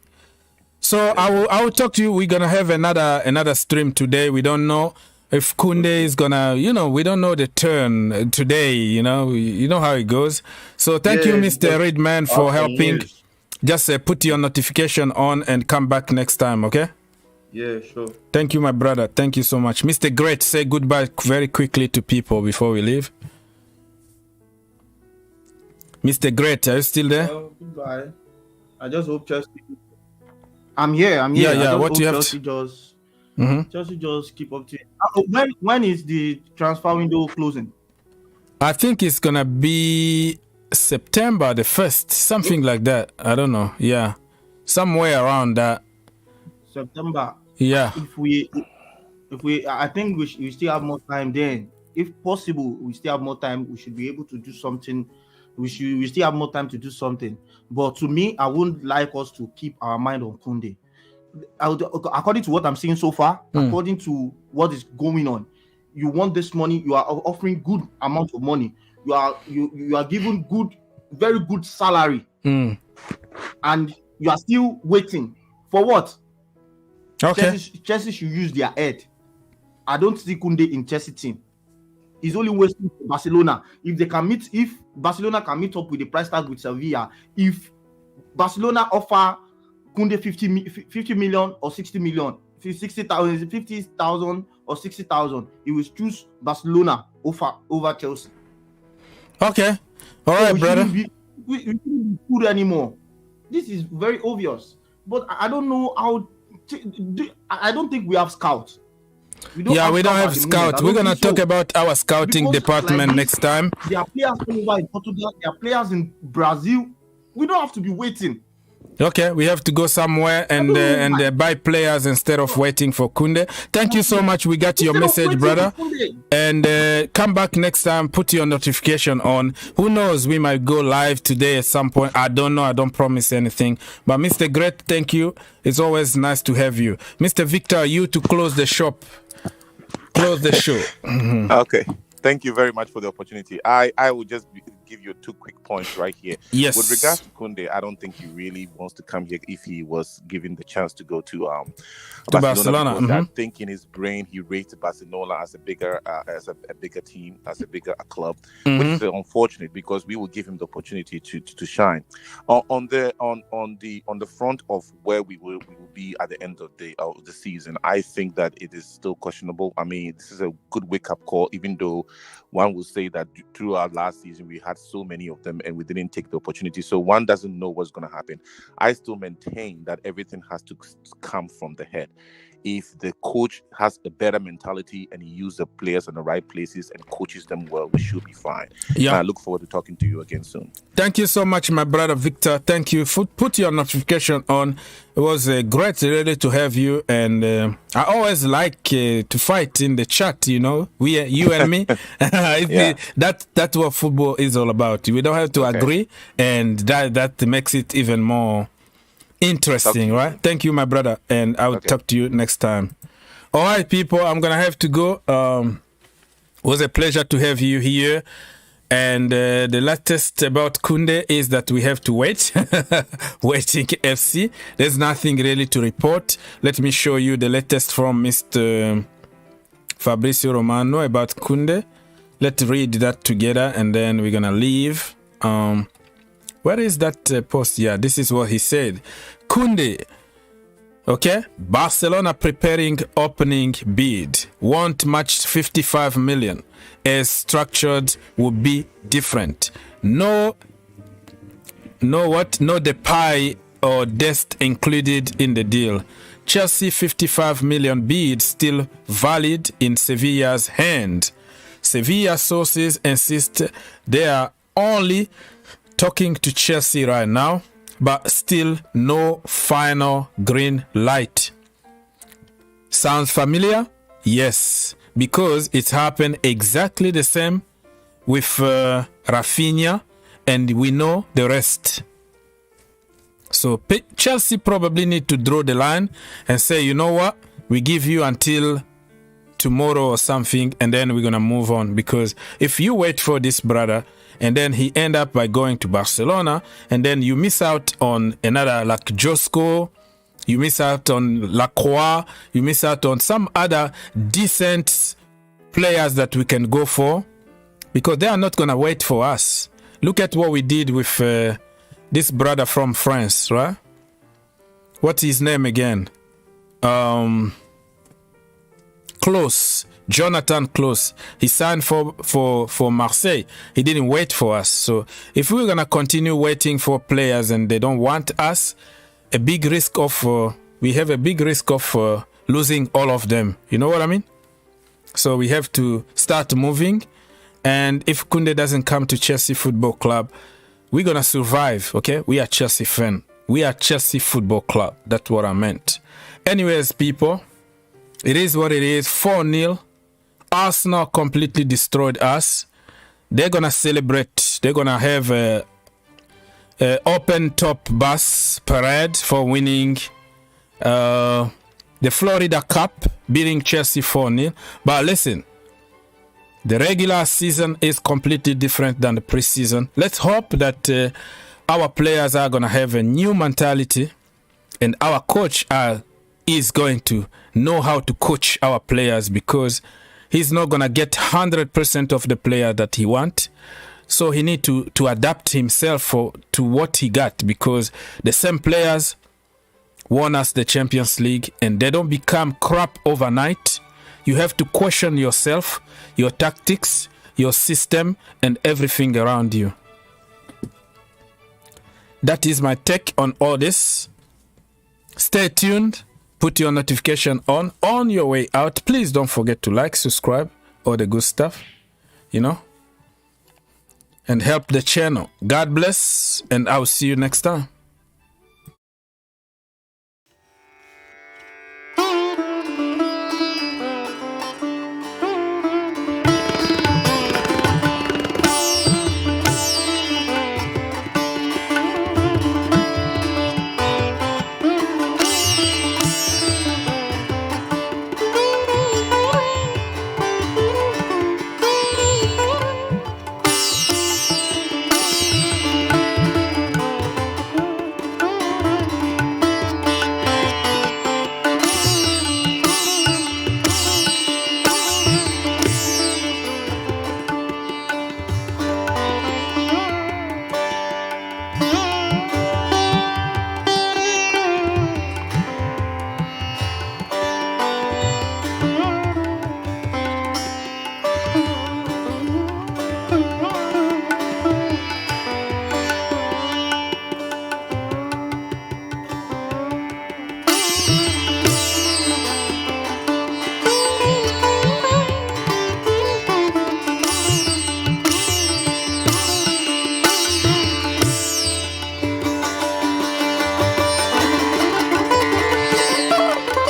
So I will talk to you. We're gonna have another stream today. We don't know if Kounde is gonna, we don't know the turn today. You know how it goes. So thank you, Mr. Reedman, for helping. Just put your notification on and come back next time, okay? Yeah, sure. Thank you, my brother. Thank you so much. Mr. Great, say goodbye very quickly to people before we leave. Mr. Great, are you still there? Goodbye. I just hope Chelsea. I'm here. Yeah. What do you have Chelsea Chelsea just keep up to it. When is the transfer window closing? I think it's gonna be September the 1st, something like that. I don't know. Yeah, somewhere around that. September. Yeah. If we, I think we still have more time then. If possible, we still have more time. We should be able to do something. We still have more time to do something. But to me, I wouldn't like us to keep our mind on Kounde. According to what I'm seeing so far, according to what is going on, you want this money. You are offering good amount of money. You are given very good salary, and you are still waiting for what? Okay. Chelsea should use their head. I don't see Kounde in Chelsea team. He's only wasting Barcelona. If Barcelona can meet up with the price tag with Sevilla, if Barcelona offer Kounde 50 million or 60 million, 60,000, 50,000 or 60,000, he will choose Barcelona over Chelsea. Okay. All right, brother. We shouldn't be good anymore. This is very obvious. But I don't know how. I don't think we have scouts. We don't have scouts. We're gonna talk about our scouting department next time. There are players over in Portugal. There are players in Brazil. We don't have to be waiting. Okay, we have to go somewhere and buy players instead of waiting for Kounde. Thank you so much. We got your message, brother. And come back next time. Put your notification on. Who knows? We might go live today at some point. I don't know. I don't promise anything. But Mr. Great, thank you. It's always nice to have you. Mr. Victor, you to close the shop. Close the show. Okay. Thank you very much for the opportunity. I will just give you 2 quick points right here. Yes. With regards to Kounde, I don't think he really wants to come here if he was given the chance to go to Barcelona. I think in his brain he rated Barcelona as a bigger team, as a bigger club, which is unfortunate because we will give him the opportunity to shine. On the front of where we will be at the end of the season, I think that it is still questionable. I mean, this is a good wake-up call, even though one will say that throughout last season we had so many of them and we didn't take the opportunity, so one doesn't know what's going to happen. I still maintain that everything has to come from the head. If the coach has a better mentality and he uses the players in the right places and coaches them well, we should be fine. Yeah. And I look forward to talking to you again soon. Thank you so much, my brother Victor. Thank you. Put your notification on. It was great really to have you. And I always like to fight in the chat, you know, you and me. That's what football is all about. We don't have to agree, and that makes it even more interesting, right? Thank you, my brother, and I will talk to you next time. All right, people, I'm gonna have to go. It was a pleasure to have you here, and the latest about Kounde is that we have to wait. Waiting FC. There's nothing really to report. Let me show you the latest from Mr. Fabrizio Romano about Kounde. Let's read that together, and then we're gonna leave. Where is that post? Yeah, this is what he said. Kounde, okay? Barcelona preparing opening bid. Won't match 55 million. As structured will be different. No Depay or Dest included in the deal. Chelsea 55 million bid still valid in Sevilla's hand. Sevilla sources insist they are only talking to Chelsea right now, but still no final green light. Sounds familiar? Yes, because it happened exactly the same with Rafinha, and we know the rest. So Chelsea probably need to draw the line and say, you know what, we give you until tomorrow or something, and then we're gonna move on. Because if you wait for this brother and then he end up by going to Barcelona, and then you miss out on another like Josco, you miss out on Lacroix, you miss out on some other decent players that we can go for, because they are not gonna wait for us. Look at what we did with this brother from France, right? What's his name again? Close. Jonathan Klose, he signed for Marseille. He didn't wait for us. So if we're going to continue waiting for players and they don't want us, we have a big risk of losing all of them. You know what I mean? So we have to start moving. And if Kounde doesn't come to Chelsea Football Club, we're going to survive, okay? We are Chelsea fan. We are Chelsea Football Club. That's what I meant. Anyways, people, it is what it is. 4-0. Arsenal completely destroyed us. They're going to celebrate. They're going to have a open top bus parade for winning the Florida Cup, beating Chelsea 4-0. But listen, the regular season is completely different than the preseason. Let's hope that our players are going to have a new mentality, and our coach is going to know how to coach our players, because he's not going to get 100% of the player that he wants. So he need to adapt himself to what he got, because the same players won us the Champions League, and they don't become crap overnight. You have to question yourself, your tactics, your system, and everything around you. That is my take on all this. Stay tuned. Put your notification on your way out. Please don't forget to like, subscribe, all the good stuff, you know, and help the channel. God bless, and I'll see you next time.